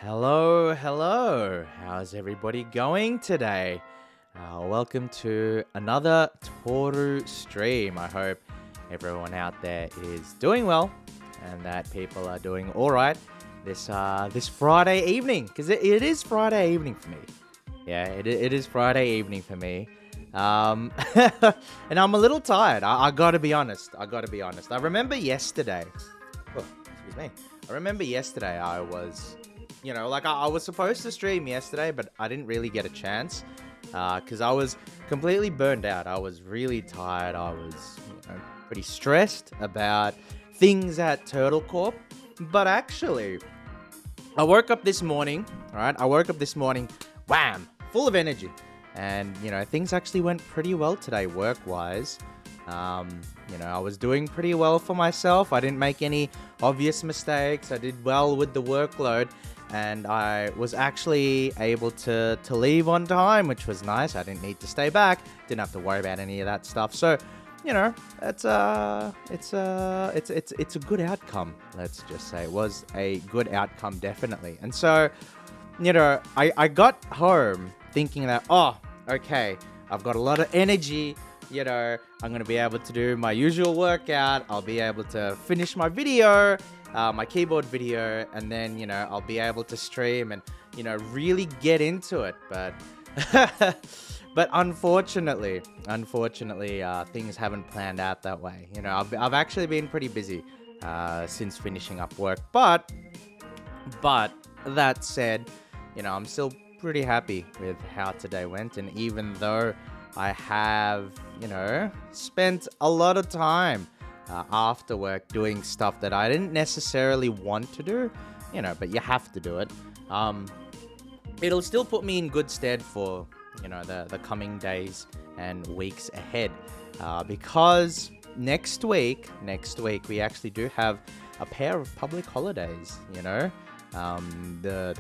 Hello, hello. How's everybody going today? Welcome to another Toru stream. I hope everyone out there is doing well and that people are doing all right this Friday evening, because it is Friday evening for me. Yeah, it is Friday evening for me. And I'm a little tired. I gotta be honest. I remember yesterday. Oh, excuse me. I remember yesterday I was I was supposed to stream yesterday, but I didn't really get a chance because I was completely burned out. I was really tired. I was pretty stressed about things at Turtle Corp. But actually, I woke up this morning, wham, full of energy. And, things actually went pretty well today work-wise. I was doing pretty well for myself. I didn't make any obvious mistakes. I did well with the workload. And I was actually able to leave on time, which was nice. I didn't need to stay back. Didn't have to worry about any of that stuff. So, it's a good outcome. Let's just say it was a good outcome, definitely. And so, I got home thinking that, okay, I've got a lot of energy. I'm going to be able to do my usual workout. I'll be able to finish my video, my keyboard video, and then, I'll be able to stream and, really get into it. But, but unfortunately, things haven't planned out that way. I've actually been pretty busy since finishing up work. But that said, I'm still pretty happy with how today went. And even though I have, spent a lot of time after work doing stuff that I didn't necessarily want to do, but you have to do it. It'll still put me in good stead for, the coming days and weeks ahead. Because next week, we actually do have a pair of public holidays, The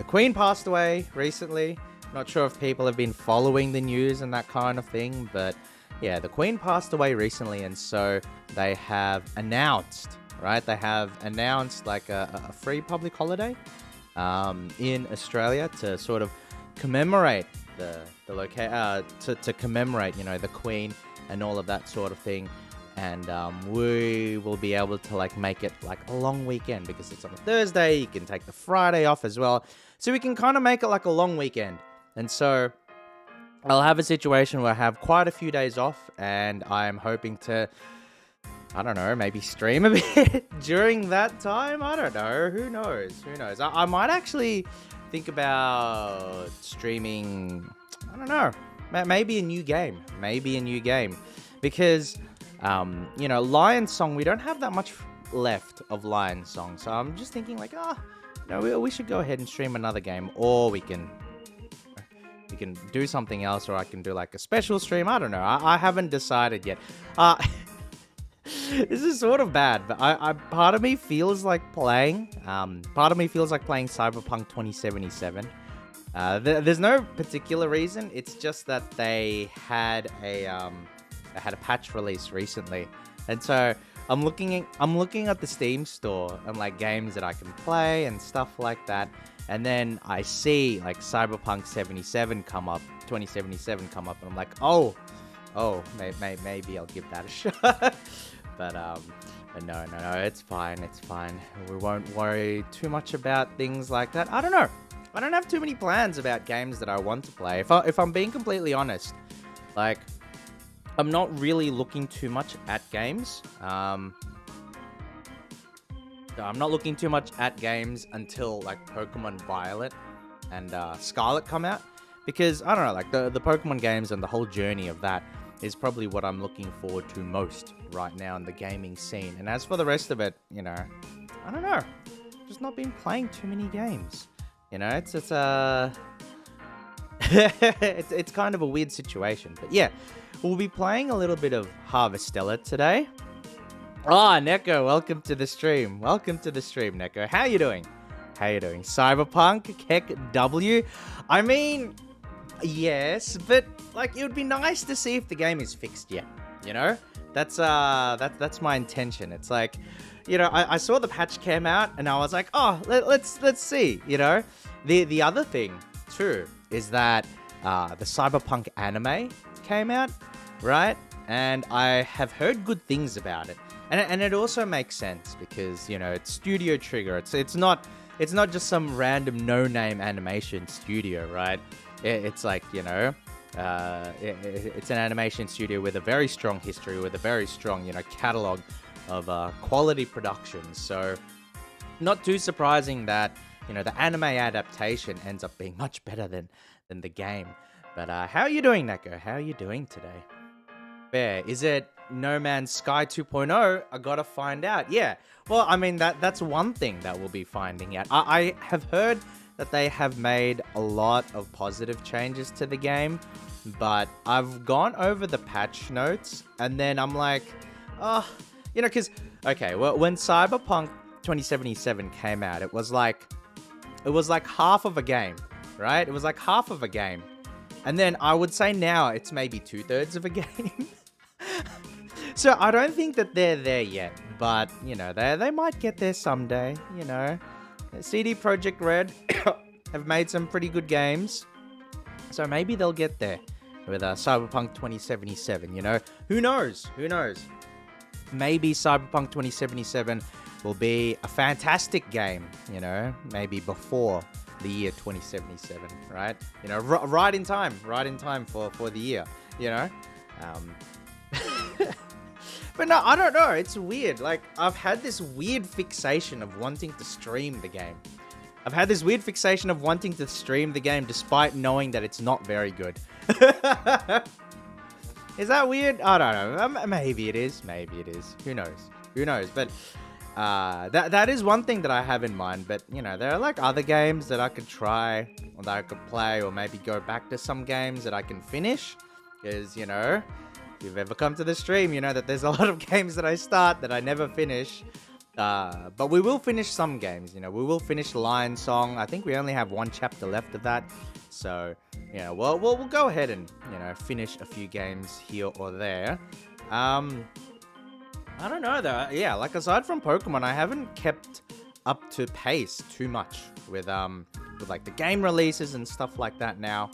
Queen passed away recently. Not sure if people have been following the news and that kind of thing, but yeah, the Queen passed away recently, and so they have announced, right? They have announced like a free public holiday in Australia to sort of commemorate to commemorate, the Queen and all of that sort of thing. And we will be able to make it like a long weekend because it's on a Thursday. You can take the Friday off as well. So we can kind of make it like a long weekend. And so I'll have a situation where I have quite a few days off, and I'm hoping to, I don't know, maybe stream a bit during that time. I don't know. Who knows? I might actually think about streaming, I don't know, maybe a new game. Because, Lion Song, we don't have that much left of Lion Song. So I'm just thinking we should go ahead and stream another game, or we can do something else, or I can do like a special stream. I don't know. I haven't decided yet. This is sort of bad, but part of me feels like playing. Cyberpunk 2077. There's no particular reason. It's just that they had a patch release recently, and so I'm looking at the Steam store and like games that I can play and stuff like that. And then I see like Cyberpunk 2077 come up, and I'm like, maybe I'll give that a shot. But no, it's fine. We won't worry too much about things like that. I don't know. I don't have too many plans about games that I want to play. If I'm being completely honest, like, I'm not really looking too much at games. I'm not looking too much at games until like Pokemon Violet and Scarlet come out, because I don't know, like the Pokemon games and the whole journey of that is probably what I'm looking forward to most right now in the gaming scene. And as for the rest of it, I don't know, just not been playing too many games. It's it's kind of a weird situation, but yeah, we'll be playing a little bit of Harvestella today. Neko, welcome to the stream. Neko. How you doing? Cyberpunk, Keck W. I mean, yes, but like it would be nice to see if the game is fixed yet. That's my intention. It's like, I saw the patch came out and I was like, let's see, The other thing too is that the Cyberpunk anime came out, right? And I have heard good things about it, and it also makes sense because it's Studio Trigger. It's not just some random no-name animation studio, right? It's like it's an animation studio with a very strong history, with a very strong catalog of quality productions. So not too surprising that the anime adaptation ends up being much better than the game. But how are you doing, Neko? How are you doing today? Fair. Is it No Man's Sky 2.0? I gotta find out. Yeah. Well, I mean that's one thing that we'll be finding out. I have heard that they have made a lot of positive changes to the game, but I've gone over the patch notes and then I'm like, oh, because okay, well, when Cyberpunk 2077 came out, it was like half of a game, right? It was like half of a game. And then I would say now it's maybe 2/3 of a game. So I don't think that they're there yet, but they might get there someday. CD Projekt Red have made some pretty good games, so maybe they'll get there with Cyberpunk 2077. Who knows? Who knows? Maybe Cyberpunk 2077 will be a fantastic game. Maybe before the year 2077, right? Right in time for the year. But no, I don't know. It's weird. Like, I've had this weird fixation of wanting to stream the game. Despite knowing that it's not very good. Is that weird? I don't know. Maybe it is. Who knows? But that is one thing that I have in mind. But, there are like other games that I could try or that I could play, or maybe go back to some games that I can finish. Because, if you've ever come to the stream, you know that there's a lot of games that I start that I never finish. But we will finish some games. We will finish Lion Song. I think we only have one chapter left of that. So, we'll go ahead and, finish a few games here or there. I don't know though. Yeah, like aside from Pokemon, I haven't kept up to pace too much with like the game releases and stuff like that now.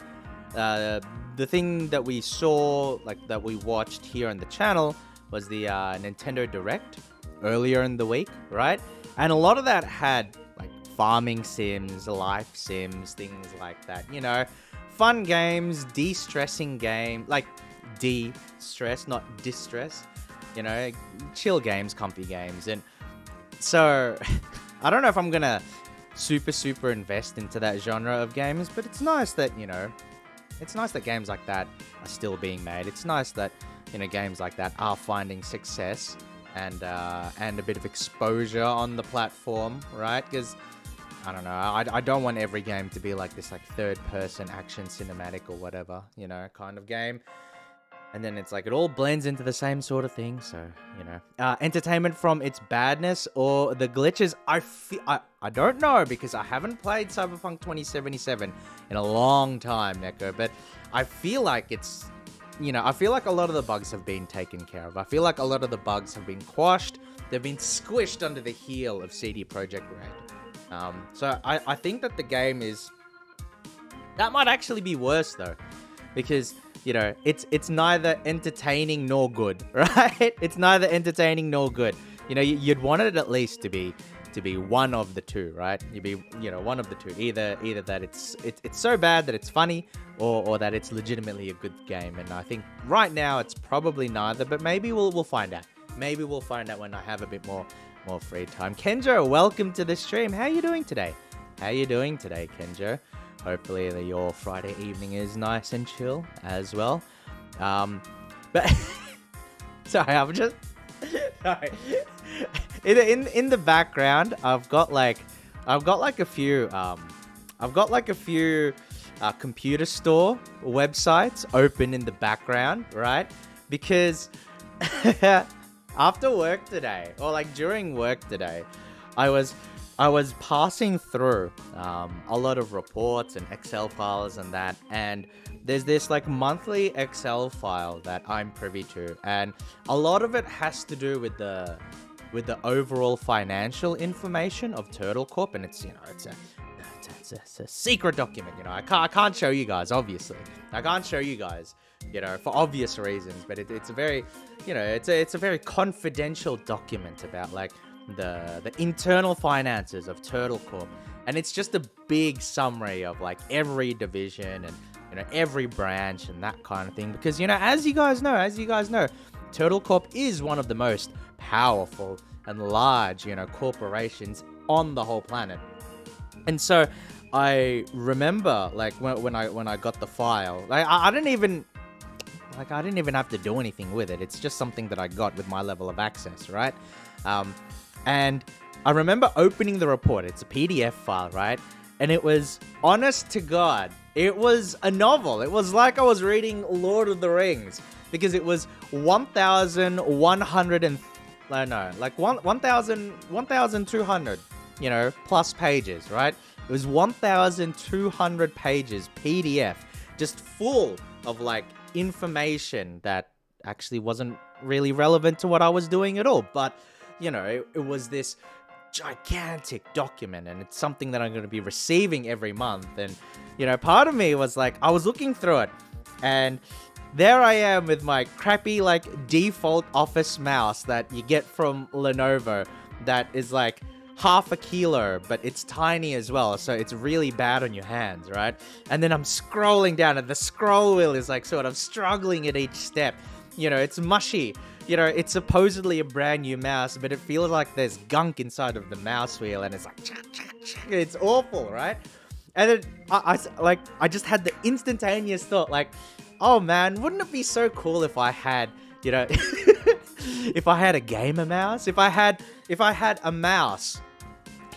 The thing that we saw, like that we watched here on the channel, was the Nintendo Direct earlier in the week, right? And a lot of that had like farming sims, life sims, things like that. Fun games, de-stressing game, like de-stress, not distress. Chill games, comfy games. And so I don't know if I'm gonna super invest into that genre of games, but it's nice that it's nice that games like that are still being made. It's nice that games like that are finding success and a bit of exposure on the platform, right? Because I don't know, I don't want every game to be like this like third-person action cinematic or whatever, kind of game. And then it's like it all blends into the same sort of thing. So entertainment from its badness or the glitches. I don't know, because I haven't played Cyberpunk 2077 in a long time, Neko. But I feel like it's I feel like a lot of the bugs have been taken care of. I feel like a lot of the bugs have been quashed. They've been squished under the heel of CD Projekt Red. So I think that the game that might actually be worse though, because it's neither entertaining nor good, right? It's neither entertaining nor good. You'd want it at least to be one of the two, right? You'd be, one of the two. Either that it's so bad that it's funny, or that it's legitimately a good game. And I think right now it's probably neither, but maybe we'll find out. Maybe we'll find out when I have a bit more free time. Kenjo, welcome to the stream. How are you doing today? Kenjo? Hopefully your Friday evening is nice and chill as well. But sorry, I'm just sorry. In the background, I've got like a few computer store websites open in the background, right? Because after work today, or like during work today, I was passing through a lot of reports and Excel files and that, and there's this like monthly Excel file that I'm privy to, and a lot of it has to do with the overall financial information of Turtle Corp, and it's it's a secret document, you know. I can't show you guys, obviously. I can't show you guys, you know, for obvious reasons. But it's a very, you know, it's a very confidential document about like the internal finances of Turtle Corp, and it's just a big summary of like every division and, you know, every branch and that kind of thing. Because, you know, as you guys know, Turtle Corp is one of the most powerful and large, you know, corporations on the whole planet. And so I remember like when I got the file, like I didn't even have to do anything with it. It's just something that I got with my level of access, right? And I remember opening the report. It's a PDF file, right? And it was, honest to God, it was a novel. It was like I was reading Lord of the Rings, because it was 1,200, you know, plus pages, right? It was 1,200 pages PDF, just full of like information that actually wasn't really relevant to what I was doing at all. But, you know, it was this gigantic document, and it's something that I'm going to be receiving every month. And, you know, part of me was like, I was looking through it, and there I am with my crappy, like, default office mouse that you get from Lenovo that is like half a kilo, but it's tiny as well, so it's really bad on your hands, right? And then I'm scrolling down, and the scroll wheel is like sort of struggling at each step. You know, it's mushy. You know, it's supposedly a brand new mouse, but it feels like there's gunk inside of the mouse wheel, and it's like, it's awful, right? And then I just had the instantaneous thought, like, oh man, wouldn't it be so cool if I had, you know, if I had a gamer mouse, if I had a mouse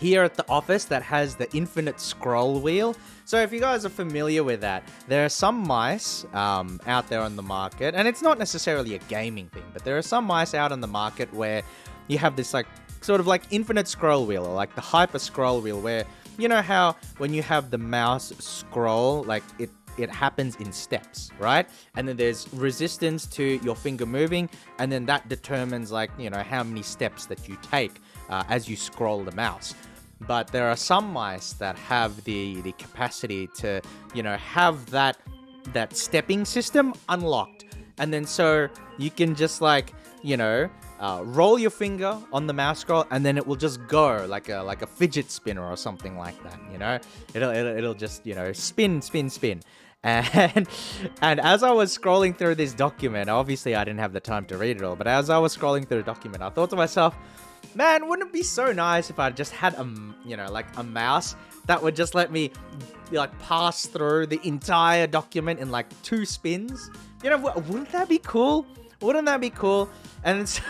here at the office that has the infinite scroll wheel. So if you guys are familiar with that, there are some mice out there on the market, and it's not necessarily a gaming thing, but there are some mice out on the market where you have this like sort of like infinite scroll wheel, or like the hyper scroll wheel, where, you know how when you have the mouse scroll, like it happens in steps, right? And then there's resistance to your finger moving, and then that determines, like, you know, how many steps that you take as you scroll the mouse. But there are some mice that have the capacity to, you know, have that stepping system unlocked. And then so you can just, like, you know, roll your finger on the mouse scroll, and then it will just go like a fidget spinner or something like that, you know? It'll just, you know, spin. And as I was scrolling through this document, obviously I didn't have the time to read it all, but as I was scrolling through the document, I thought to myself, man, wouldn't it be so nice if I just had you know, like a mouse that would just let me, like, pass through the entire document in like 2 spins? You know, wouldn't that be cool? Wouldn't that be cool? And so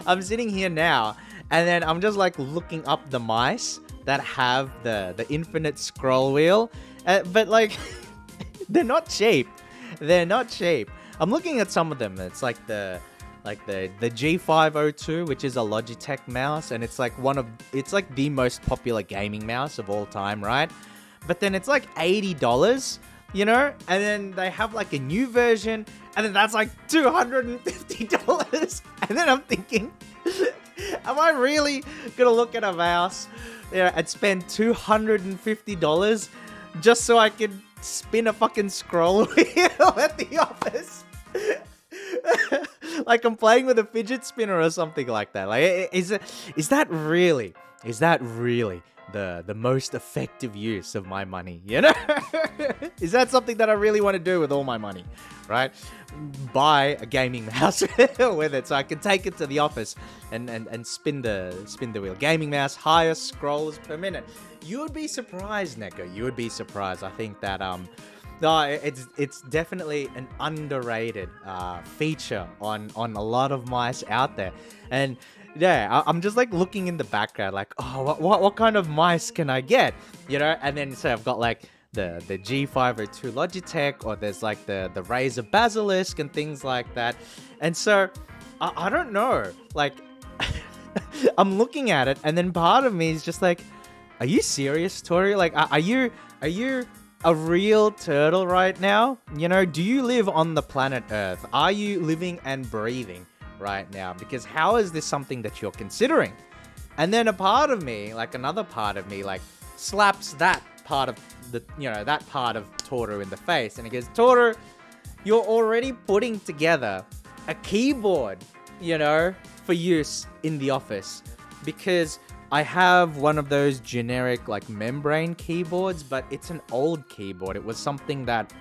I'm sitting here now, and then I'm just like looking up the mice that have the infinite scroll wheel, but like they're not cheap. I'm looking at some of them. It's like the G502, which is a Logitech mouse, and it's like it's like the most popular gaming mouse of all time, right? But then it's like $80, you know, and then they have like a new version, and then that's like $250. And then I'm thinking, am I really gonna look at a mouse, you know, and spend $250 just so I can spin a fucking scroll wheel at the office? Like I'm playing with a fidget spinner or something like that. Like, is that really the most effective use of my money, you know? Is that something that I really want to do with all my money, right? Buy a gaming mouse with it so I can take it to the office and spin the wheel. Gaming mouse, higher scrolls per minute. You would be surprised, Neko. You would be surprised. I think that no, it's definitely an underrated feature on a lot of mice out there. And yeah, I'm just like looking in the background, like, oh, what kind of mice can I get? You know, and then so I've got like the G502 Logitech, or there's like the Razer Basilisk and things like that. And so I don't know, like I'm looking at it, and then part of me is just like, are you serious, Tori? Like, are you a real turtle right now? You know, do you live on the planet Earth? Are you living and breathing right now? Because how is this something that you're considering? And then a part of me, like another part of me, like slaps that part of that part of Toru in the face. And he goes, Toru, you're already putting together a keyboard, for use in the office. Because I have one of those generic like membrane keyboards, but it's an old keyboard. It was something that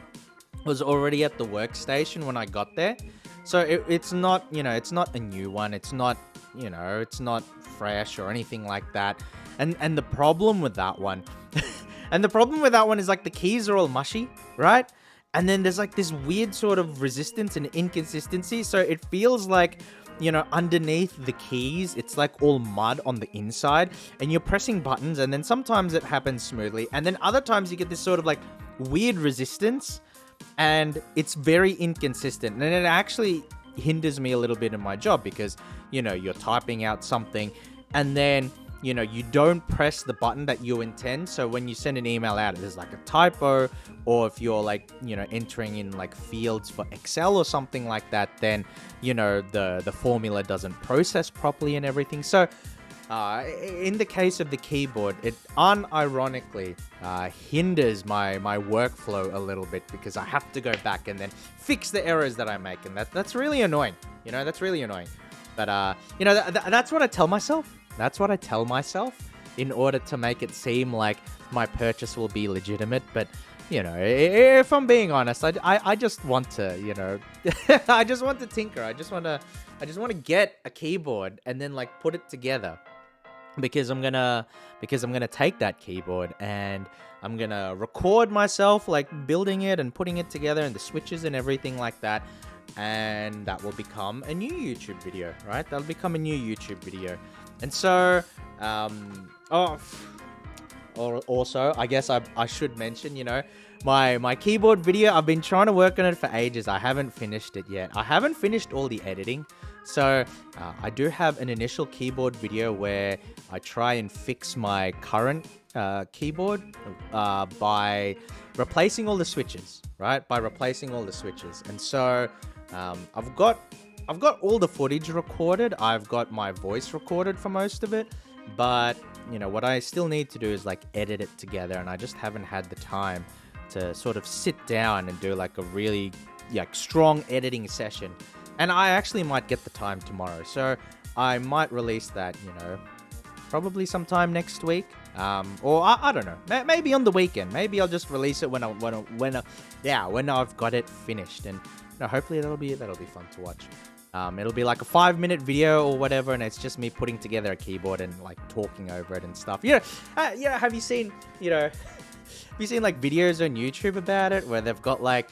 was already at the workstation when I got there. So it's not, it's not a new one. It's not, it's not fresh or anything like that. And the problem with that one, is like the keys are all mushy, right? And then there's like this weird sort of resistance and inconsistency. So it feels like, underneath the keys, it's like all mud on the inside, and you're pressing buttons, and then sometimes it happens smoothly, and then other times you get this sort of like weird resistance, and it's very inconsistent, and it actually hinders me a little bit in my job because, you're typing out something, and then, you don't press the button that you intend. So when you send an email out, there's like a typo, or if you're like, entering in like fields for Excel or something like that, then, the formula doesn't process properly and everything. So in the case of the keyboard, it unironically hinders my workflow a little bit because I have to go back and then fix the errors that I make. And that's really annoying. That's really annoying. But, that's what I tell myself. That's what I tell myself in order to make it seem like my purchase will be legitimate. But, if I'm being honest, I just want to, I just want to tinker. I just want to get a keyboard and then like put it together. Because I'm gonna take that keyboard and I'm gonna record myself like building it and putting it together and the switches and everything like that. And that will become a new YouTube video, right? That'll become a new YouTube video. And so, also, I guess I should mention, my keyboard video, I've been trying to work on it for ages. I haven't finished it yet. I haven't finished all the editing. So, I do have an initial keyboard video where I try and fix my current keyboard by replacing all the switches, right? By replacing all the switches. And so, I've got all the footage recorded. I've got my voice recorded for most of it. But, what I still need to do is like edit it together. And I just haven't had the time to sort of sit down and do like a really strong editing session. And I actually might get the time tomorrow. So I might release that, probably sometime next week. Or I don't know. Maybe on the weekend. Maybe I'll just release it when I've got it finished. And hopefully that'll be fun to watch. It'll be like a 5-minute video or whatever, and it's just me putting together a keyboard and like talking over it and stuff. Have you seen like videos on YouTube about it where they've got like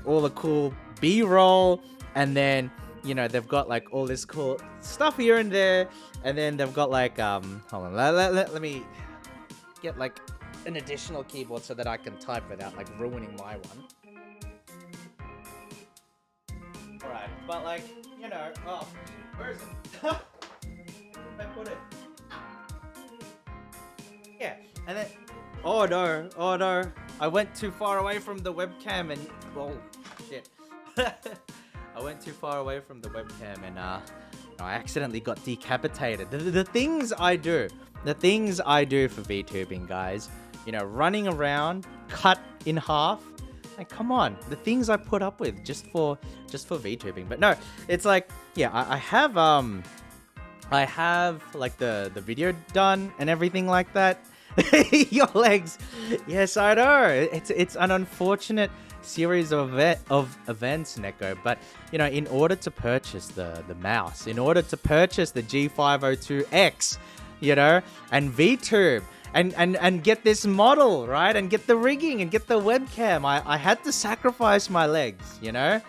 all the cool B-roll, and then they've got like all this cool stuff here and there, and then they've got like hold on, let me get like an additional keyboard so that I can type without like ruining my one. Alright, but like, where is it? Where did I put it? Yeah, and then, oh no, I went too far away from the webcam and, well, shit. I went too far away from the webcam and, I accidentally got decapitated. The things I do for VTubing, guys, running around, cut in half. Like, come on, the things I put up with just for VTubing. But no, it's like, yeah, I have like the video done and everything like that. Your legs. Yes, I know. It's an unfortunate series of events, Neko. But, in order to purchase the mouse, in order to purchase the G502X, and VTube, and get this model, right? And get the rigging and get the webcam. I had to sacrifice my legs, I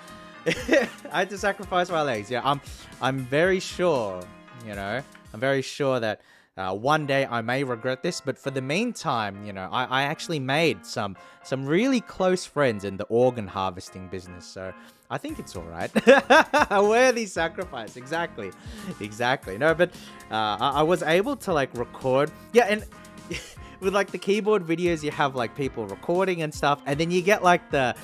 had to sacrifice my legs. Yeah, I'm very sure, that one day I may regret this, but for the meantime, I actually made some really close friends in the organ harvesting business. So I think it's all right. A worthy sacrifice. Exactly. No, but I was able to like record. Yeah, and with like the keyboard videos, you have like people recording and stuff, and then you get like the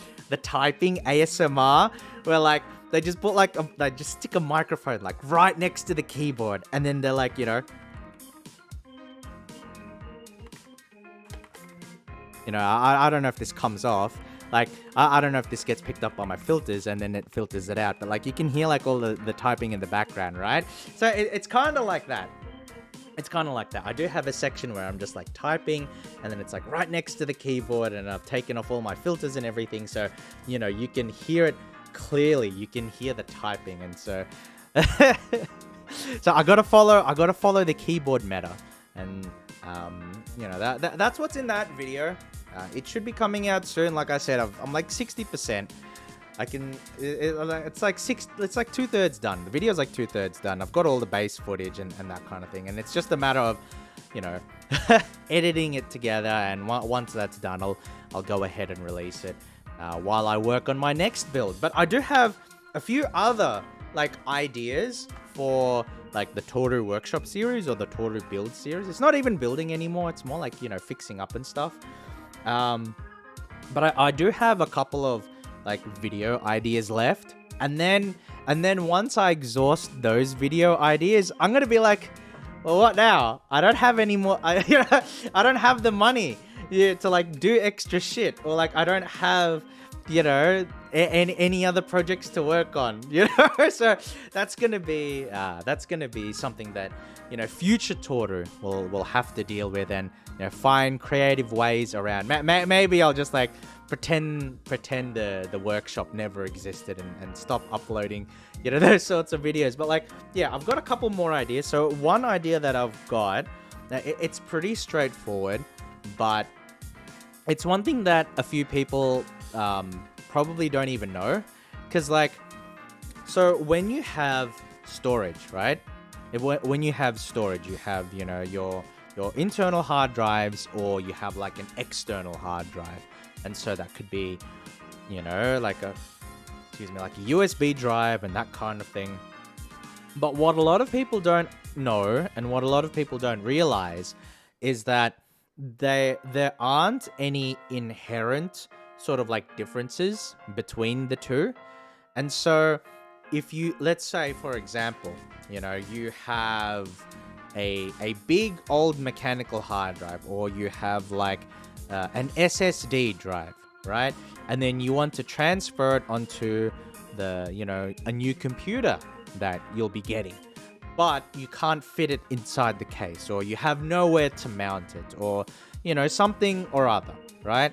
typing ASMR where like they just put like they just stick a microphone like right next to the keyboard, and then they're like, you know, I don't know if this comes off. Like, I don't know if this gets picked up by my filters and then it filters it out. But, like, you can hear, like, all the typing in the background, right? So it's kind of like that. It's kind of like that. I do have a section where I'm just, like, typing, and then it's, like, right next to the keyboard, and I've taken off all my filters and everything. So, you know, you can hear it clearly. You can hear the typing. And so... so I gotta follow the keyboard meta. And, you know, that's what's in that video. It should be coming out soon. Like I said, I'm like 60%. I can. It's like 2/3 done. The video's like 2/3 done. I've got all the base footage and that kind of thing. And it's just a matter of, you know, editing it together. And once that's done, I'll go ahead and release it while I work on my next build. But I do have a few other like ideas for like the Toru Workshop series or the Toru Build series. It's not even building anymore. It's more like, you know, fixing up and stuff. But I do have a couple of like video ideas left, and then once I exhaust those video ideas, I'm gonna be like, well, what now? I don't have any more. I don't have the money to like do extra shit, or like I don't have, you know, any other projects to work on, you know. So that's gonna be something that, you know, future Toru will have to deal with, and, you know, find creative ways around. Maybe I'll just like pretend the workshop never existed and stop uploading, you know, those sorts of videos. But like, yeah, I've got a couple more ideas. So one idea that I've got, it's pretty straightforward, but it's one thing that a few people probably don't even know. Because, like, so when you have storage, right? When you have storage, you have, you know, your internal hard drives, or you have like an external hard drive. And so that could be, you know, like a USB drive and that kind of thing. But what a lot of people don't know, and what a lot of people don't realize, is that there aren't any inherent sort of like differences between the two. And so if you, let's say, for example, you know, you have a big old mechanical hard drive, or you have like an SSD drive, right? And then you want to transfer it onto the, you know, a new computer that you'll be getting, but you can't fit it inside the case, or you have nowhere to mount it, or, you know, something or other, right?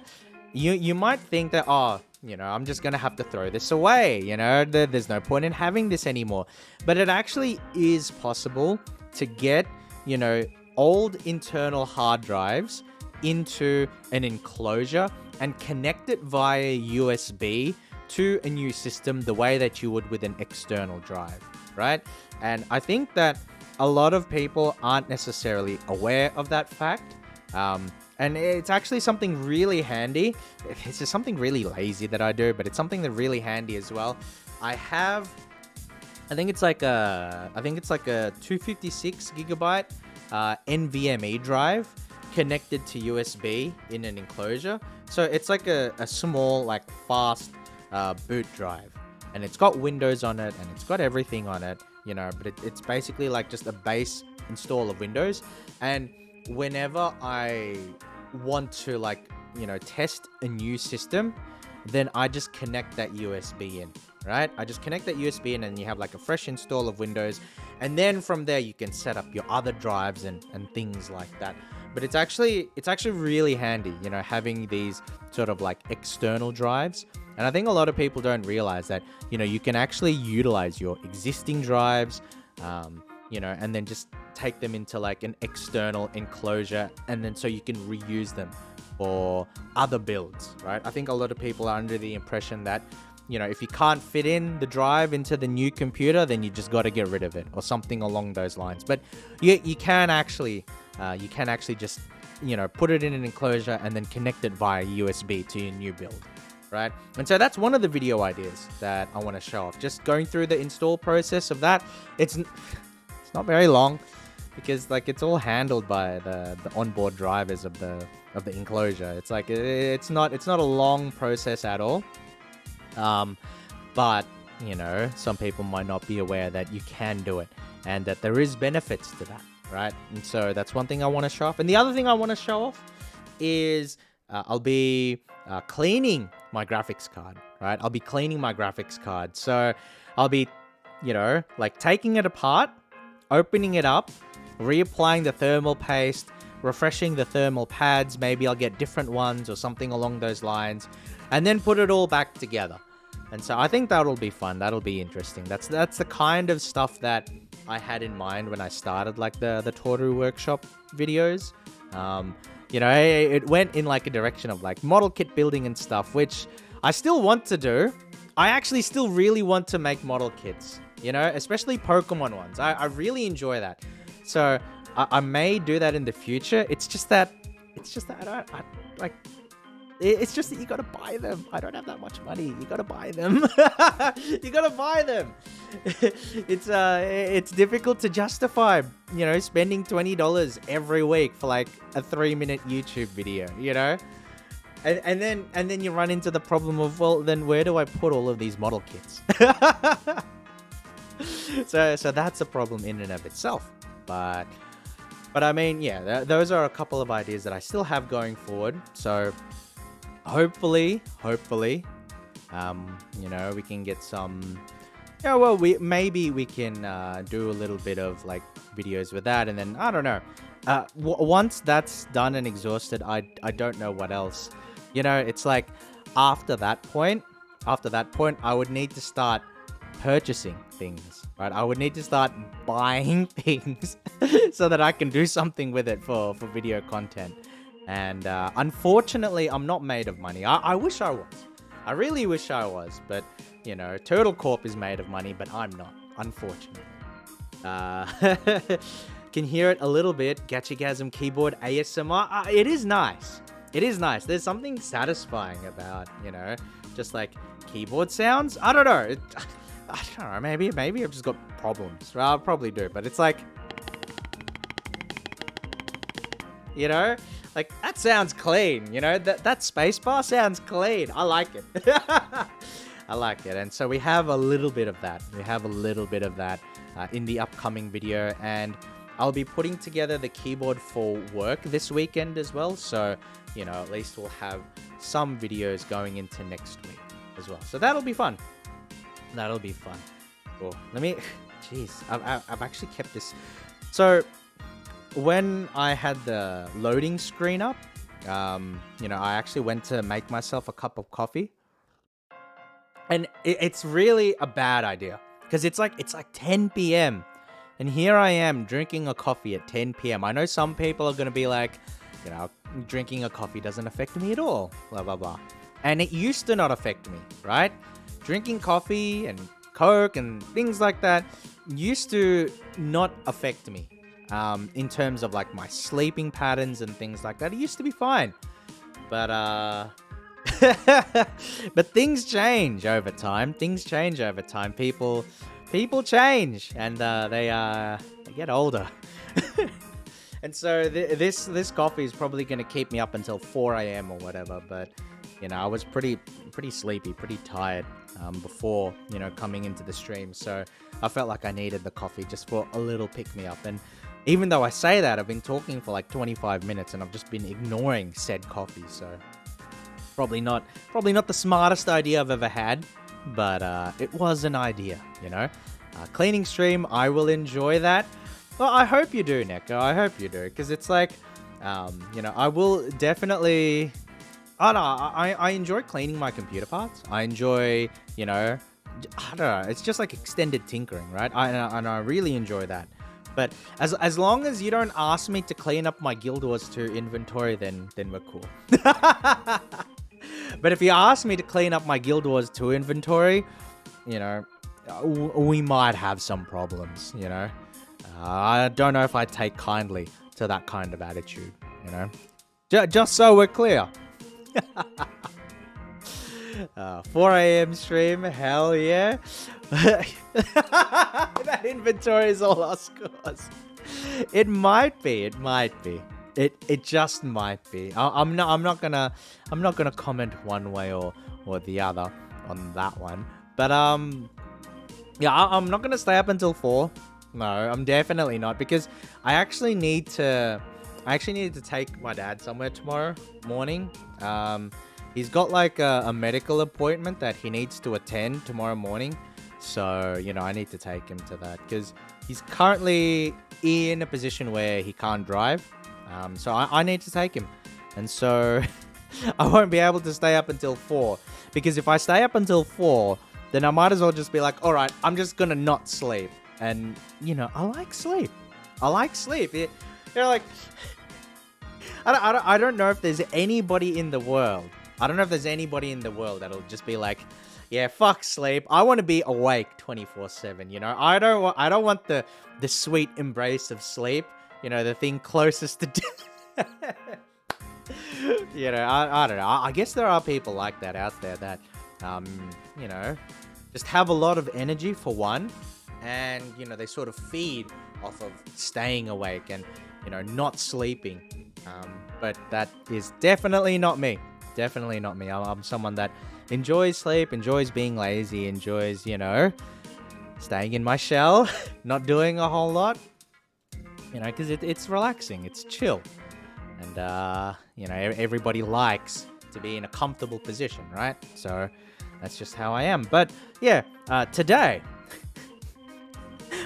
You might think that, oh, you know, I'm just going to have to throw this away, you know, there's no point in having this anymore. But it actually is possible to get, you know, old internal hard drives into an enclosure and connect it via USB to a new system the way that you would with an external drive, right? And I think that a lot of people aren't necessarily aware of that fact. And it's actually something really handy. It's just something really lazy that I do, but it's something that really handy as well. I think it's like a 256 gigabyte NVMe drive connected to USB in an enclosure. So it's like a small, like, fast boot drive, and it's got Windows on it, and it's got everything on it, you know, but it's basically like just a base install of Windows. And whenever I want to, like, you know, test a new system, then I just connect that USB in, right? I just connect that USB in, and you have like a fresh install of Windows. And then from there, you can set up your other drives and things like that. But it's actually really handy, you know, having these sort of like external drives. And I think a lot of people don't realize that, you know, you can actually utilize your existing drives, you know, and then just take them into like an external enclosure, and then so you can reuse them for other builds, right? I think a lot of people are under the impression that, you know, if you can't fit in the drive into the new computer, then you just got to get rid of it, or something along those lines. But you can actually just, you know, put it in an enclosure and then connect it via USB to your new build, right? And so that's one of the video ideas that I want to show off. Just going through the install process of that. It's not very long, because like it's all handled by the onboard drivers of the enclosure. It's like it's not a long process at all. But, you know, some people might not be aware that you can do it, and that there is benefits to that, right? And so that's one thing I want to show off. And the other thing I want to show off is I'll be cleaning my graphics card, right? I'll be cleaning my graphics card. So I'll be, like taking it apart, opening it up, reapplying the thermal paste, refreshing the thermal pads. Maybe I'll get different ones or something along those lines, and then put it all back together. And so I think that'll be fun. That'll be interesting. That's the kind of stuff that I had in mind when I started like the Toru workshop videos. It went in like a direction of like model kit building and stuff, which I still want to do. I actually still really want to make model kits, especially Pokemon ones. I really enjoy that. So I may do that in the future. It's just that it's just that you gotta buy them. I don't have that much money. You gotta buy them. You gotta buy them. It's difficult to justify, spending $20 every week for like a 3-minute YouTube video, And then you run into the problem of, well, then where do I put all of these model kits? So that's a problem in and of itself. But I mean, yeah, those are a couple of ideas that I still have going forward. So hopefully, we can get some. Yeah, well, maybe we can do a little bit of like videos with that, and then I don't know. Once that's done and exhausted, I don't know what else. It's like after that point, I would need to start purchasing things, right? I would need to start buying things so that I can do something with it for video content. And unfortunately, I'm not made of money. I wish I was. I really wish I was. But, Turtle Corp is made of money, but I'm not, unfortunately. Can hear it a little bit. Gachigasm keyboard ASMR. It is nice. It is nice. There's something satisfying about, just like keyboard sounds. I don't know. I don't know. Maybe I've just got problems. Well, I'll probably do. But it's like, like that sounds clean. That spacebar sounds clean. I like it. I like it. And so we have a little bit of that. In the upcoming video, and I'll be putting together the keyboard for work this weekend as well. So, at least we'll have some videos going into next week as well. So that'll be fun. Cool. I've actually kept this. So when I had the loading screen up, I actually went to make myself a cup of coffee. And it's really a bad idea because it's like 10 p.m. And here I am drinking a coffee at 10 p.m. I know some people are going to be like, drinking a coffee doesn't affect me at all, blah, blah, blah. And it used to not affect me, right? Drinking coffee and Coke and things like that used to not affect me in terms of like my sleeping patterns and things like that. It used to be fine. But but things change over time. People change, and they get older. And so this coffee is probably going to keep me up until 4 a.m. or whatever. But I was pretty sleepy, pretty tired before coming into the stream. So I felt like I needed the coffee just for a little pick me up. And even though I say that, I've been talking for like 25 minutes and I've just been ignoring said coffee. So probably not the smartest idea I've ever had, but it was an idea, cleaning stream, I will enjoy that. Well, I hope you do, Neko. I hope you do, because it's like, I will definitely. I don't know. I enjoy cleaning my computer parts. I enjoy, I don't know. It's just like extended tinkering, right? And I really enjoy that. But as long as you don't ask me to clean up my Guild Wars 2 inventory, then we're cool. But if you ask me to clean up my Guild Wars 2 inventory, we might have some problems, I don't know if I take kindly to that kind of attitude, Just so we're clear. 4 a.m. stream, hell yeah. That inventory is all our scores. It might be. It just might be. I'm not gonna comment one way or the other on that one. But yeah, I'm not gonna stay up until 4. No, I'm definitely not, because I actually need to I actually need to take my dad somewhere tomorrow morning. He's got like a medical appointment that he needs to attend tomorrow morning. So, you know, I need to take him to that because he's currently in a position where he can't drive. So I need to take him. And so I won't be able to stay up until 4. Because if I stay up until 4, then I might as well just be like, all right, I'm just going to not sleep. And, you know, I like sleep. I like sleep. You're like, I don't know if there's anybody in the world. I don't know if there's anybody in the world that'll just be like, yeah, fuck sleep. I want to be awake 24/7. You know, I don't want the sweet embrace of sleep. You know, the thing closest to death. You know, I don't know. I guess there are people like that out there that, you know, just have a lot of energy for one, and you know they sort of feed off of staying awake and you know not sleeping. But that is definitely not me. Definitely not me. I'm someone that enjoys sleep, enjoys being lazy, enjoys, you know, staying in my shell, not doing a whole lot. You know, because it's relaxing, it's chill. And, you know, everybody likes to be in a comfortable position, right? So that's just how I am. But, yeah, today,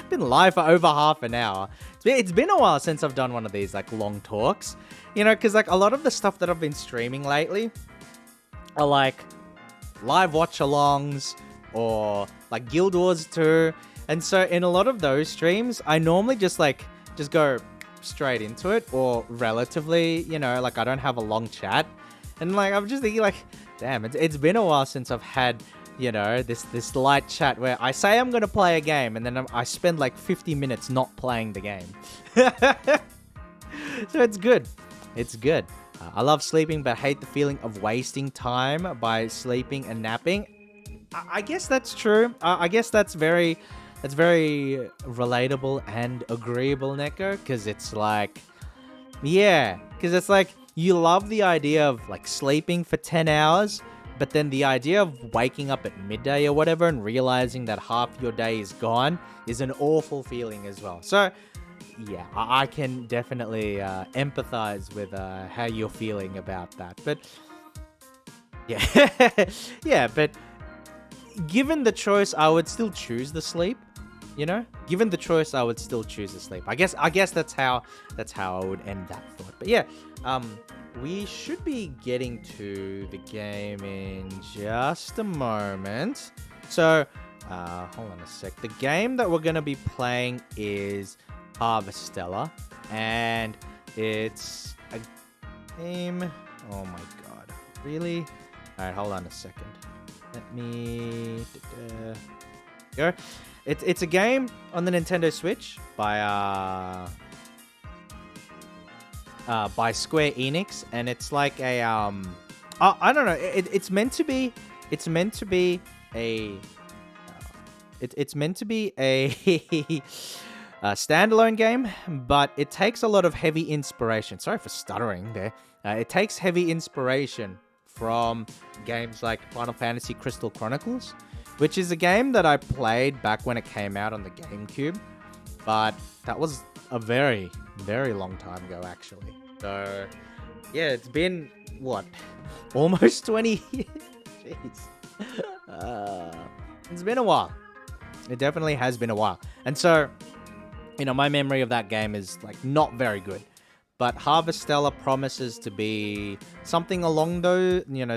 been live for over half an hour. It's been a while since I've done one of these, like, long talks. You know, because, like, a lot of the stuff that I've been streaming lately are, like, live watch-alongs or, like, Guild Wars 2. And so in a lot of those streams, I normally just go straight into it, or relatively, you know, like I don't have a long chat. And like I'm just thinking like, damn, it's been a while since I've had, you know, this light chat where I say I'm gonna play a game and then I spend like 50 minutes not playing the game. So it's good. It's good. I love sleeping but hate the feeling of wasting time by sleeping and napping. I guess that's true. I guess that's very relatable and agreeable, Neko, because it's like, yeah, because it's like you love the idea of like sleeping for 10 hours, but then the idea of waking up at midday or whatever and realizing that half your day is gone is an awful feeling as well. So, yeah, I can definitely empathize with how you're feeling about that. But, yeah, yeah, but given the choice, I would still choose the sleep. You know, given the choice, I would still choose to sleep. I guess that's how I would end that thought. But yeah, we should be getting to the game in just a moment. So, hold on a sec. The game that we're gonna be playing is Harvestella, and it's a game. Oh my god, really? All right, hold on a second. Let me go. It's a game on the Nintendo Switch by Square Enix, and it's like a I don't know. It's meant to be a a standalone game, but it takes a lot of heavy inspiration. Sorry for stuttering there. It takes heavy inspiration from games like Final Fantasy Crystal Chronicles, which is a game that I played back when it came out on the GameCube, but that was a very, very long time ago, actually. So, yeah, it's been, what, almost 20 years? Jeez. It's been a while. It definitely has been a while. And so, you know, my memory of that game is, like, not very good. But Harvestella promises to be something along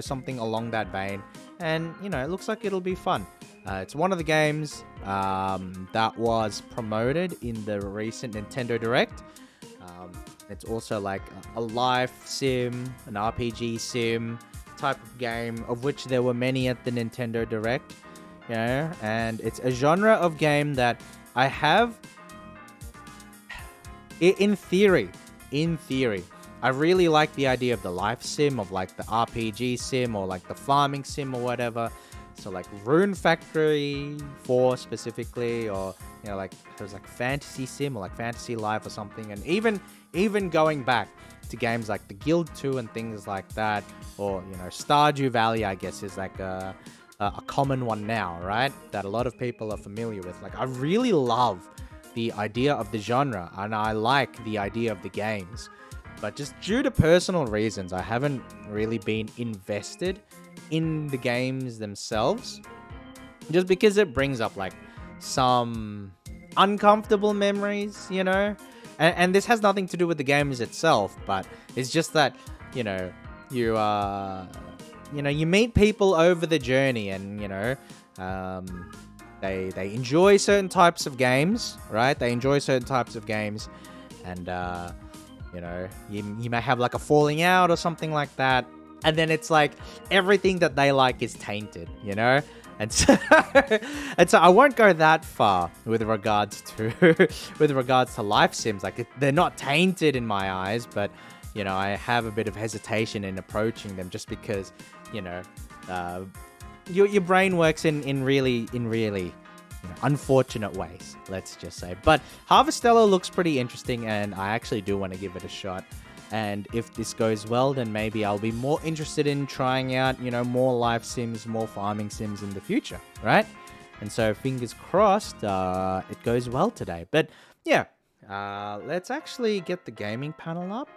something along that vein. And, you know, it looks like it'll be fun. It's one of the games that was promoted in the recent Nintendo Direct. It's also like a life sim, an RPG sim type of game, of which there were many at the Nintendo Direct. You know, and it's a genre of game that I have, in theory, I really like the idea of the life sim, of like the RPG sim or like the farming sim or whatever. So like Rune Factory 4 specifically, or you know, like there's like Fantasy Sim or like Fantasy Life or something, and even going back to games like the Guild 2 and things like that, or you know Stardew Valley, I guess is like a common one now, right? That a lot of people are familiar with. Like I really love the idea of the genre, and I like the idea of the games. but just due to personal reasons, I haven't really been invested in the games themselves. Just because it brings up like some uncomfortable memories, and this has nothing to do with the games itself, but it's just that, you know, you you meet people over the journey, and they enjoy certain types of games, right? They enjoy certain types of games, and you may have like a falling out or something like that, and then it's like everything that they like is tainted, And so, I won't go that far with regards to life sims. Like, they're not tainted in my eyes, but I have a bit of hesitation in approaching them, just because your brain works in really unfortunate ways, let's just say. But Harvestella looks pretty interesting, and I actually do want to give it a shot. And if this goes well, then maybe I'll be more interested in trying out, more life sims, more farming sims in the future, right? And so fingers crossed it goes well today. But yeah, let's actually get the gaming panel up.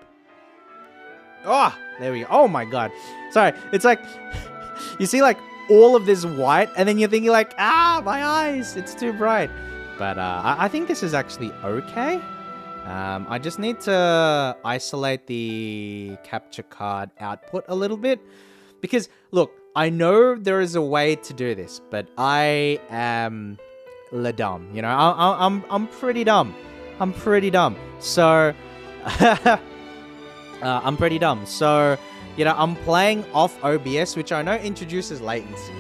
Oh, there we go. Oh my god. Sorry, it's like, you see like all of this white, and then you're thinking like, my eyes, it's too bright. But I think this is actually okay. I just need to isolate the capture card output a little bit, because look, I know there is a way to do this, but I am dumb. I'm pretty dumb. I'm pretty dumb. So I'm pretty dumb. So I'm playing off OBS, which I know introduces latency,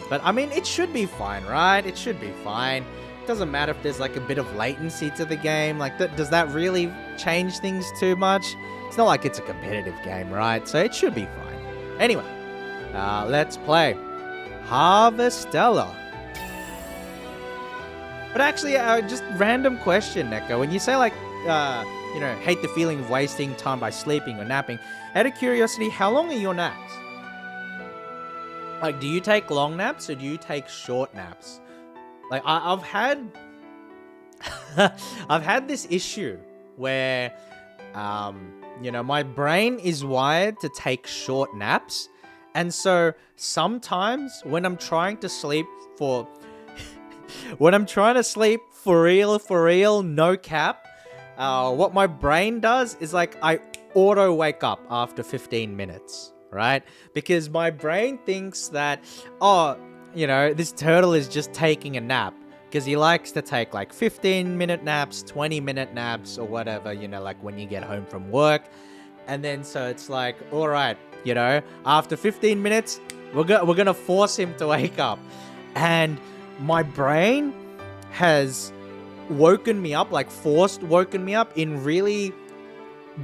but I mean, it should be fine, right? It should be fine. Doesn't matter if there's like a bit of latency to the game. Like, does that really change things too much? It's not like it's a competitive game, right? So it should be fine. Anyway, let's play Harvestella. But actually, just random question, Neko. When you say like, hate the feeling of wasting time by sleeping or napping, out of curiosity, how long are your naps? Like, do you take long naps or do you take short naps? Like, I've had this issue where, my brain is wired to take short naps. And so sometimes when I'm trying to sleep for real, no cap, what my brain does is like, I auto wake up after 15 minutes, right? Because my brain thinks that, this turtle is just taking a nap, because he likes to take like 15-minute naps, 20-minute naps, or whatever, like when you get home from work. And then so it's like, all right, after 15 minutes, we're gonna force him to wake up. And my brain has woken me up, like woken me up in really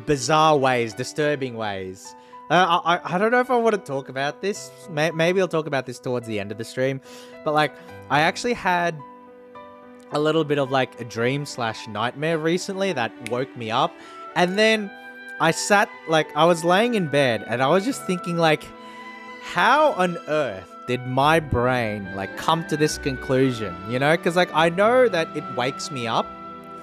bizarre ways, disturbing ways. I don't know if I want to talk about this. Maybe I'll talk about this towards the end of the stream. But like, I actually had a little bit of like a dream/nightmare recently that woke me up. And then I was laying in bed and I was just thinking like, how on earth did my brain like come to this conclusion? Because like, I know that it wakes me up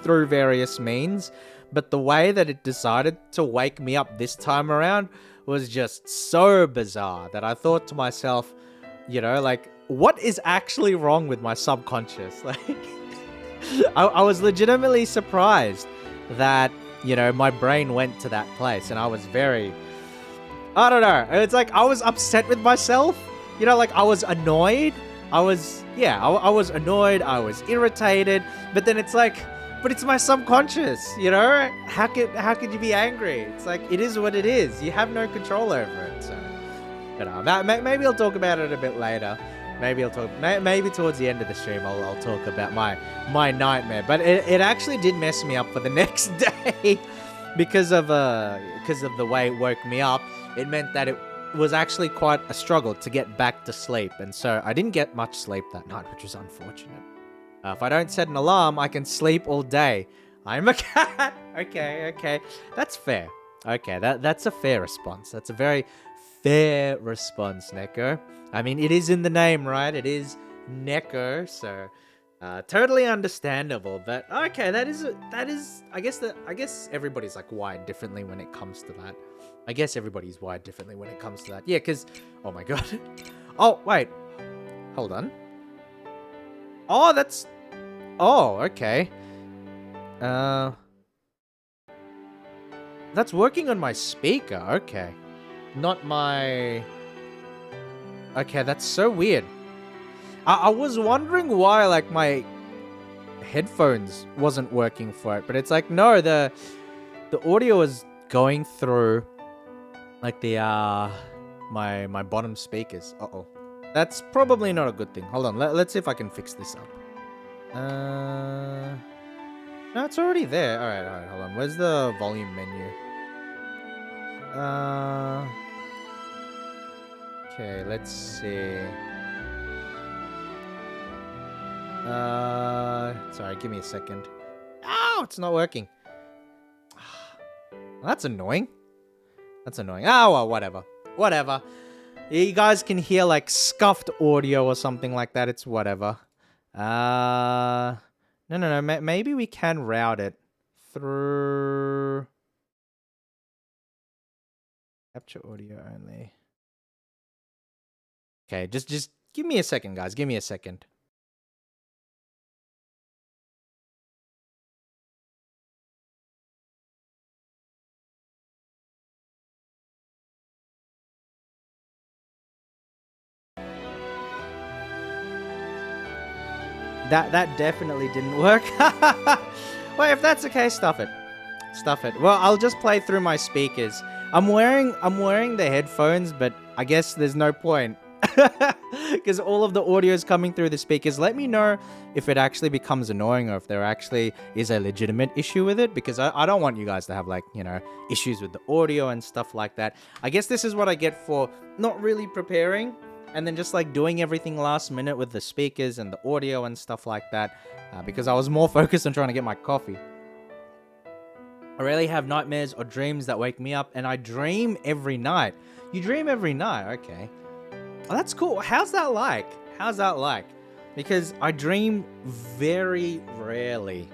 through various means, but the way that it decided to wake me up this time around was just so bizarre that I thought to myself, like, what is actually wrong with my subconscious? Like, I was legitimately surprised that, my brain went to that place, and I was I don't know. It's like, I was upset with myself, like I was annoyed. I was annoyed. I was irritated, but then it's like, but it's my subconscious, How could you be angry? It's like, it is what it is. You have no control over it. So, maybe I'll talk about it a bit later. Maybe towards the end of the stream, I'll talk about my nightmare. But it actually did mess me up for the next day because of the way it woke me up. It meant that it was actually quite a struggle to get back to sleep, and so I didn't get much sleep that night, which was unfortunate. If I don't set an alarm, I can sleep all day. I'm a cat. Okay. That's fair. Okay, that's a fair response. That's a very fair response, Neko. I mean, it is in the name, right? It is Neko, so Totally understandable, but okay, that is I guess everybody's like wired differently when it comes to that. I guess everybody's wired differently when it comes to that. Yeah, cuz oh my god. Oh, wait. Hold on. Oh, that's oh, okay. Uh That's working on my speaker. Okay. Not my Okay, that's so weird. I was wondering why like my headphones wasn't working for it, but it's like no, the audio is going through like the my bottom speakers. Uh-oh. That's probably not a good thing. Hold on, let's see if I can fix this up. No, it's already there. Alright, hold on. Where's the volume menu? Okay, let's see. Sorry, give me a second. Ow, it's not working. That's annoying. That's annoying. Oh, well, whatever. Whatever. You guys can hear, like, scuffed audio or something like that. It's whatever. No. Maybe we can route it through... Capture audio only. Okay, just give me a second, guys. Give me a second. That definitely didn't work. Well, if that's the case, stuff it. Stuff it. Well, I'll just play through my speakers. I'm wearing the headphones, but I guess there's no point. Because all of the audio is coming through the speakers. Let me know if it actually becomes annoying or if there actually is a legitimate issue with it. Because I don't want you guys to have, like, you know, issues with the audio and stuff like that. I guess this is what I get for not really preparing. And then just like doing everything last minute with the speakers and the audio and stuff like that. Because I was more focused on trying to get my coffee. I rarely have nightmares or dreams that wake me up. And I dream every night. You dream every night? Okay. Oh, that's cool. How's that like? How's that like? Because I dream very rarely.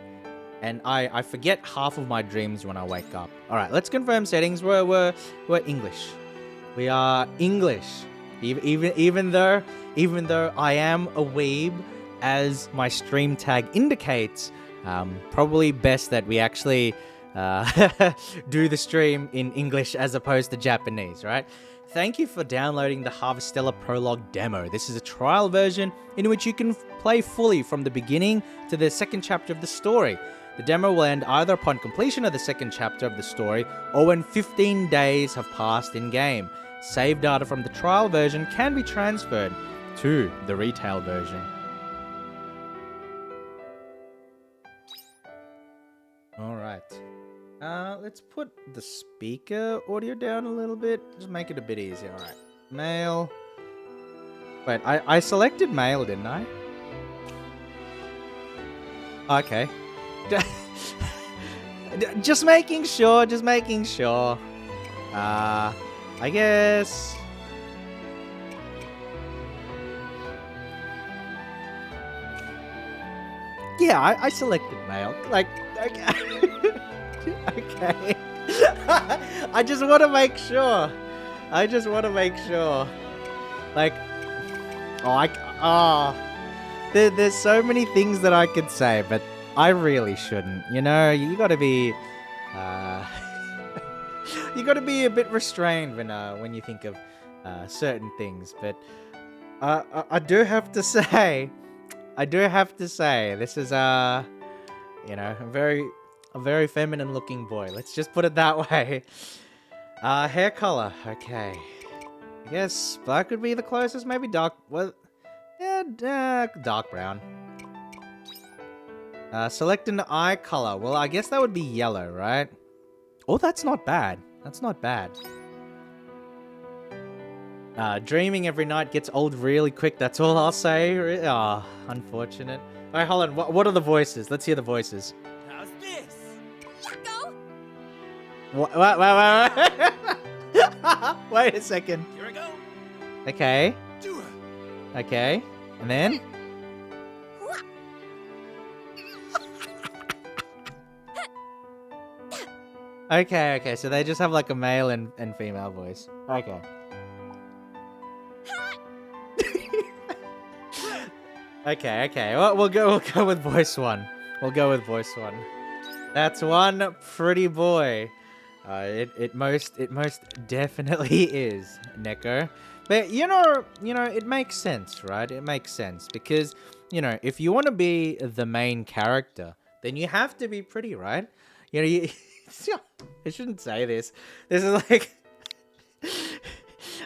And I forget half of my dreams when I wake up. Alright, let's confirm settings. We're English. We are English. Even though I am a weeb, as my stream tag indicates, probably best that we actually do the stream in English as opposed to Japanese, right? Thank you for downloading the Harvestella Prologue demo. This is a trial version in which you can play fully from the beginning to the second chapter of the story. The demo will end either upon completion of the second chapter of the story or when 15 days have passed in-game. Save data from the trial version can be transferred to the retail version. Alright. Let's put the speaker audio down a little bit. Just make it a bit easier. Alright. Male. Wait, I selected male, didn't I? Okay. Just making sure, I guess... Yeah, I selected male. Like, okay. Okay. I just want to make sure. Like, there's so many things that I could say, but I really shouldn't. You know, you gotta be... you gotta be a bit restrained when you think of certain things, but I do have to say, this is you know, a very feminine looking boy. Let's just put it that way. Hair color, okay. I guess black would be the closest. Maybe dark. Well, yeah, dark brown. Select an eye color. Well, I guess that would be yellow, right? Oh, that's not bad. That's not bad. Dreaming every night gets old really quick. That's all I'll say. Ah, unfortunate. Alright, hold on. What are the voices? Let's hear the voices. How's this? Yucko! Wait. Wait a second. Here I go. Okay. Okay. And then? Okay, so they just have like a male and female voice. Okay. Okay. Well, we'll go with voice one. We'll go with voice one. That's one pretty boy. It most definitely is Neko. But it makes sense, right? It makes sense because if you want to be the main character, then you have to be pretty, right? You I shouldn't say this. This is like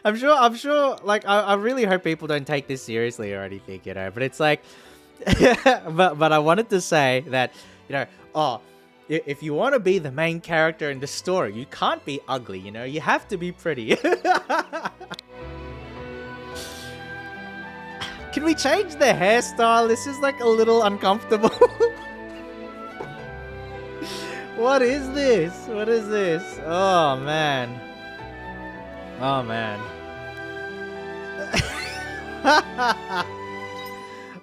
I'm sure like I really hope people don't take this seriously or anything, but it's like but I wanted to say that, if you want to be the main character in the story, you can't be ugly, you have to be pretty. Can we change the hairstyle? This is like a little uncomfortable. What is this? What is this? Oh man. Oh man.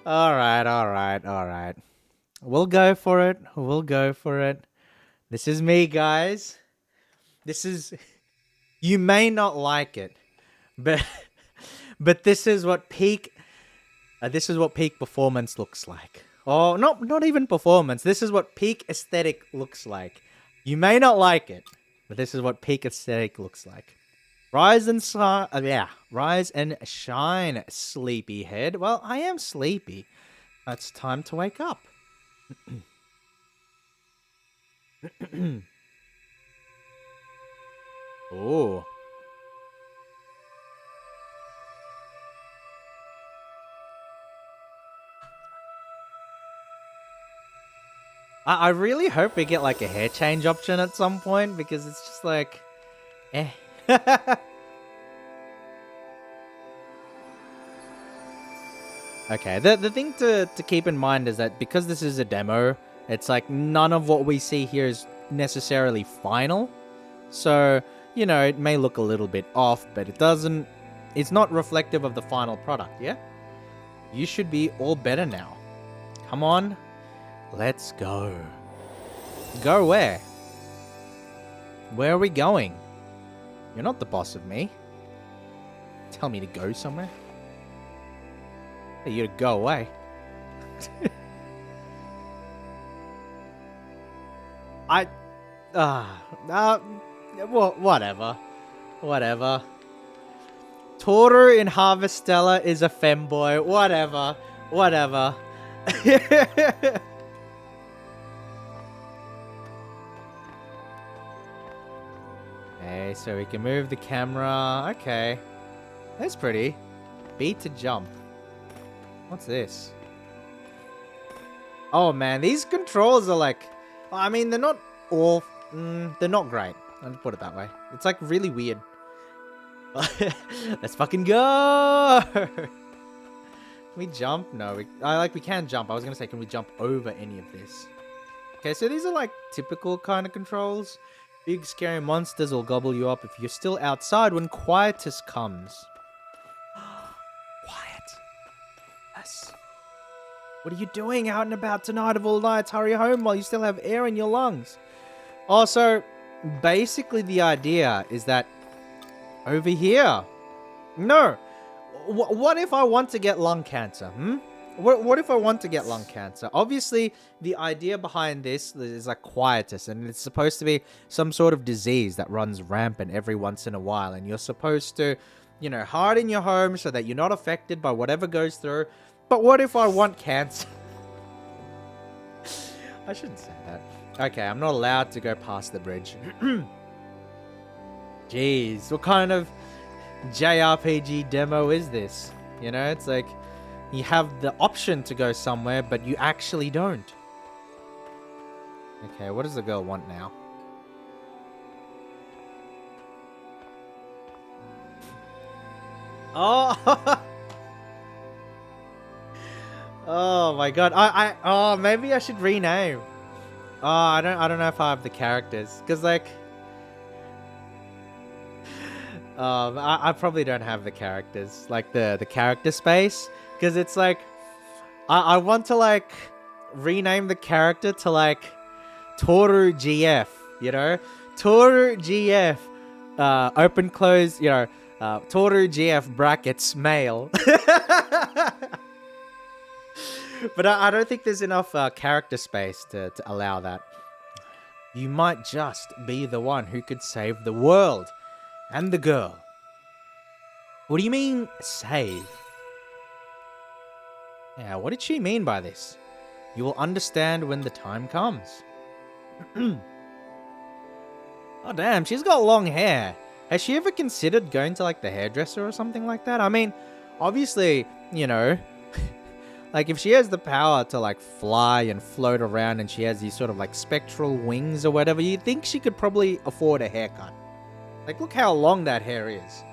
Alright. We'll go for it. This is me, guys. You may not like it, but this is what peak performance looks like. Oh, not even performance. This is what peak aesthetic looks like. You may not like it, but this is what peak aesthetic looks like. Rise and shine, sleepyhead. Well, I am sleepy. It's time to wake up. Oh. I really hope we get like a hair change option at some point because it's just like, eh. Okay, the thing to keep in mind is that because this is a demo, it's like none of what we see here is necessarily final. So, it may look a little bit off, but it's not reflective of the final product, yeah? You should be all better now. Come on, let's go. Go where? Where are we going? You're not the boss of me. Tell me to go somewhere. You to go away. Whatever. Toru in Harvestella is a femboy. Whatever. Okay, so we can move the camera. Okay. That's pretty. B to jump. What's this? Oh man, these controls are like... I mean, they're not all... they're not great. I'll put it that way. It's like really weird. Let's fucking go! Can we jump? No, we can jump. I was gonna say, can we jump over any of this? Okay, so these are like typical kind of controls. Big scary monsters will gobble you up if you're still outside when quietus comes. Quiet. Yes. What are you doing out and about tonight of all nights? Hurry home while you still have air in your lungs. Also, basically the idea is that over here. No. What if I want to get lung cancer? What if I want to get lung cancer? Obviously, the idea behind this is like quietus, and it's supposed to be some sort of disease that runs rampant every once in a while, and you're supposed to, hide in your home so that you're not affected by whatever goes through. But what if I want cancer? I shouldn't say that. Okay, I'm not allowed to go past the bridge. Jeez, what kind of JRPG demo is this? It's like you have the option to go somewhere, but you actually don't. Okay, what does the girl want now? Oh! Oh my god. Maybe I should rename. Oh, I don't know if I have the characters. Because, like... I probably don't have the characters. Like, the character space. Because it's like... I want to, like, rename the character to, like... Toru GF, Toru GF, open close, Toru GF brackets male. But I don't think there's enough character space to allow that. You might just be the one who could save the world and the girl. What do you mean, save? Yeah, what did she mean by this? You will understand when the time comes. Oh, damn, she's got long hair. Has she ever considered going to, like, the hairdresser or something like that? I mean, obviously, like, if she has the power to, like, fly and float around and she has these sort of, like, spectral wings or whatever, you'd think she could probably afford a haircut. Like, look how long that hair is.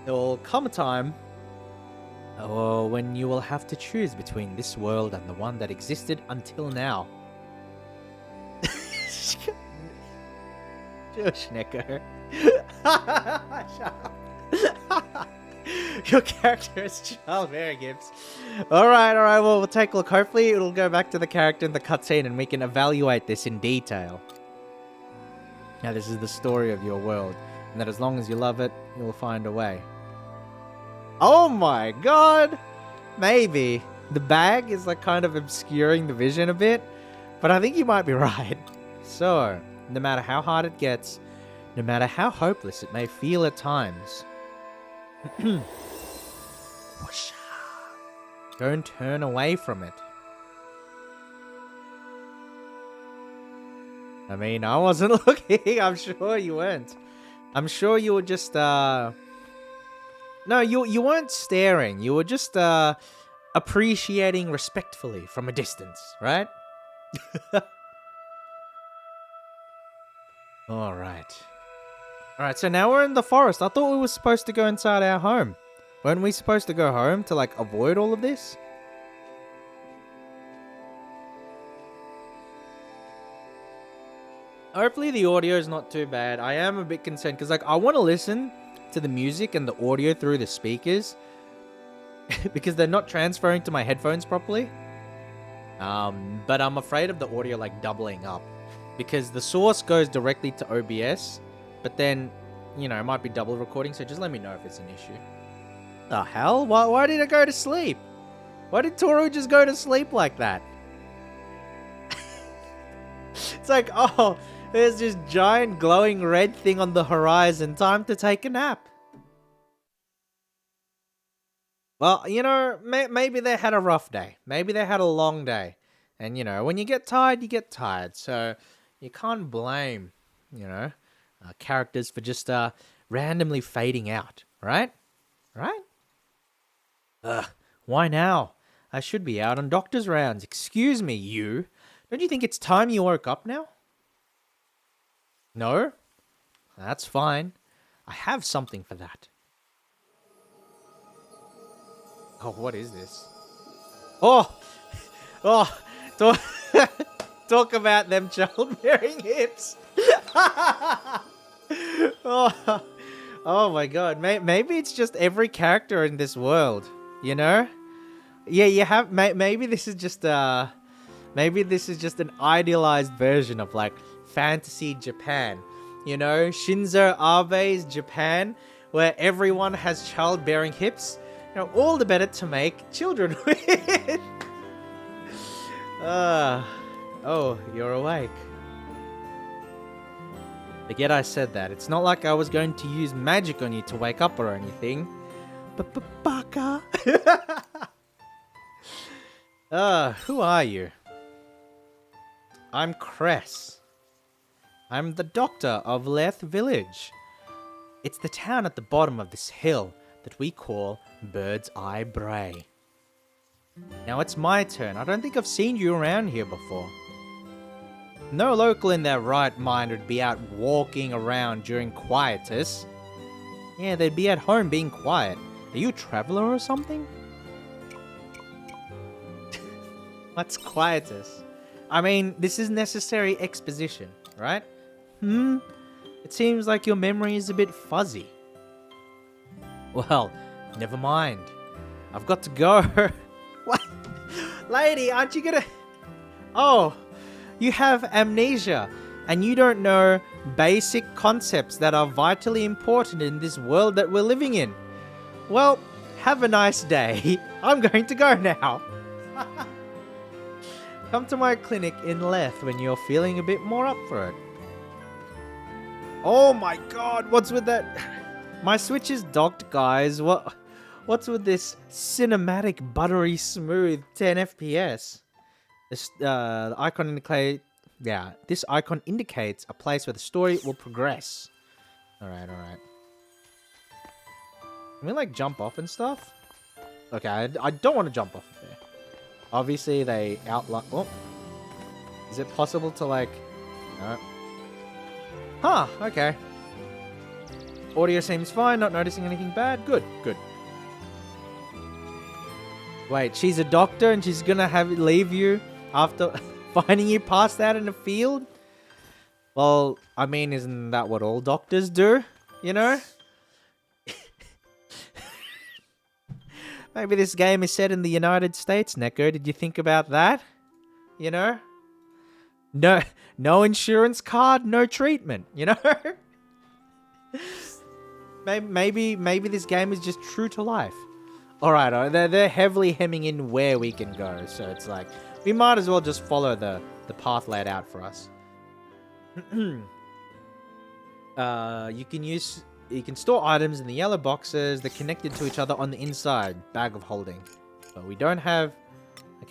There will come a time when you will have to choose between this world and the one that existed until now. Josh Necker. Shut up. Your character is Charles Mary Gibbs. Alright, well, we'll take a look. Hopefully it'll go back to the character in the cutscene and we can evaluate this in detail. Now, this is the story of your world, and that as long as you love it, you'll find a way. Oh my god! Maybe. The bag is like kind of obscuring the vision a bit, but I think you might be right. So, no matter how hard it gets, no matter how hopeless it may feel at times, don't turn away from it. I mean, I wasn't looking. I'm sure you weren't. I'm sure you were just, No, you weren't staring. You were just, appreciating respectfully from a distance, right? Alright. Alright, so now we're in the forest. I thought we were supposed to go inside our home. Weren't we supposed to go home to, like, avoid all of this? Hopefully the audio is not too bad. I am a bit concerned because, like, I want to listen to the music and the audio through the speakers because they're not transferring to my headphones properly. But I'm afraid of the audio, like, doubling up because the source goes directly to OBS, but then, it might be double recording, so just let me know if it's an issue. The hell? Why did I go to sleep? Why did Toru just go to sleep like that? It's like, oh, there's this giant glowing red thing on the horizon. Time to take a nap. Well, maybe they had a rough day. Maybe they had a long day. And, when you get tired, you get tired. So you can't blame, characters for just randomly fading out, right? Right? Why now? I should be out on doctor's rounds. Excuse me, you. Don't you think it's time you woke up now? No? That's fine. I have something for that. Oh, what is this? Oh! Talk about them childbearing hips. Oh my god. Maybe it's just every character in this world, Yeah, you have... Maybe this is just maybe this is just an idealized version of, like, fantasy Japan. Shinzo Abe's Japan, where everyone has childbearing hips. All the better to make children with. Oh, you're awake. Forget I said that. It's not like I was going to use magic on you to wake up or anything. Baka. Who are you? I'm Cress. I'm the doctor of Leth Village. It's the town at the bottom of this hill that we call Bird's Eye Bray. Now it's my turn. I don't think I've seen you around here before. No local in their right mind would be out walking around during quietus. Yeah, they'd be at home being quiet. Are you a traveler or something? What's quietus? I mean, this is necessary exposition, right? It seems like your memory is a bit fuzzy. Well, never mind. I've got to go. What? Lady, aren't you gonna... Oh, you have amnesia, and you don't know basic concepts that are vitally important in this world that we're living in. Well, have a nice day. I'm going to go now. Come to my clinic in Leth when you're feeling a bit more up for it. Oh my god, what's with that? My Switch is docked, guys. What's with this cinematic, buttery smooth 10 FPS? This the icon indicates, yeah, this icon indicates a place where the story will progress. All right. Can we like jump off and stuff? Okay, I don't want to jump off of there. Obviously, they outline. Oh, is it possible to like? No. Huh. Okay. Audio seems fine. Not noticing anything bad. Good. Wait, she's a doctor and she's gonna leave you after finding you passed out in the field? Well, I mean, isn't that what all doctors do? You know? Maybe this game is set in the United States, Neko. Did you think about that? You know? No insurance card, no treatment, you know? maybe this game is just true to life. Alright, they're heavily hemming in where we can go, so it's like, we might as well just follow the path laid out for us. You can store items in the yellow boxes. They're connected to each other on the inside bag of holding. But we don't have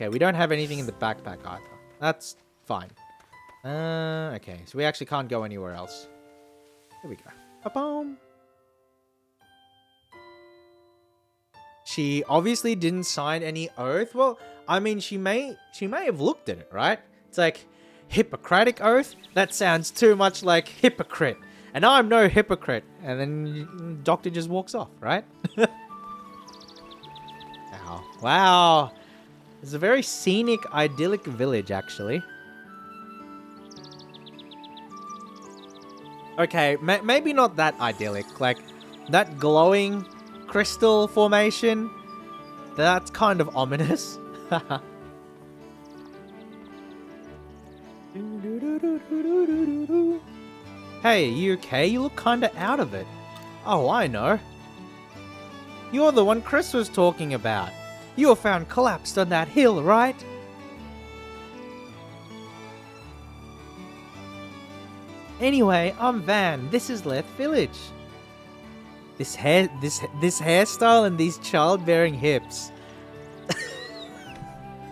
anything in the backpack either. That's fine. Okay, so we actually can't go anywhere else. Here we go. Ba-boom. She obviously didn't sign any oath. Well, I mean, she may have looked at it, right? It's like, Hippocratic oath? That sounds too much like hypocrite. And I'm no hypocrite. And then doctor just walks off, right? Wow. It's a very scenic, idyllic village, actually. Okay, maybe not that idyllic. Like, that glowing crystal formation, that's kind of ominous. Hey, you okay? You look kinda out of it. Oh, I know. You're the one Chris was talking about. You were found collapsed on that hill, right? Anyway, I'm Van. This is Leth Village. This hairstyle and these childbearing hips.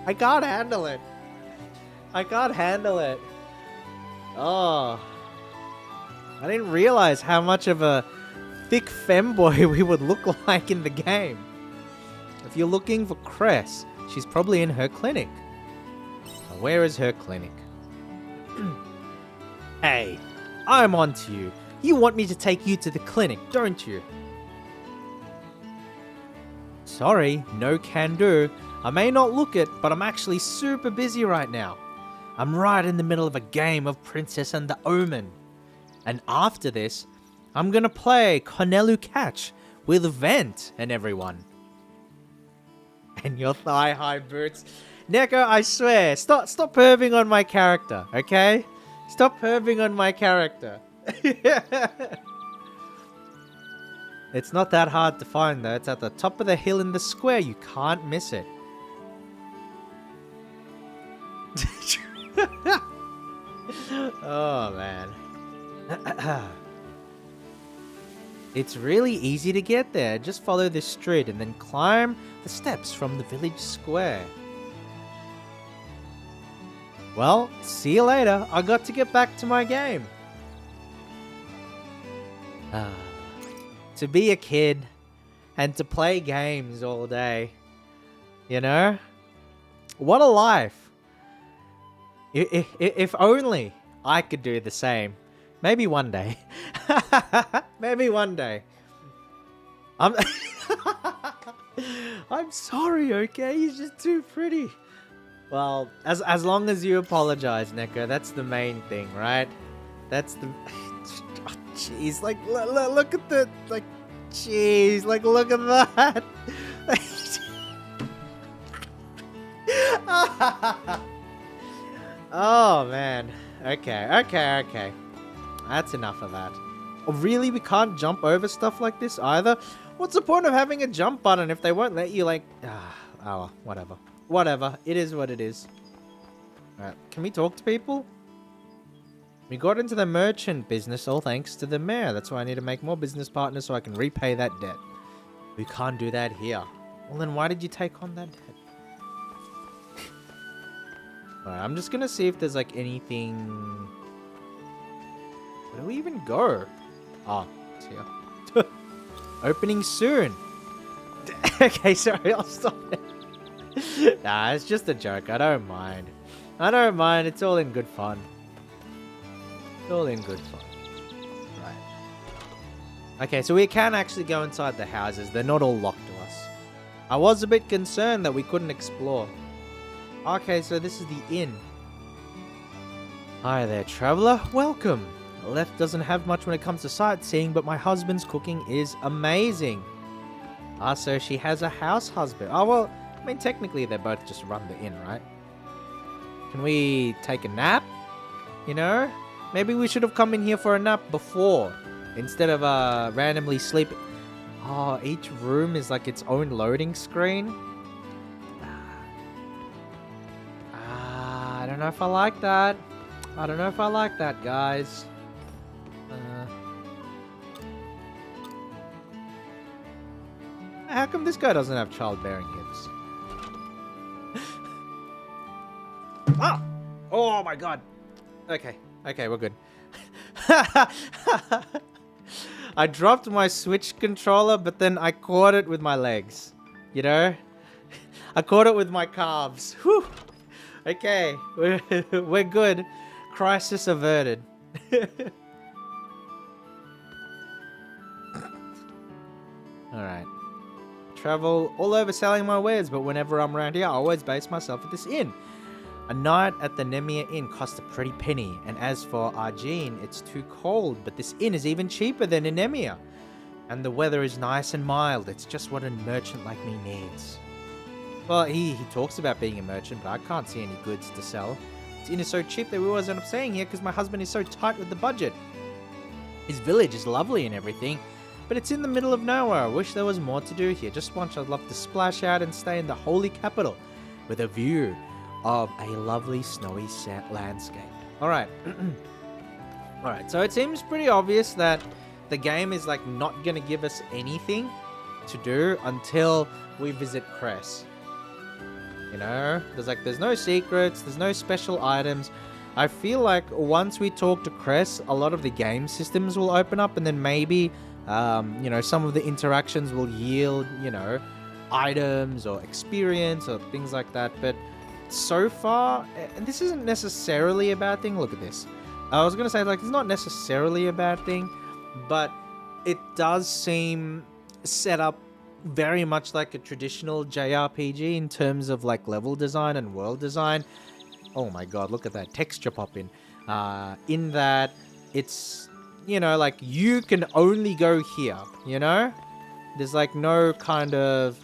I can't handle it. Oh. I didn't realize how much of a thick femboy we would look like in the game. If you're looking for Cress, she's probably in her clinic. Now, where is her clinic? Hey, I'm on to you. You want me to take you to the clinic, don't you? Sorry, no can do. I may not look it, but I'm actually super busy right now. I'm right in the middle of a game of Princess and the Omen. And after this, I'm gonna play Cornelu Catch with Vent and everyone. And your thigh-high boots. Neko, I swear, stop perving on my character, okay? Stop perving on my character. It's not that hard to find though. It's at the top of the hill in the square. You can't miss it. Oh man. It's really easy to get there. Just follow this street and then climb the steps from the village square. Well, see you later. I got to get back to my game. To be a kid and to play games all day. You know? What a life. If only I could do the same. Maybe one day. Maybe one day. I'm sorry, okay? He's just too pretty. Well, as long as you apologize, Neko, that's the main thing, right? That's the... Jeez, like, look at the... Like, jeez, like, look at that. Oh, man. Okay. That's enough of that. Oh, really? We can't jump over stuff like this either? What's the point of having a jump button if they won't let you, like... oh, whatever. Whatever. It is what it is. Alright, can we talk to people? We got into the merchant business all thanks to the mayor. That's why I need to make more business partners so I can repay that debt. We can't do that here. Well, then why did you take on that debt? Alright, I'm just gonna see if there's, like, anything... Where do we even go? Oh, it's here. Opening soon. Okay, sorry, I'll stop it. Nah, it's just a joke. I don't mind. I don't mind. It's all in good fun. It's all in good fun. Right. Okay, so we can actually go inside the houses. They're not all locked to us. I was a bit concerned that we couldn't explore. Okay, so this is the inn. Hi there, traveler. Welcome. Left doesn't have much when it comes to sightseeing, but my husband's cooking is amazing. Ah, so she has a house husband. Oh, well, I mean, technically they both just run the inn, right? Can we take a nap? You know? Maybe we should have come in here for a nap before, instead of randomly sleeping. Oh, each room is like its own loading screen. I don't know if I like that. I don't know if I like that, guys. How come this guy doesn't have childbearing hips? Ah! Oh my god. Okay. Okay, we're good. I dropped my Switch controller, but then I caught it with my legs. You know? I caught it with my calves. Whew. Okay. We're good. Crisis averted. Alright. Travel all over selling my wares, but whenever I'm around here, I always base myself at this inn. A night at the Nemia Inn cost a pretty penny, and as for Argene, it's too cold, but this inn is even cheaper than in Nemia. And the weather is nice and mild, it's just what a merchant like me needs. Well, he talks about being a merchant, but I can't see any goods to sell. This inn is so cheap that we always end up staying here because my husband is so tight with the budget. His village is lovely and everything, but it's in the middle of nowhere. I wish there was more to do here. Just once I'd love to splash out and stay in the holy capital with a view of a lovely snowy landscape. Alright. Alright, so it seems pretty obvious that the game is like not gonna give us anything to do until we visit Cress. You know? There's no secrets, there's no special items. I feel like once we talk to Cress, a lot of the game systems will open up, and then maybe you know, some of the interactions will yield, you know, items or experience or things like that. But so far, and this isn't necessarily a bad thing. Look at this. I was going to say, like, it's not necessarily a bad thing, but it does seem set up very much like a traditional JRPG in terms of, like, level design and world design. Oh my god, look at that texture pop in that it's, you know, like, you can only go here, you know? There's, like, no kind of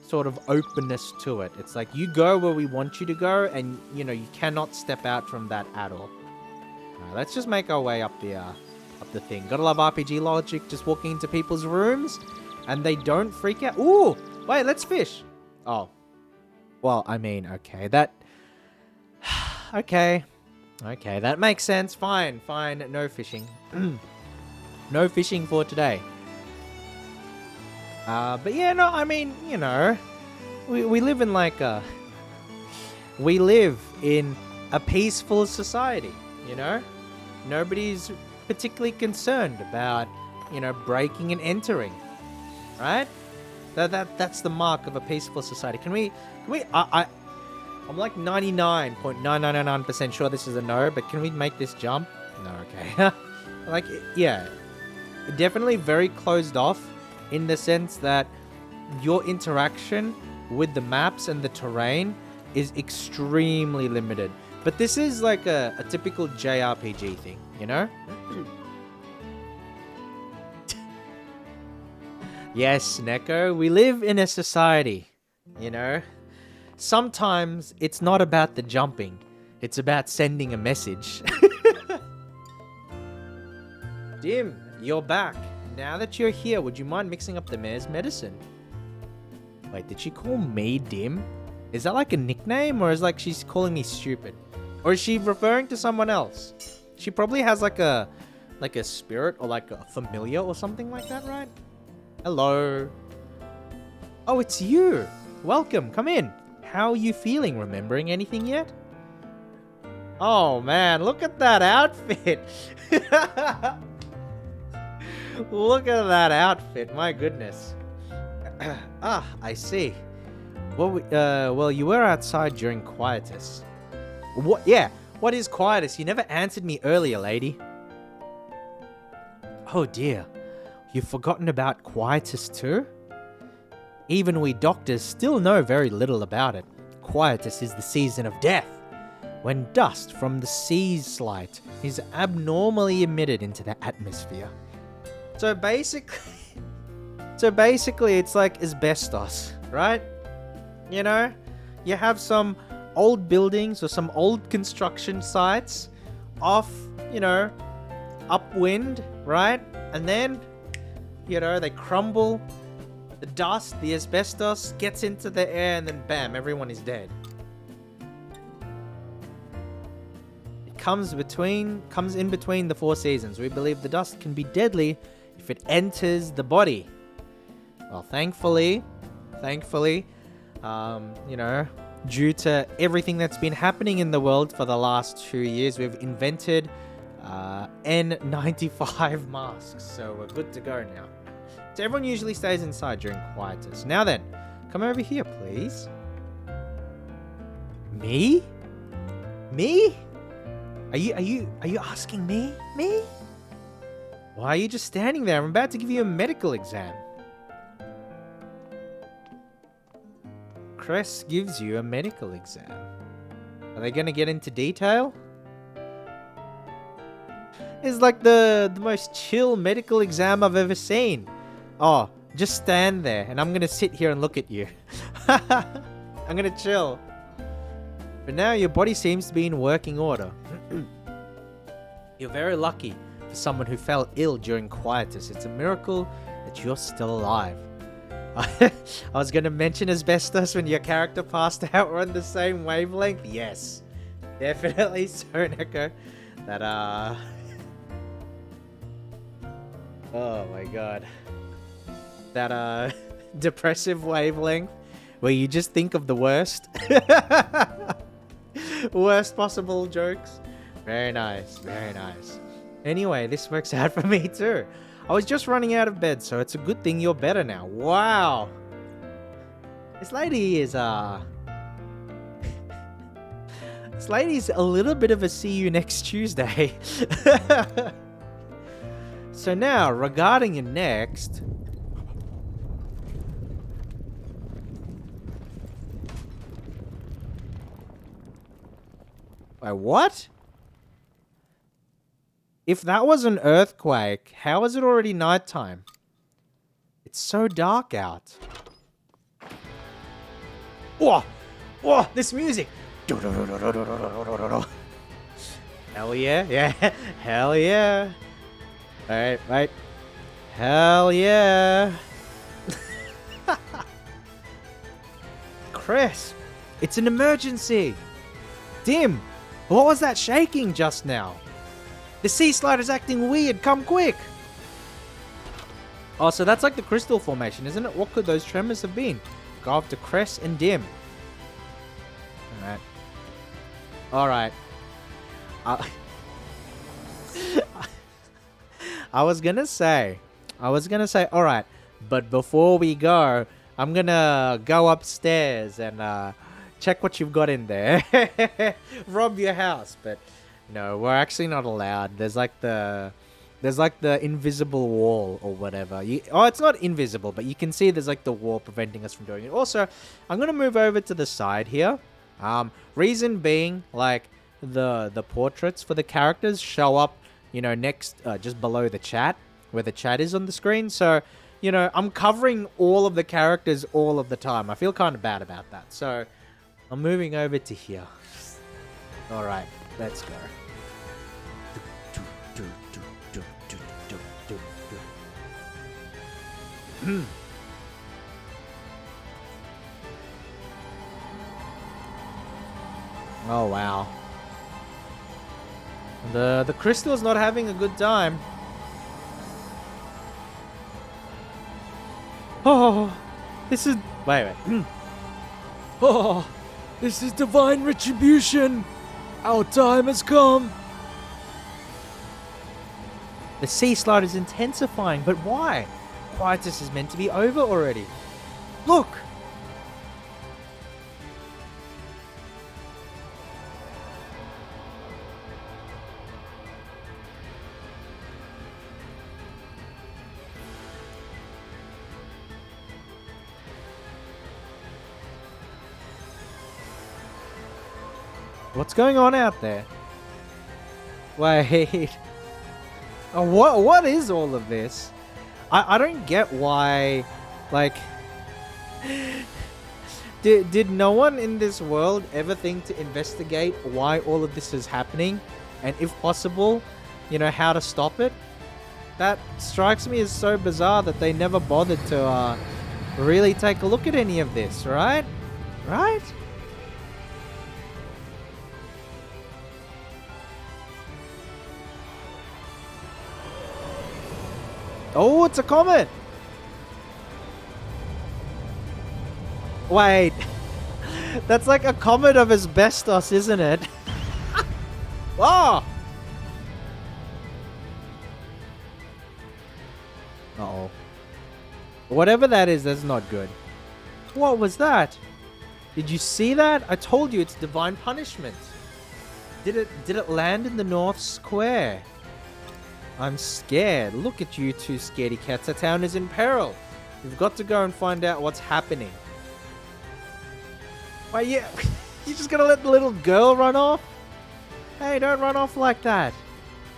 sort of openness to it. It's like, you go where we want you to go, and, you know, you cannot step out from that at all. Let's just make our way up the thing. Gotta love RPG logic, just walking into people's rooms, and they don't freak out. Ooh! Wait, let's fish! Oh. Well, I mean, okay, that... Okay. Okay, that makes sense. Fine, fine. No fishing. No fishing for today. But yeah, no, I mean, you know, we live in like a... We live in a peaceful society, you know? Nobody's particularly concerned about, you know, breaking and entering, right? That's the mark of a peaceful society. Can we, I'm like 99.9999% sure this is a no, but can we make this jump? No, okay. Like, yeah, definitely very closed off in the sense that your interaction with the maps and the terrain is extremely limited. But this is like a typical JRPG thing, you know? Yes, Neko, we live in a society, you know? Sometimes it's not about the jumping, it's about sending a message. Dim, you're back. Now that you're here, would you mind mixing up the mayor's medicine? Wait, did she call me Dim? Is that like a nickname, or is like she's calling me stupid? Or is she referring to someone else? She probably has like a spirit or like a familiar or something like that, right? Hello. Oh, it's you. Welcome. Come in. How are you feeling? Remembering anything yet? Oh man, look at that outfit. Look at that outfit. My goodness. I see. Well, you were outside during quietus. What? Yeah. What is quietus? You never answered me earlier, lady. Oh dear. You've forgotten about quietus too? Even we doctors still know very little about it. Quietus is the season of death, when dust from the sea's light is abnormally emitted into the atmosphere. So basically, it's like asbestos, right? You know, you have some old buildings or some old construction sites off, you know, upwind, right? And then, you know, they crumble. The dust, the asbestos gets into the air, and then bam, everyone is dead. It comes in between the 4 seasons. We believe the dust can be deadly if it enters the body. Well, thankfully, you know, due to everything that's been happening in the world for the last 2 years, we've invented N95 masks, so we're good to go now. So everyone usually stays inside during quietus. Now then, come over here, please. Me? Me? Are you asking me? Me? Why are you just standing there? I'm about to give you a medical exam. Cress gives you a medical exam. Are they gonna get into detail? It's like the most chill medical exam I've ever seen. Oh, just stand there and I'm gonna sit here and look at you. I'm gonna chill. But now your body seems to be in working order. You're very lucky for someone who fell ill during quietus. It's a miracle that you're still alive. I was gonna mention asbestos when your character passed out. We're on the same wavelength. Yes, definitely so, Neko. That oh my god. That depressive wavelength where you just think of the worst. Worst possible jokes. Very nice, very nice. Anyway, this works out for me too. I was just running out of bed, so it's a good thing you're better now. Wow. This lady is this lady's a little bit of a see you next Tuesday. So now, regarding your next... Wait, what? If that was an earthquake, how is it already nighttime? It's so dark out. Oh, oh, this music. Hell yeah, yeah, hell yeah. All right, right. Hell yeah. Chris, it's an emergency. Dim, what was that shaking just now? The sea slide is acting weird. Come quick. Oh, so that's like the crystal formation, isn't it? What could those tremors have been? Go after Cress and Dim. Alright. Alright. I was gonna say, alright, but before we go, I'm gonna go upstairs and check what you've got in there. Rob your house, but no, we're actually not allowed. There's like the invisible wall or whatever. It's not invisible, but you can see there's like the wall preventing us from doing it. Also, I'm gonna move over to the side here. Reason being, like the portraits for the characters show up, you know, next just below the chat, where the chat is on the screen. So, you know, I'm covering all of the characters all of the time. I feel kind of bad about that. So, I'm moving over to here. All right, let's go. Oh, wow. The crystal's not having a good time. Oh, this is... Wait. Oh, this is divine retribution. Our time has come. The sea slide is intensifying, but why? Quietus is meant to be over already. Look! What's going on out there? Wait. Oh, what is all of this? I don't get why, like... Did no one in this world ever think to investigate why all of this is happening? And if possible, you know, how to stop it? That strikes me as so bizarre that they never bothered to really take a look at any of this, right? Right? Oh, it's a comet! Wait. That's like a comet of asbestos, isn't it? Oh! Uh-oh. Whatever that is, that's not good. What was that? Did you see that? I told you it's divine punishment. Did it land in the North Square? I'm scared. Look at you two scaredy cats. Our town is in peril. We've got to go and find out what's happening. Wait, yeah. You just gonna let the little girl run off? Hey, don't run off like that.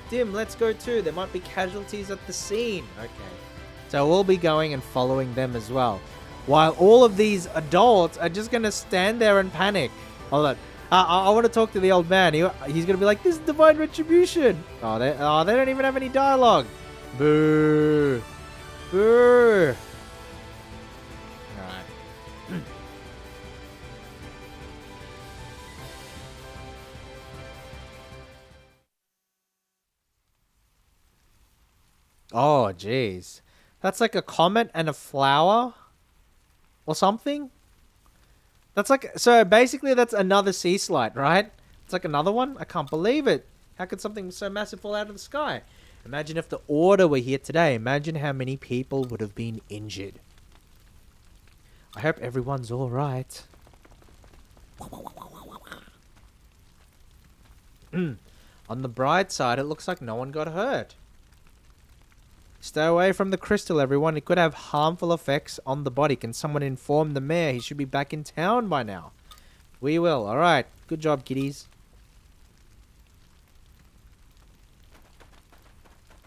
Dim, let's go too. There might be casualties at the scene. Okay. So we'll be going and following them as well. While all of these adults are just gonna stand there and panic. Hold on. I want to talk to the old man. He's going to be like, this is divine retribution. Oh, they don't even have any dialogue. Boo. Boo. Alright. Oh, jeez. That's like a comet and a flower? Or something? That's like, so basically that's another sea slide, right? It's like another one? I can't believe it. How could something so massive fall out of the sky? Imagine if the Order were here today. Imagine how many people would have been injured. I hope everyone's alright. On the bright side, it looks like no one got hurt. Stay away from the crystal, everyone. It could have harmful effects on the body. Can someone inform the mayor? He should be back in town by now. We will. All right. Good job, kiddies.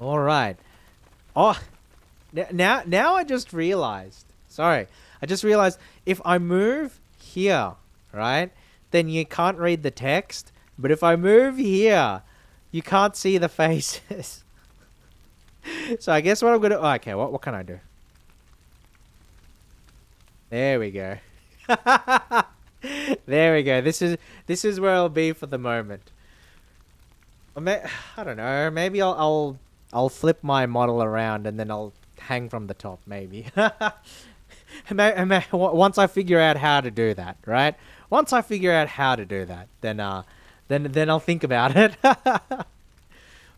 All right. Oh, now I just realized. Sorry. I just realized if I move here, right, then you can't read the text. But if I move here, you can't see the faces. So I guess what I'm gonna... Oh, okay, what can I do? There we go. There we go. This is where I'll be for the moment. I don't know. Maybe I'll flip my model around and then I'll hang from the top. Maybe. Once I figure out how to do that, right? Once I figure out how to do that, then I'll think about it.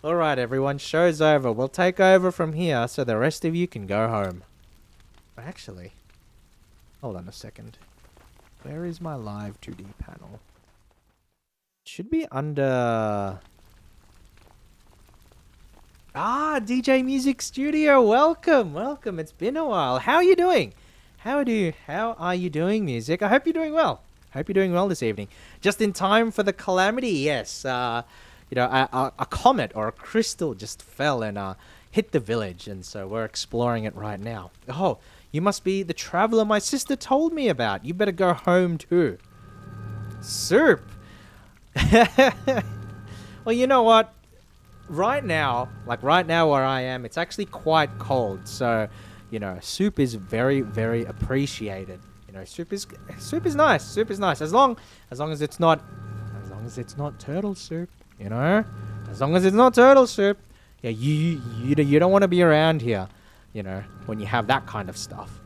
Alright everyone, show's over. We'll take over from here so the rest of you can go home. Actually, hold on a second. Where is my live 2D panel? It should be under... Ah, DJ Music Studio, welcome, welcome. It's been a while. How are you doing? How are you doing, Music? I hope you're doing well. Hope you're doing well this evening. Just in time for the calamity, yes. You know, a comet or a crystal just fell and hit the village, and so we're exploring it right now. Oh, you must be the traveler my sister told me about. You better go home too. Soup. Well, you know what? Right now where I am, it's actually quite cold. So, you know, soup is very, very appreciated. You know, soup is nice. Soup is nice as long as it's not turtle soup. You know, as long as it's not turtle soup. Yeah, you don't want to be around here. You know, when you have that kind of stuff.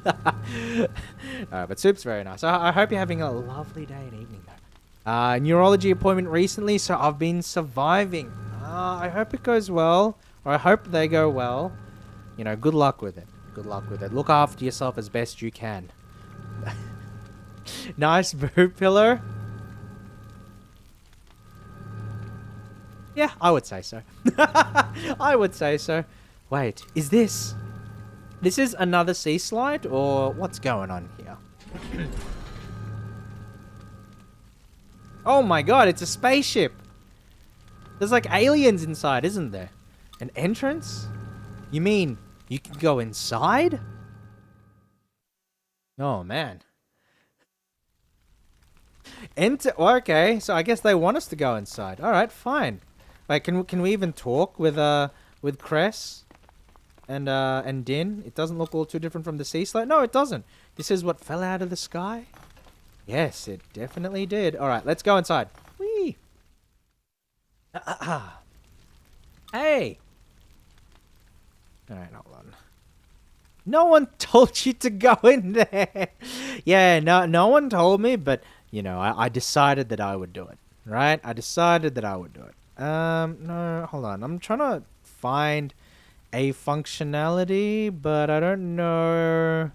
But soup's very nice. I hope you're having a lovely day and evening, though. Neurology appointment recently, so I've been surviving. I hope it goes well, or I hope they go well. You know, good luck with it. Good luck with it. Look after yourself as best you can. Nice boob pillow. Yeah, I would say so. I would say so. Wait, is this... This is another sea slide, or what's going on here? Oh my god, it's a spaceship! There's like aliens inside, isn't there? An entrance? You mean you can go inside? Oh man. Enter. Oh, okay, so I guess they want us to go inside. All right, fine. Wait, can we even talk with Cress and Din? It doesn't look all too different from the sea slide. No, it doesn't. This is what fell out of the sky. Yes, it definitely did. All right, let's go inside. Whee! Hey. All right, hold on. No one told you to go in there. Yeah, no one told me, but you know, I decided that I would do it. Right? I decided that I would do it. No, hold on. I'm trying to find a functionality, but I don't know.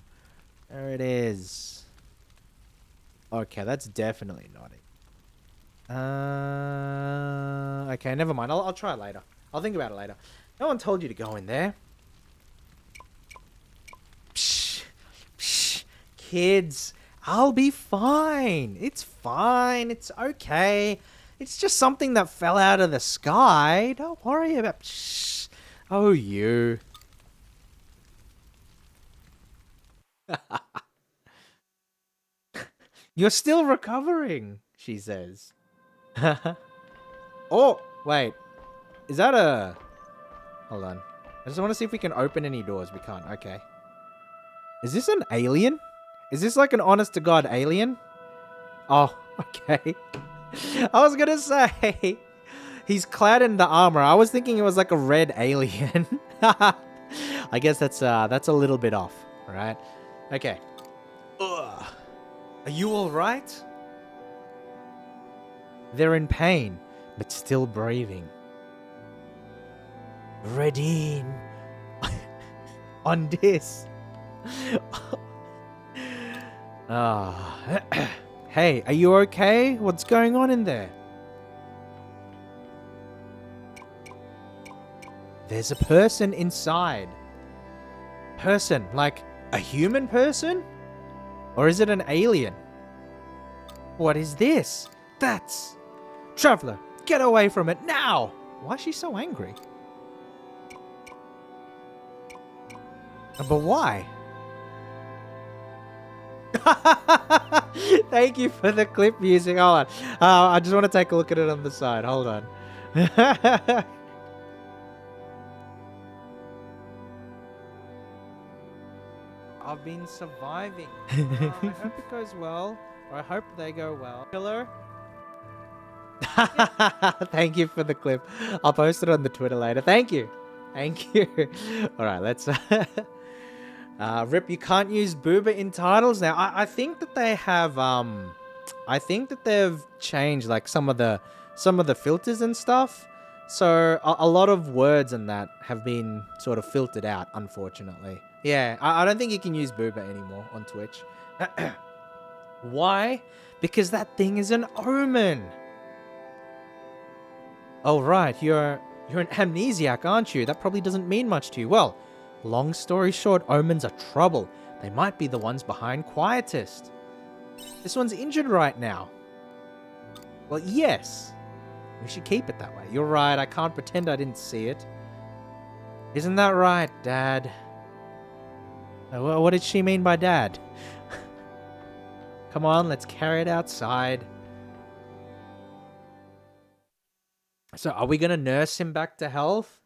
There it is. Okay, that's definitely not it. Okay, never mind. I'll try it later. I'll think about it later. No one told you to go in there. Psh, psh, kids, I'll be fine. It's fine. It's okay. It's just something that fell out of the sky. Don't worry about... Shh. Oh, you. You're still recovering, she says. Oh, wait. Is that a... Hold on. I just want to see if we can open any doors. We can't. Okay. Is this an alien? Is this like an honest-to-God alien? Oh, okay. I was gonna say... He's clad in the armor. I was thinking it was like a red alien. I guess that's a little bit off, right? Okay. Ugh. Are you all right? They're in pain, but still breathing. Redine. On this. Hey, are you okay? What's going on in there? There's a person inside. Person, like a human person? Or is it an alien? What is this? That's... Traveler, get away from it now! Why is she so angry? But why? Thank you for the clip music. Hold on. I just want to take a look at it on the side. Hold on. I've been surviving. I hope it goes well. Or I hope they go well. Killer? Thank you for the clip. I'll post it on the Twitter later. Thank you. Thank you. Alright, let's... Rip, you can't use booba in titles now. I think that they have... I think that they've changed, like, some of the filters and stuff. So, a lot of words and that have been sort of filtered out, unfortunately. Yeah, I don't think you can use booba anymore on Twitch. Why? Because that thing is an omen. Oh, right, you're an amnesiac, aren't you? That probably doesn't mean much to you. Well, long story short, omens are trouble. They might be the ones behind Quietist. This one's injured right now. Well, yes. We should keep it that way. You're right, I can't pretend I didn't see it. Isn't that right, Dad? What did she mean by Dad? Come on, let's carry it outside. So, are we going to nurse him back to health?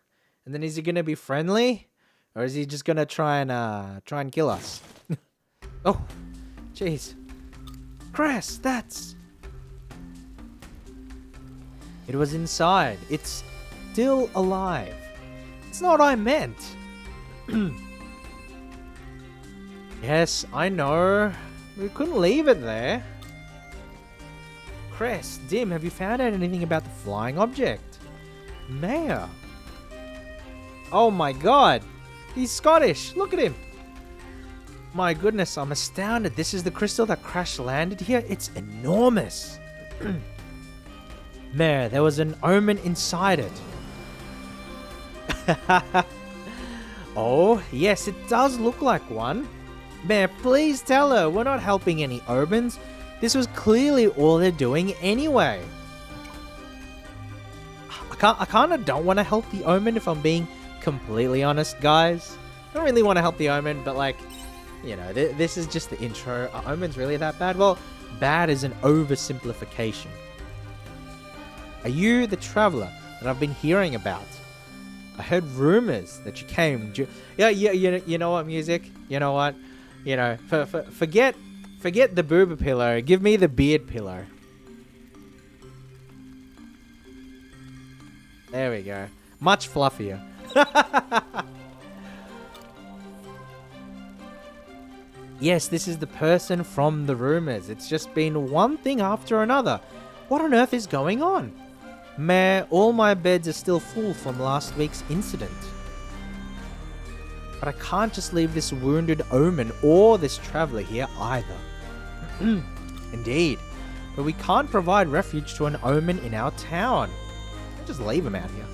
And then is he going to be friendly? Or is he just gonna try and kill us? Oh, jeez. Cress, that's... It was inside. It's still alive. It's not what I meant. Yes, I know. We couldn't leave it there. Cress, Dim, have you found out anything about the flying object? Mayor. Oh my god. He's Scottish. Look at him. My goodness, I'm astounded. This is the crystal that crash landed here. It's enormous. Mayor, there was an omen inside it. Oh, yes, it does look like one. Mayor, please tell her we're not helping any omens. This was clearly all they're doing anyway. I kind of don't want to help the omen if I'm being completely honest, guys. I don't really want to help the omen, but like, you know, this is just the intro. Are omens really that bad? Well, bad is an oversimplification. Are you the traveler that I've been hearing about? I heard rumors that you came. Yeah, you know what, music? You know what? You know, forget the boober pillow. Give me the beard pillow. There we go. Much fluffier. Yes, this is the person from the rumors. It's just been one thing after another. What on earth is going on? Mayor, all my beds are still full from last week's incident. But I can't just leave this wounded omen or this traveler here either. Indeed. But we can't provide refuge to an omen in our town. Just leave him out here.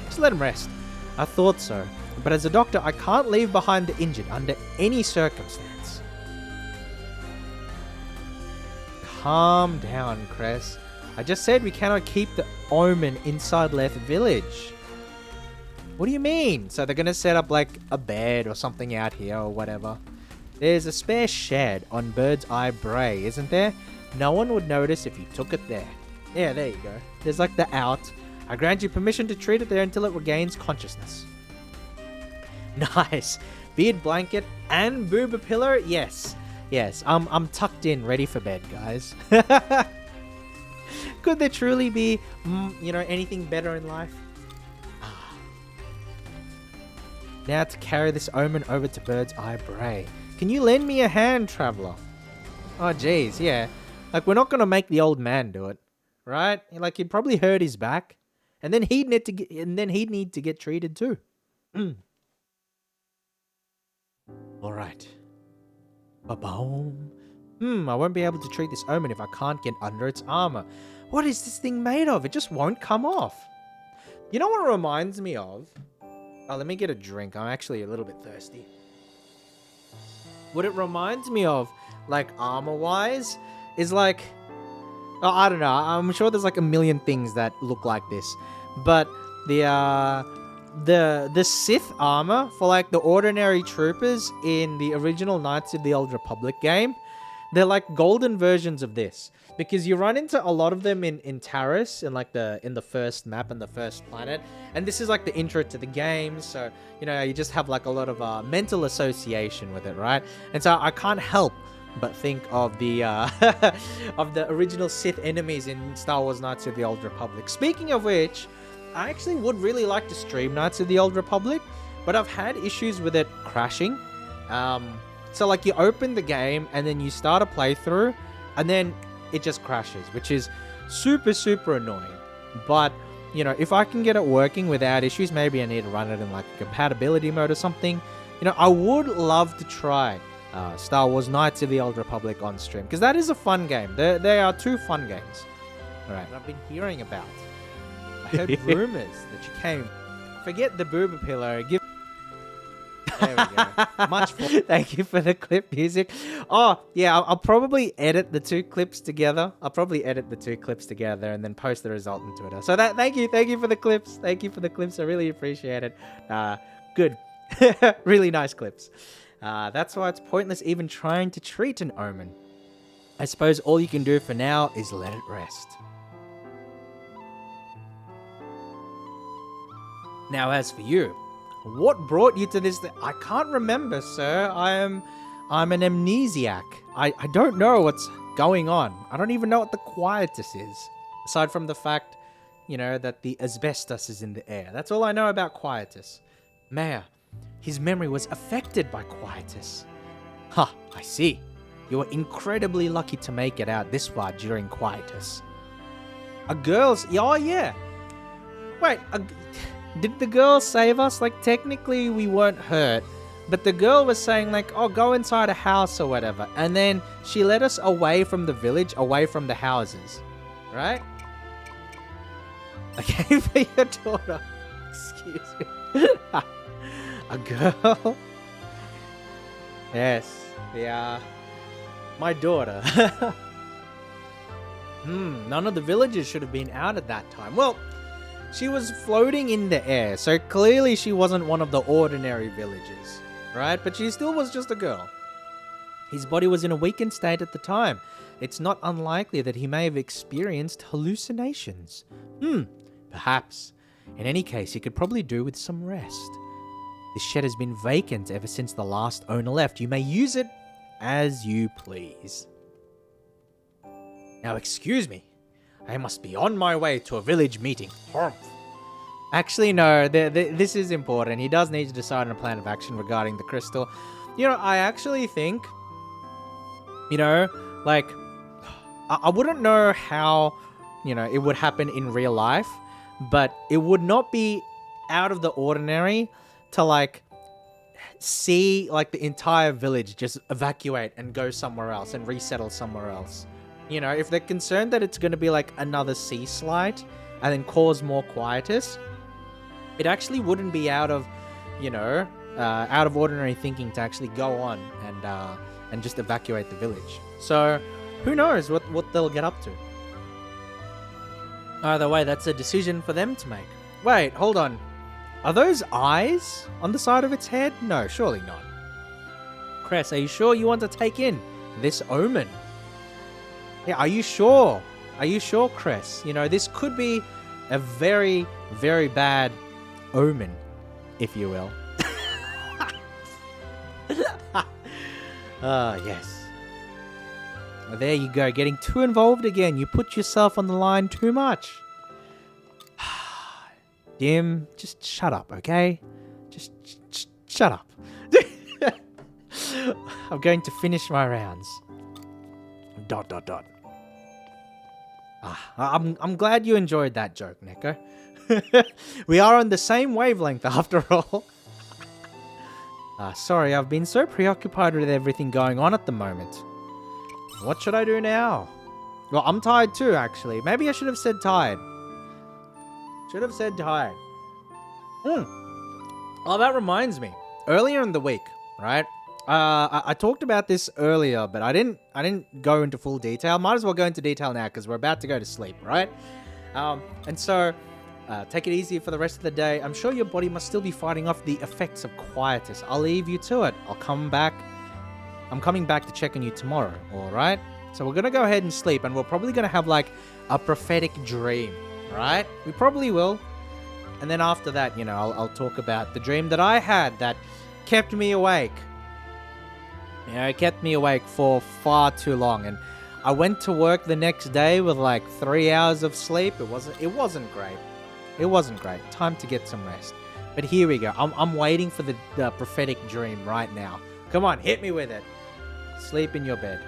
Just let him rest. I thought so. But as a doctor, I can't leave behind the injured under any circumstance. Calm down, Cress. I just said we cannot keep the omen inside Leth Village. What do you mean? So they're going to set up like a bed or something out here or whatever. There's a spare shed on Bird's Eye Bray, isn't there? No one would notice if you took it there. Yeah, there you go. There's like the out. I grant you permission to treat it there until it regains consciousness. Nice. Beard blanket and boober pillow? Yes. Yes, I'm tucked in, ready for bed, guys. Could there truly be, you know, anything better in life? Now to carry this omen over to Bird's Eye Bray. Can you lend me a hand, traveler? Oh, jeez, yeah. Like, we're not going to make the old man do it, right? Like, he'd probably hurt his back, and then he'd need to get treated too. All right. Ba-boom. I won't be able to treat this omen if I can't get under its armor. What is this thing made of? It just won't come off. You know what it reminds me of? Oh, let me get a drink. I'm actually a little bit thirsty. What it reminds me of, like armor-wise, is like... Oh, I don't know. I'm sure there's like a million things that look like this. But the Sith armor for like the ordinary troopers in the original Knights of the Old Republic game, they're like golden versions of this. Because you run into a lot of them in Taris, in the first map and the first planet, and this is like the intro to the game, so you know you just have like a lot of mental association with it, right? And so I can't help but think of the of the original Sith enemies in Star Wars Knights of the Old Republic. Speaking of which, I actually would really like to stream Knights of the Old Republic, but I've had issues with it crashing. So like you open the game and then you start a playthrough, and then it just crashes, which is super, super annoying. But, you know, if I can get it working without issues, maybe I need to run it in like a compatibility mode or something. You know, I would love to try Star Wars Knights of the Old Republic on stream, because that is a fun game. They are two fun games. All right, I've been hearing about. I heard rumors that you came. Forget the boober pillow. There we go. Much fun. Thank you for the clip music. Oh, yeah, I'll probably edit the two clips together. And then post the result on Twitter. So thank you for the clips. Thank you for the clips. I really appreciate it. Good. Really nice clips. That's why it's pointless even trying to treat an omen. I suppose all you can do for now is let it rest. Now, as for you, What brought you to this? I can't remember, sir. I'm an amnesiac. I don't know what's going on. I don't even know what the quietus is. Aside from the fact, that the asbestos is in the air. That's all I know about quietus. Mayor, his memory was affected by quietus. Ha, I see. You were incredibly lucky to make it out this far during quietus. Oh yeah. Wait, did the girl save us? Like, technically we weren't hurt, but the girl was saying like, oh, go inside a house or whatever. And then she led us away from the village, away from the houses, right? Okay, for your daughter. Excuse me. A girl? Yes, yeah. My daughter. None of the villagers should have been out at that time. Well, she was floating in the air, so clearly she wasn't one of the ordinary villagers, right? But she still was just a girl. His body was in a weakened state at the time. It's not unlikely that he may have experienced hallucinations. Perhaps. In any case, he could probably do with some rest. This shed has been vacant ever since the last owner left. You may use it as you please. Now, excuse me. I must be on my way to a village meeting. Humph. Actually, no. This is important. He does need to decide on a plan of action regarding the crystal. I actually think, like, I wouldn't know how, it would happen in real life, but it would not be out of the ordinary to, like, see, like, the entire village just evacuate and go somewhere else and resettle somewhere else. If they're concerned that it's going to be, like, another sea slide and then cause more quietus, it actually wouldn't be out of ordinary thinking to actually go on and just evacuate the village. So, who knows what they'll get up to. Either way, that's a decision for them to make. Wait, hold on. Are those eyes on the side of its head? No, surely not. Cress, are you sure you want to take in this omen? Yeah, are you sure? Are you sure, Cress? This could be a very, very bad omen, if you will. Yes. Well, there you go, getting too involved again. You put yourself on the line too much. Dim, just shut up, okay? Just shut up. I'm going to finish my rounds. ... I'm glad you enjoyed that joke, Neko. We are on the same wavelength after all. Sorry, I've been so preoccupied with everything going on at the moment. What should I do now? Well, I'm tired too, actually. Maybe I should have said tired. Should have said tired. Oh, that reminds me. Earlier in the week, right? I talked about this earlier, but I didn't go into full detail. Might as well go into detail now because we're about to go to sleep, right? And so, take it easy for the rest of the day. I'm sure your body must still be fighting off the effects of quietus. I'll leave you to it. I'm coming back to check on you tomorrow, alright? So we're going to go ahead and sleep, and we're probably going to have, like, a prophetic dream, right? We probably will. And then after that, I'll talk about the dream that I had that kept me awake. It kept me awake for far too long, and I went to work the next day with like 3 hours of sleep. It wasn't great. It wasn't great. Time to get some rest. But here we go. I'm waiting for the prophetic dream right now. Come on, hit me with it. Sleep in your bed.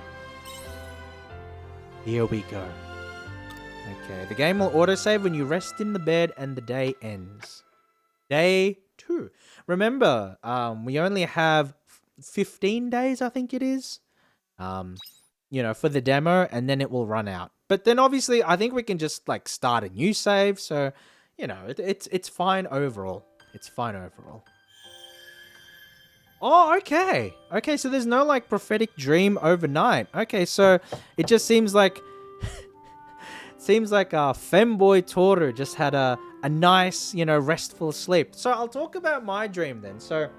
Here we go. Okay, the game will autosave when you rest in the bed and the day ends. Day 2. Remember, we only have 15 days, I think it is, for the demo, and then it will run out. But then obviously, I think we can just like start a new save, so, it's fine overall. It's fine overall. Oh, okay. Okay, so there's no like prophetic dream overnight. Okay, so it just seems like Femboy Toru just had a nice, restful sleep. So I'll talk about my dream then. So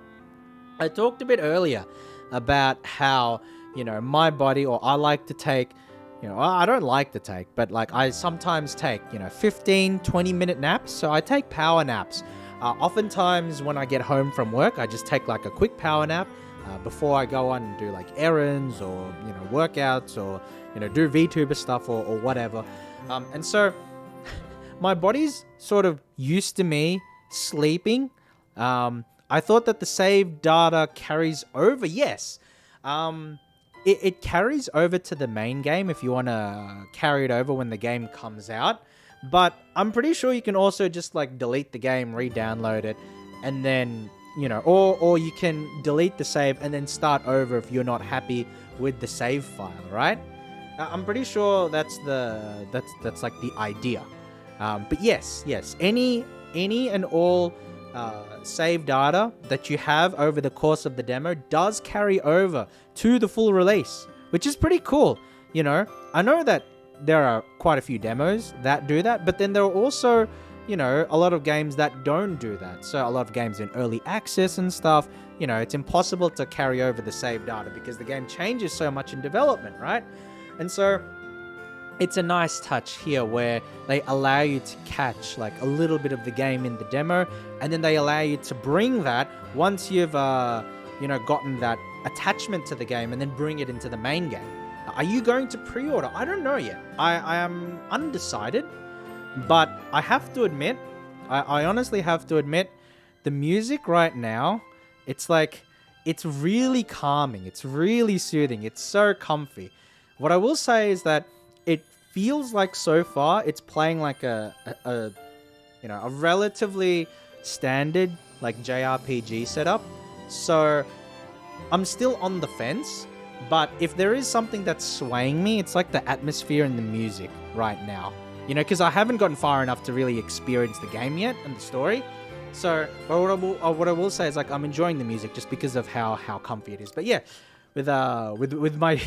I talked a bit earlier about how, my body, or I like to take, I don't like to take, but like I sometimes take, 15, 20-minute naps. So I take power naps Oftentimes when I get home from work, I just take like a quick power nap before I go on and do like errands or, workouts or, do VTuber stuff or whatever. And so my body's sort of used to me sleeping. I thought that the save data carries over. Yes. It carries over to the main game if you want to carry it over when the game comes out. But I'm pretty sure you can also just like delete the game, re-download it, and then, or you can delete the save and then start over if you're not happy with the save file, right? I'm pretty sure that's like the idea. But yes, any and all save data that you have over the course of the demo does carry over to the full release, which is pretty cool. I know that there are quite a few demos that do that, but then there are also, a lot of games that don't do that. So a lot of games in early access and stuff, it's impossible to carry over the save data because the game changes so much in development, right? And so it's a nice touch here where they allow you to catch like a little bit of the game in the demo, and then they allow you to bring that once you've, gotten that attachment to the game, and then bring it into the main game. Are you going to pre-order? I don't know yet. I am undecided, but I have to admit, I honestly have to admit, the music right now, it's really calming. It's really soothing. It's so comfy. What I will say is that it feels like so far it's playing like a relatively standard like JRPG setup. So I'm still on the fence, but if there is something that's swaying me, it's like the atmosphere and the music right now. Because I haven't gotten far enough to really experience the game yet and the story. So, but what I will say is like I'm enjoying the music just because of how comfy it is. But yeah, with my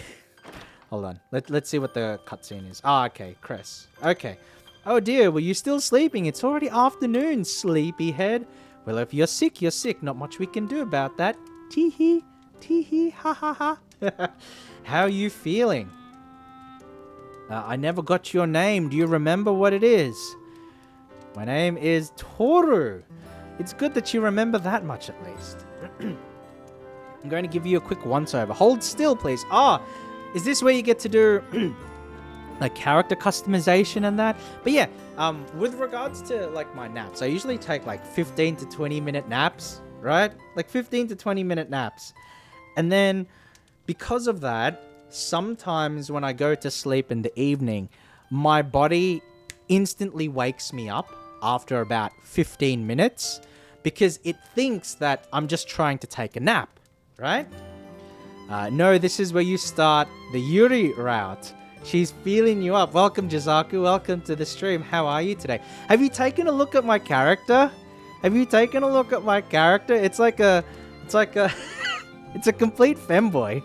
hold on, let's see what the cutscene is. Okay, Cress. Okay. Oh dear, were you still sleeping? It's already afternoon, sleepyhead. Well, if you're sick, you're sick. Not much we can do about that. Tee hee, ha ha ha. How are you feeling? I never got your name. Do you remember what it is? My name is Toru. It's good that you remember that much at least. I'm going to give you a quick once-over. Hold still, please. Is this where you get to do like character customization and that? But yeah, with regards to like my naps, I usually take like 15 to 20 minute naps, right? Like 15 to 20 minute naps. And then because of that, sometimes when I go to sleep in the evening, my body instantly wakes me up after about 15 minutes because it thinks that I'm just trying to take a nap, right? No, this is where you start the Yuri route. She's feeling you up. Welcome, Jizaku. Welcome to the stream. How are you today? Have you taken a look at my character? It's like a it's a complete femboy.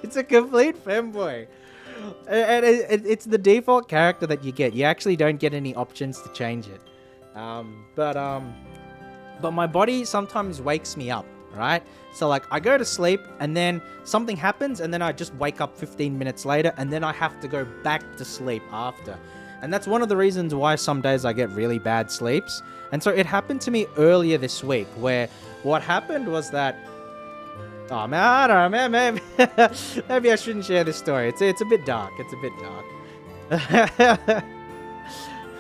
It's a complete femboy. And it's the default character that you get. You actually don't get any options to change it. But my body sometimes wakes me up, right? So like I go to sleep and then something happens and then I just wake up 15 minutes later and then I have to go back to sleep after. And that's one of the reasons why some days I get really bad sleeps. And so it happened to me earlier this week where what happened was that oh man, I don't know, man. Maybe I shouldn't share this story. It's a bit dark.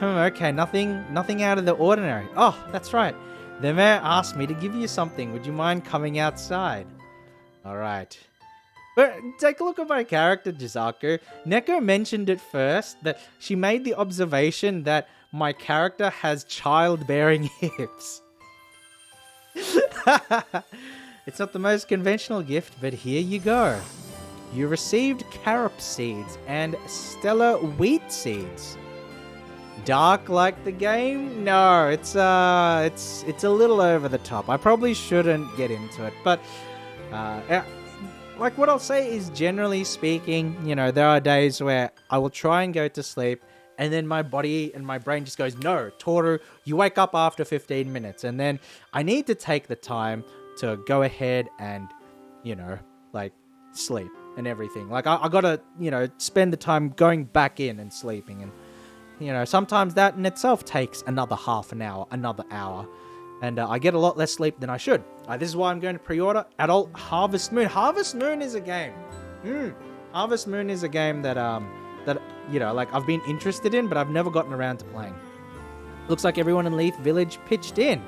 Okay, nothing out of the ordinary. Oh, that's right. The mayor asked me to give you something. Would you mind coming outside? All right. But take a look at my character, Jizaku. Neko mentioned it first that she made the observation that my character has childbearing hips. It's not the most conventional gift, but here you go. You received carob seeds and stellar wheat seeds. Dark like the game? No, it's a little over the top. I probably shouldn't get into it, but like what I'll say is generally speaking, there are days where I will try and go to sleep and then my body and my brain just goes, no, Toru, you wake up after 15 minutes. And then I need to take the time to go ahead and, like sleep and everything. Like I gotta, spend the time going back in and sleeping. And you know, sometimes that in itself takes another half an hour, another hour. And I get a lot less sleep than I should. This is why I'm going to pre-order Adult Harvest Moon. Harvest Moon is a game. Harvest Moon is a game that, you know, like I've been interested in, but I've never gotten around to playing. Looks like everyone in Leaf Village pitched in.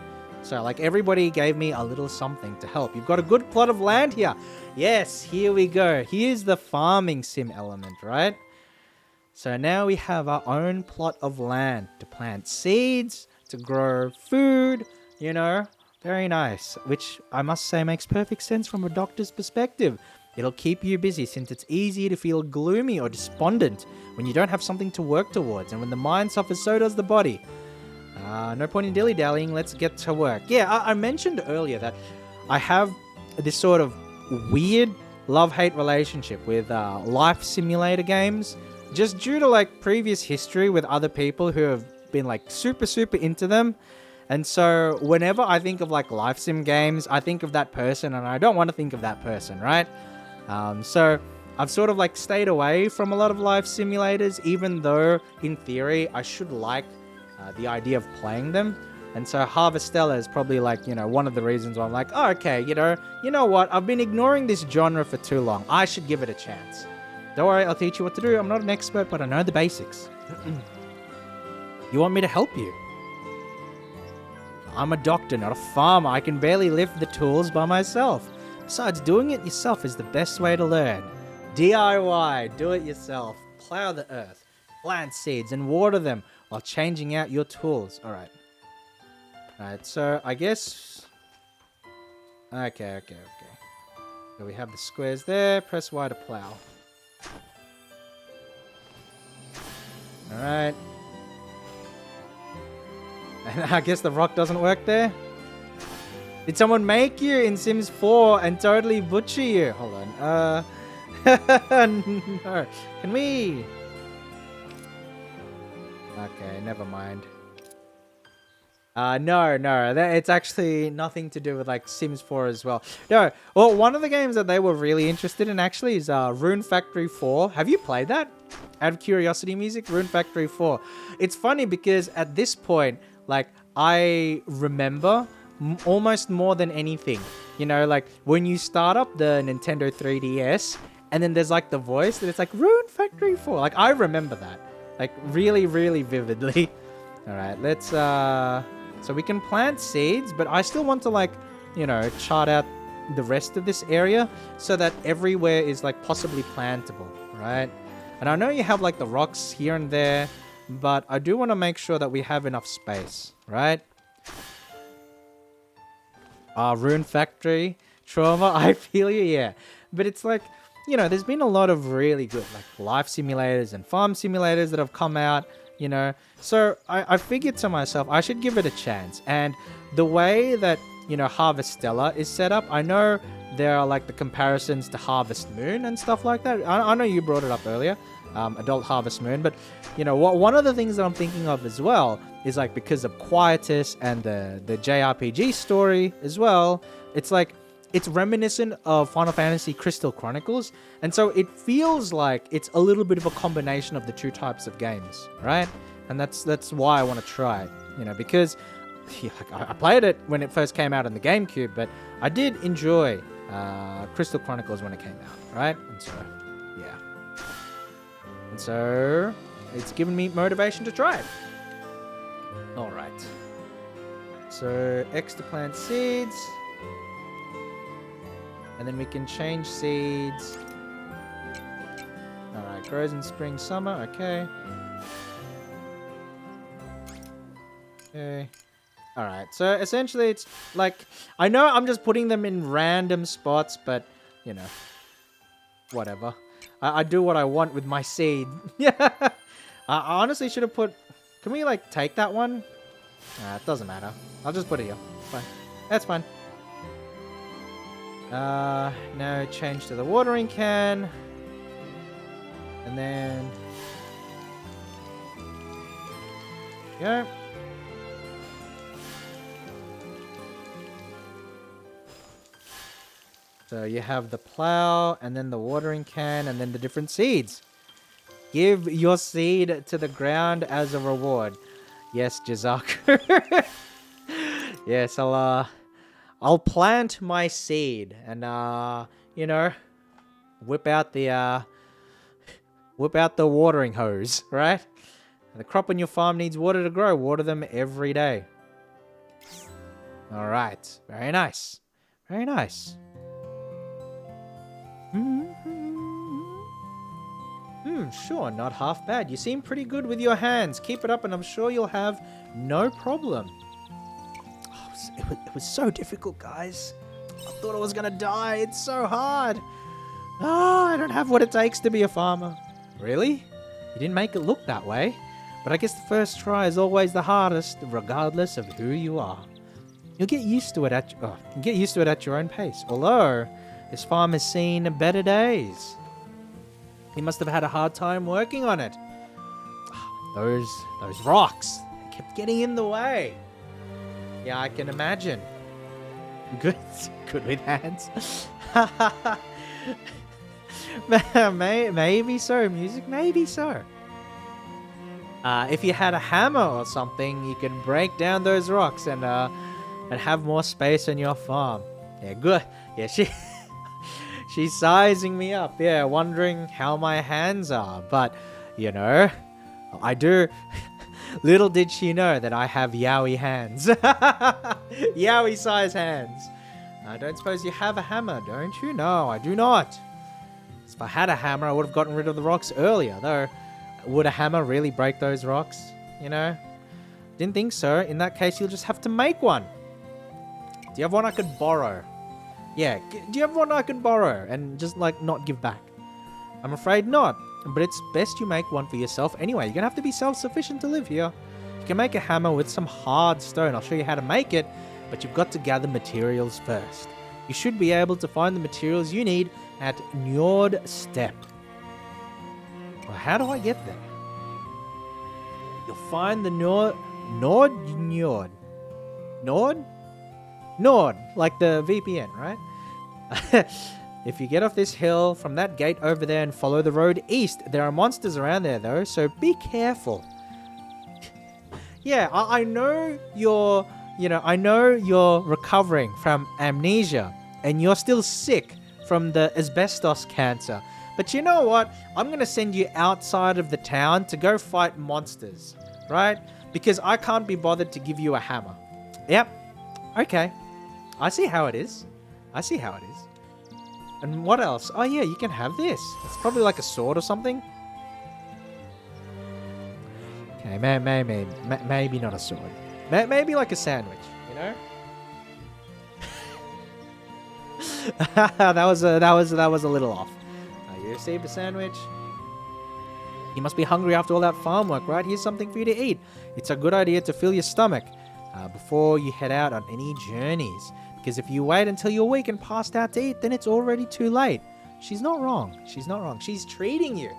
So, like, everybody gave me a little something to help. You've got a good plot of land here. Yes, here we go. Here's the farming sim element, right? So now we have our own plot of land to plant seeds, to grow food, you know. Very nice. Which, I must say, makes perfect sense from a doctor's perspective. It'll keep you busy since it's easy to feel gloomy or despondent when you don't have something to work towards. And when the mind suffers, so does the body. No point in dilly-dallying, let's get to work. Yeah, I mentioned earlier that I have this sort of weird love-hate relationship with life simulator games, just due to like previous history with other people who have been like super into them. And so whenever I think of like life sim games, I think of that person, and I don't want to think of that person, right? So I've sort of like stayed away from a lot of life simulators, even though in theory I should like the idea of playing them. And so Harvestella is probably like, you know, one of the reasons why I'm like, oh, okay, you know what? I've been ignoring this genre for too long. I should give it a chance. Don't worry, I'll teach you what to do. I'm not an expert, but I know the basics. You want me to help you? I'm a doctor, not a farmer. I can barely lift the tools by myself. Besides, doing it yourself is the best way to learn. DIY, do it yourself. Plow the earth, plant seeds, and water them while changing out your tools. Alright, so I guess... Okay. So we have the squares there. Press Y to plow. Alright. And I guess the rock doesn't work there? Did someone make you in Sims 4 and totally butcher you? Hold on. No. Can we... Okay, never mind. No. It's actually nothing to do with like Sims 4 as well. No. Well, one of the games that they were really interested in actually is Rune Factory 4. Have you played that? Out of curiosity music, Rune Factory 4. It's funny because at this point, like, I remember almost more than anything. You know, like when you start up the Nintendo 3DS and then there's like the voice that it's like Rune Factory 4. Like, I remember that. Like, really vividly. Alright, let's, so we can plant seeds, but I still want to, like, you know, chart out the rest of this area so that everywhere is, like, possibly plantable, right? And I know you have, like, the rocks here and there, but I do want to make sure that we have enough space, right? Rune Factory, trauma, I feel you, yeah. But it's like, you know, there's been a lot of really good, like, life simulators and farm simulators that have come out, you know. So I figured to myself, I should give it a chance. And the way that, you know, Harvestella is set up, I know there are, like, the comparisons to Harvest Moon and stuff like that. I know you brought it up earlier, Adult Harvest Moon. But, you know, one of the things that I'm thinking of as well is, like, because of Quietus and the JRPG story as well, it's like, it's reminiscent of Final Fantasy Crystal Chronicles, and so it feels like it's a little bit of a combination of the two types of games, right? And that's why I want to try it, you know, because I played it when it first came out on the GameCube, but I did enjoy Crystal Chronicles when it came out, right? And so, yeah. And so, it's given me motivation to try it. Alright. So, X to plant seeds. And then we can change seeds. Alright, grows in spring, summer. Okay. Okay. Alright, so essentially it's like... I know I'm just putting them in random spots, but, you know. Whatever. I do what I want with my seed. Yeah. I honestly should have put... Can we, like, take that one? It doesn't matter. I'll just put it here. Fine. That's fine. Now change to the watering can. And then... Go. So you have the plow, and then the watering can, and then the different seeds. Give your seed to the ground as a reward. Yes, Jazaku. Yes, I'll plant my seed and you know, whip out the watering hose, right? And the crop on your farm needs water to grow. Water them every day. All right. Very nice. Very nice. Sure, not half bad. You seem pretty good with your hands. Keep it up and I'm sure you'll have no problem. Oh, it was so difficult, guys. I thought I was going to die. It's so hard. Oh, I don't have what it takes to be a farmer. Really? You didn't make it look that way. But I guess the first try is always the hardest, regardless of who you are. You'll get used to it at your own pace. Although, this farm has seen better days. He must have had a hard time working on it. Those rocks kept getting in the way. Yeah, I can imagine. Good with hands. Maybe so, music. Maybe so. If you had a hammer or something, you could break down those rocks and have more space on your farm. Yeah, good. Yeah, she's sizing me up. Yeah, wondering how my hands are. But, you know, I do. Little did she know that I have Yowie hands. Yowie size hands. I don't suppose you have a hammer, don't you? No, I do not. If I had a hammer, I would have gotten rid of the rocks earlier, though. Would a hammer really break those rocks? You know? Didn't think so. In that case, you'll just have to make one. Do you have one I could borrow? Yeah, do you have one I could borrow and just, like, not give back? I'm afraid not, but it's best you make one for yourself anyway. You're gonna have to be self-sufficient to live here. You can make a hammer with some hard stone. I'll show you how to make it, but you've got to gather materials first. You should be able to find the materials you need at Njord Step. Well, how do I get there? You'll find the Njord, like the VPN, right? If you get off this hill from that gate over there and follow the road east, there are monsters around there though, so be careful. Yeah, I know you're recovering from amnesia and you're still sick from the asbestos cancer. But you know what? I'm going to send you outside of the town to go fight monsters, right? Because I can't be bothered to give you a hammer. Yep. Okay. I see how it is. And what else? Oh yeah, you can have this. It's probably like a sword or something. Okay, maybe not a sword. Maybe like a sandwich, you know? that was a little off. You received a sandwich. You must be hungry after all that farm work, right? Here's something for you to eat. It's a good idea to fill your stomach before you head out on any journeys. Because if you wait until you're weak and passed out to eat, then it's already too late. She's not wrong. She's treating you.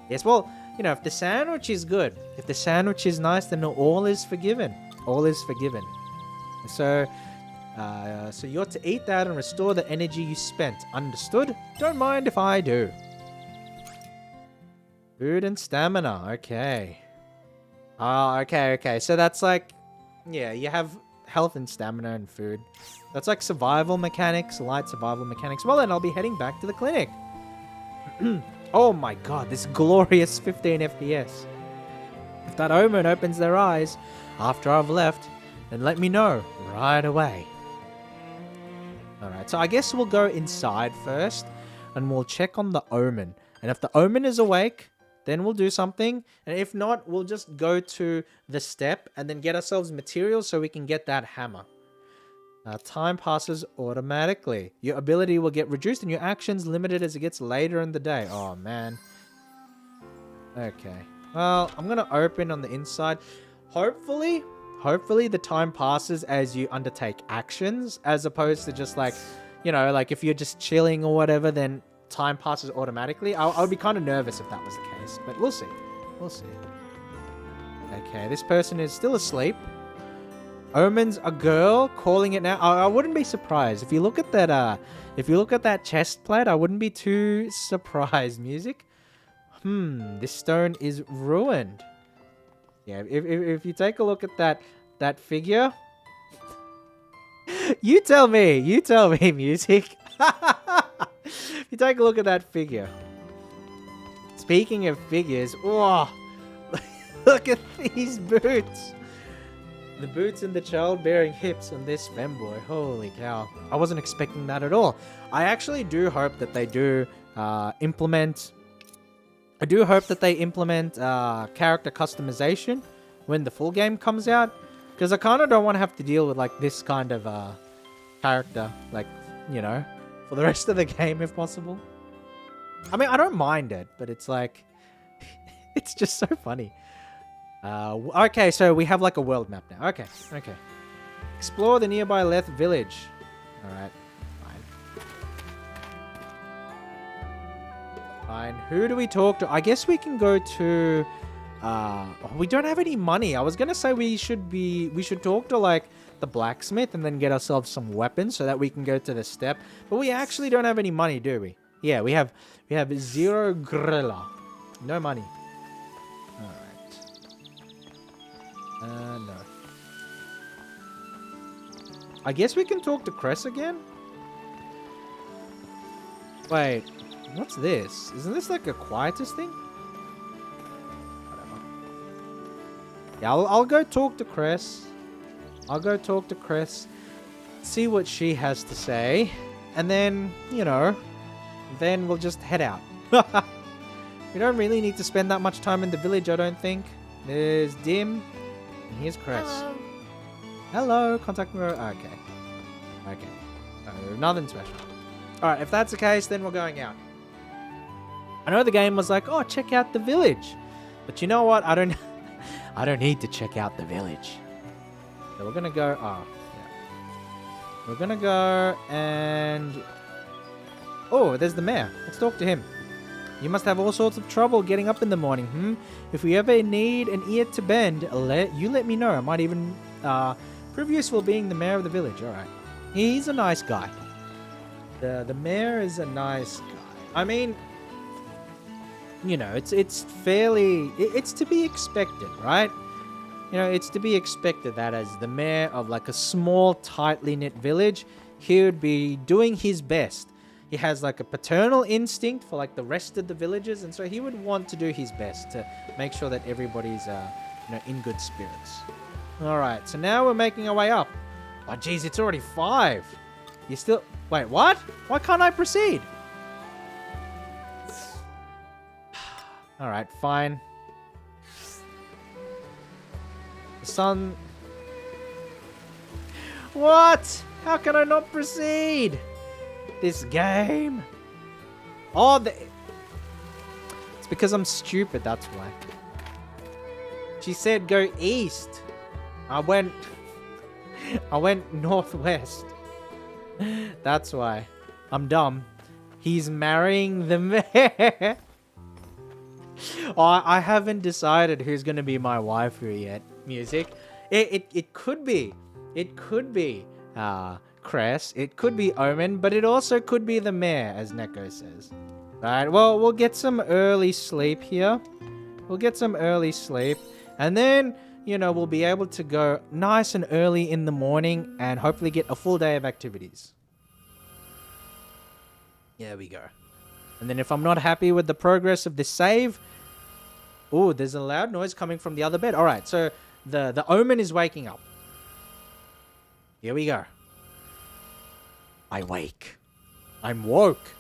Yes, well, you know, if the sandwich is good, if the sandwich is nice, then all is forgiven. All is forgiven. So you're to eat that and restore the energy you spent. Understood? Don't mind if I do. Food and stamina. Okay. Okay. So that's like, yeah, you have health and stamina and food. That's like survival mechanics, light survival mechanics. Well, then I'll be heading back to the clinic. Oh my god, this glorious 15 FPS. If that omen opens their eyes after I've left, then let me know right away. Alright, so I guess we'll go inside first and we'll check on the omen. And if the omen is awake, then we'll do something. And if not, we'll just go to the step and then get ourselves materials so we can get that hammer. Time passes automatically. Your ability will get reduced and your actions limited as it gets later in the day. Oh, man. Okay. Well, I'm going to open on the inside. Hopefully the time passes as you undertake actions as opposed to just like, you know, like if you're just chilling or whatever, then time passes automatically. I would be kind of nervous if that was the case, but we'll see. Okay, this person is still asleep. Omen's a girl, calling it now. I wouldn't be surprised if you look at that. If you look at that chest plate, I wouldn't be too surprised. Music. This stone is ruined. Yeah, if you take a look at that figure, you tell me, music. If you take a look at that figure. Speaking of figures, oh, look at these boots. The boots and the childbearing hips on this femboy. Holy cow. I wasn't expecting that at all. I actually do hope that they do implement... I do hope that they implement character customization when the full game comes out. Because I kind of don't want to have to deal with like this kind of character. Like, you know, for the rest of the game if possible. I mean, I don't mind it, but it's like... it's just so funny. Okay, so we have like a world map now. Okay. Explore the nearby Leth village. Alright, fine. Who do we talk to? I guess we can go to... we don't have any money. I was gonna say we should talk to like the blacksmith and then get ourselves some weapons so that we can go to the steppe. But we actually don't have any money, do we? Yeah, we have 0 grilla. No money. No. I guess we can talk to Cress again? Wait, what's this? Isn't this like a quietus thing? Whatever. Yeah, I'll go talk to Cress. See what she has to say. And then, you know, then we'll just head out. We don't really need to spend that much time in the village, I don't think. There's Dim. And here's Cress. Hello. Contact me. Okay. Nothing special. Alright, if that's the case, then we're going out. I know the game was like, oh, check out the village. But you know what? I don't need to check out the village. So we're gonna go... Oh, yeah. We're gonna go and... Oh, there's the mayor. Let's talk to him. You must have all sorts of trouble getting up in the morning, If we ever need an ear to bend, let me know. I might even prove useful being the mayor of the village. Alright. He's a nice guy. The mayor is a nice guy. I mean, you know, it's fairly... It's to be expected, right? You know, it's to be expected that as the mayor of like a small, tightly knit village, he would be doing his best. He has like a paternal instinct for like the rest of the villagers, and so he would want to do his best to make sure that everybody's in good spirits. All right, so now we're making our way up. Oh geez, it's already 5. You still... Wait, what? Why can't I proceed? All right, fine. The sun... What? How can I not proceed? This game. Oh, it's because I'm stupid, that's why. She said go east. I went northwest. That's why. I'm dumb. He's marrying the mayor. Oh, I haven't decided who's going to be my waifu yet. Music. It could be. It could be Cress. It could be Omen, but it also could be the mayor, as Neko says. Alright, well, we'll get some early sleep here. And then, you know, we'll be able to go nice and early in the morning and hopefully get a full day of activities. There we go. And then if I'm not happy with the progress of this save... Oh, there's a loud noise coming from the other bed. Alright, so the Omen is waking up. Here we go. I wake. I'm woke.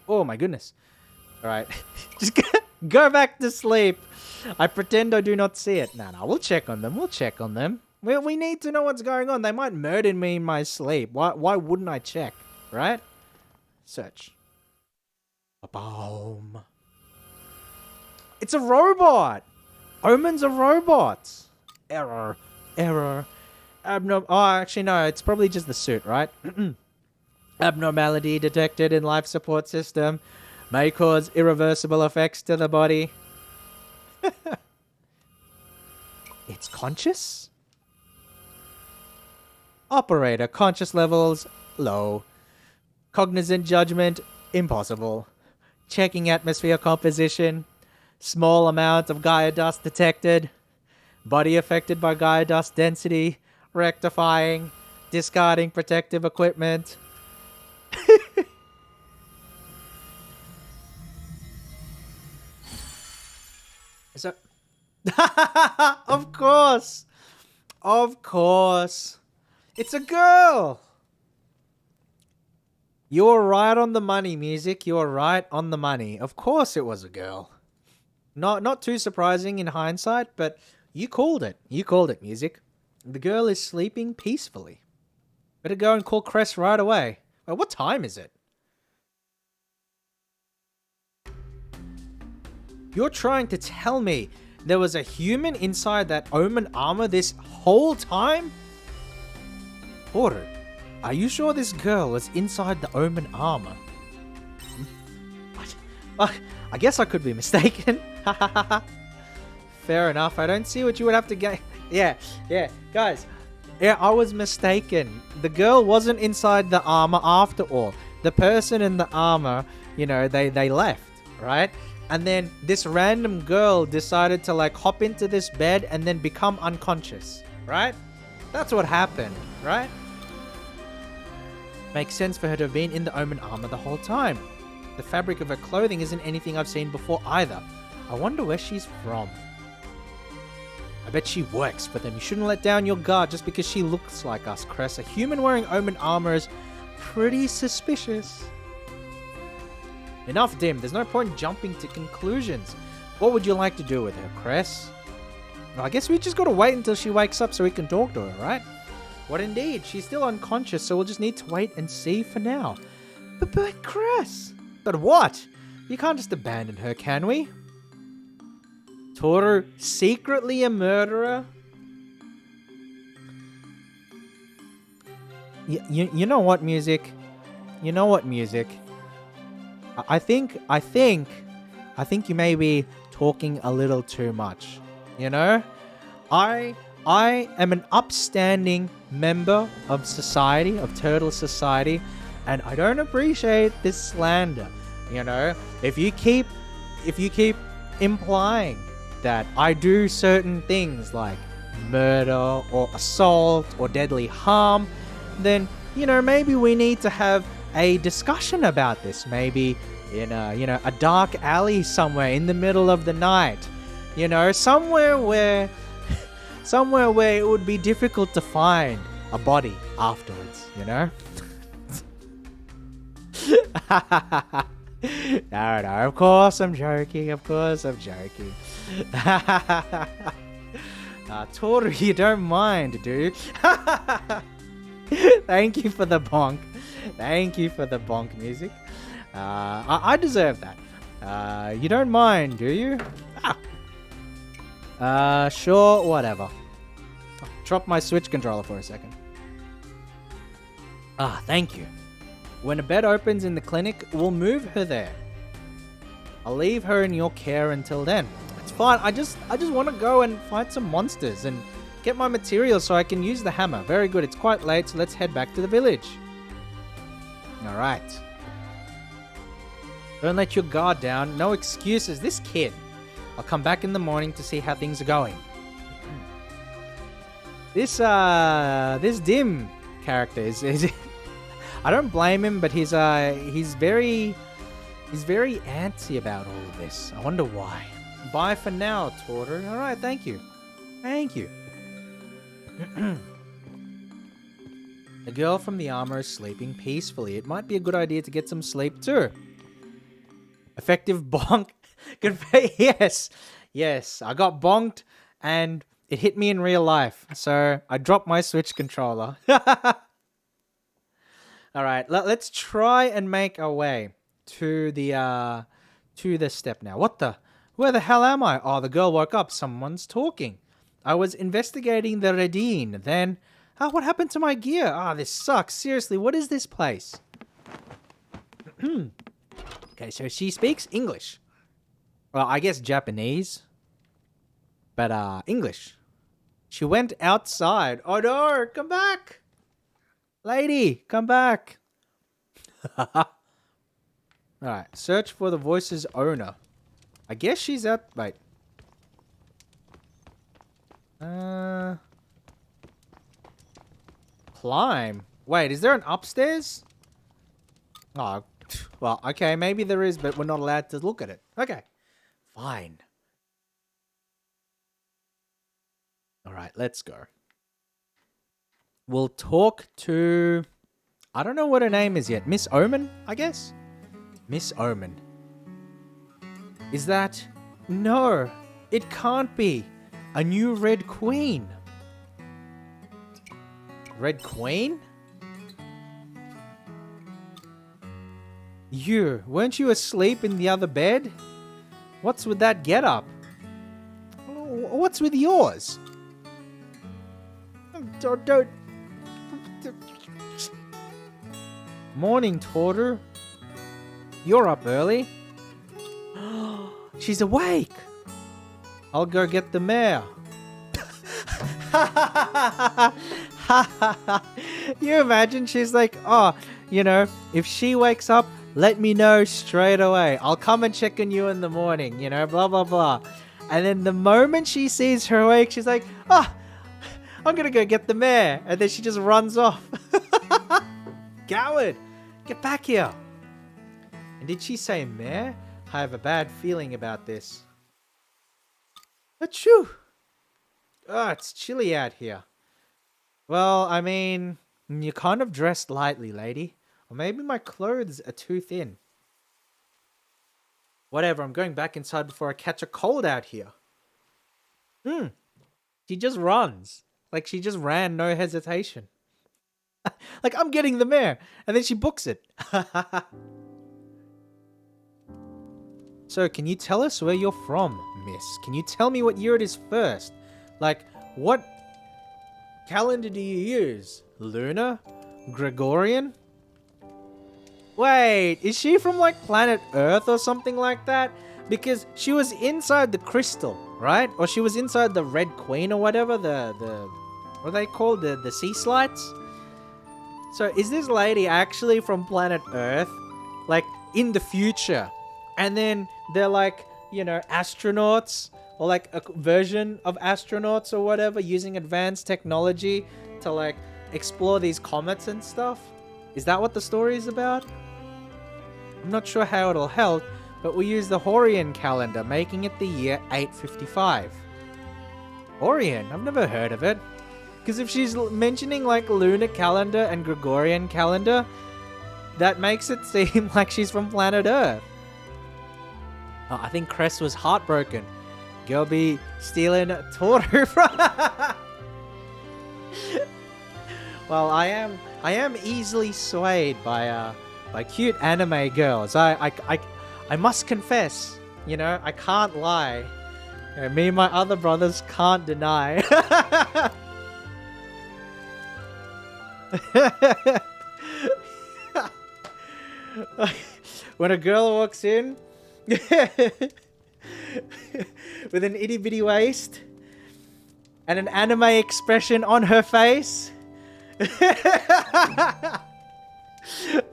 Oh my goodness. Alright. Just go back to sleep. I pretend I do not see it. No, we'll check on them. We need to know what's going on. They might murder me in my sleep. Why wouldn't I check? Right? Search. Boom. It's a robot. Omen's a robot. Error. Oh, actually, no. It's probably just the suit, right? Abnormality detected in life support system. May cause irreversible effects to the body. It's conscious? Operator conscious levels low. Cognizant judgment impossible. Checking atmosphere composition. Small amount of Gaia dust detected. Body affected by Gaia dust density. Rectifying. Discarding protective equipment. So, of course. Of course. It's a girl. You're right on the money, music. You're right on the money. Of course it was a girl. Not too surprising in hindsight, but you called it. You called it, music. The girl is sleeping peacefully. Better go and call Cress right away. Well, what time is it? You're trying to tell me there was a human inside that Omen armor this whole time? Toru, are you sure this girl was inside the Omen armor? What? I guess I could be mistaken. Fair enough. I don't see what you would have to get. Yeah, guys. Yeah, I was mistaken. The girl wasn't inside the armor after all. The person in the armor, they left, right? And then this random girl decided to like hop into this bed and then become unconscious, right? That's what happened, right? Makes sense for her to have been in the Omen armor the whole time. The fabric of her clothing isn't anything I've seen before either. I wonder where she's from. I bet she works for them. You shouldn't let down your guard just because she looks like us, Cress. A human wearing Omen armor is pretty suspicious. Enough, Dim. There's no point jumping to conclusions. What would you like to do with her, Cress? Well, I guess we just gotta wait until she wakes up so we can talk to her, right? What indeed? She's still unconscious, so we'll just need to wait and see for now. But Cress! But what? You can't just abandon her, can we? Toru, secretly a murderer? You know what, music? You know what, music? I think you may be talking a little too much. You know? I am an upstanding member of society, of Turtle Society, and I don't appreciate this slander. You know? If you keep implying that I do certain things like murder or assault or deadly harm, then, maybe we need to have a discussion about this. Maybe in a dark alley somewhere in the middle of the night. Somewhere where it would be difficult to find a body afterwards, No, of course I'm joking. Toru, you don't mind, dude. Thank you for the bonk. Music. I deserve that. You don't mind, do you? Sure, whatever. Drop my Switch controller for a second. Thank you. When a bed opens in the clinic, we'll move her there. I'll leave her in your care until then. It's fine. I just want to go and fight some monsters and get my materials so I can use the hammer. Very good. It's quite late, so let's head back to the village. Alright. Don't let your guard down. No excuses. This kid. I'll come back in the morning to see how things are going. This Dim character is I don't blame him, but he's very antsy about all of this. I wonder why. Bye for now, Toru. Alright, thank you. The girl from the armor is sleeping peacefully. It might be a good idea to get some sleep too. Effective bonk. Yes. I got bonked and it hit me in real life. So I dropped my Switch controller. Alright, let's try and make our way to the step now. Where the hell am I? Oh, the girl woke up. Someone's talking. I was investigating the Redine. Then, what happened to my gear? This sucks. Seriously, what is this place? Okay, so she speaks English. Well, I guess Japanese. But, English. She went outside. Oh no, come back! Lady, come back! Alright, search for the voice's owner. I guess she's at... Wait. Climb. Wait, is there an upstairs? Oh, well, okay, maybe there is, but we're not allowed to look at it. Okay, fine. Alright, let's go. We'll talk to... I don't know what her name is yet. Miss Omen, I guess? Miss Omen. Is that... No, it can't be. A new Red Queen. Red Queen? You, weren't you asleep in the other bed? What's with that getup? What's with yours? Don't... Morning, Torter. You're up early. She's awake. I'll go get the mare. You imagine she's like, oh, you know, if she wakes up, let me know straight away. I'll come and check on you in the morning, you know, blah, blah, blah. And then the moment she sees her awake, she's like, oh, I'm going to go get the mare. And then she just runs off. Coward, get back here. And did she say mare? I have a bad feeling about this. Achoo! Oh, it's chilly out here. Well, I mean, you're kind of dressed lightly, lady. Or maybe my clothes are too thin. Whatever, I'm going back inside before I catch a cold out here. She just runs. Like, she just ran, no hesitation. Like, I'm getting the mare. And then she books it. So, can you tell us where you're from, miss? Can you tell me what year it is first? Like, what calendar do you use? Lunar? Gregorian? Wait, is she from, like, planet Earth or something like that? Because she was inside the crystal, right? Or she was inside the Red Queen or whatever, what are they called? The sea slides? So, is this lady actually from planet Earth? Like, in the future? And then they're like, you know, astronauts or like a version of astronauts or whatever using advanced technology to like explore these comets and stuff. Is that what the story is about? I'm not sure how it'll help, but we use the Horian calendar, making it the year 855. Horian? I've never heard of it. Because if she's mentioning like lunar calendar and Gregorian calendar, that makes it seem like she's from planet Earth. Oh, I think Cress was heartbroken. Girl be stealing Toru from... Well, I am easily swayed by cute anime girls. I must confess, you know, I can't lie. You know, me and my other brothers can't deny. When a girl walks in with an itty bitty waist and an anime expression on her face.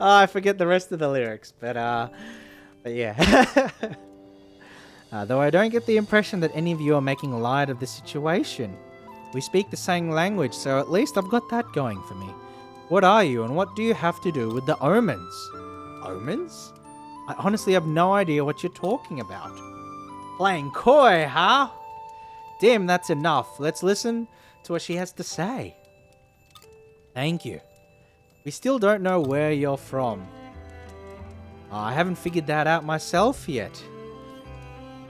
I forget the rest of the lyrics, but yeah. Though I don't get the impression that any of you are making light of the situation. We speak the same language, so at least I've got that going for me. What are you, and what do you have to do with the omens? Omens? I honestly have no idea what you're talking about. Playing coy, huh? Damn, that's enough. Let's listen to what she has to say. Thank you. We still don't know where you're from. I haven't figured that out myself yet.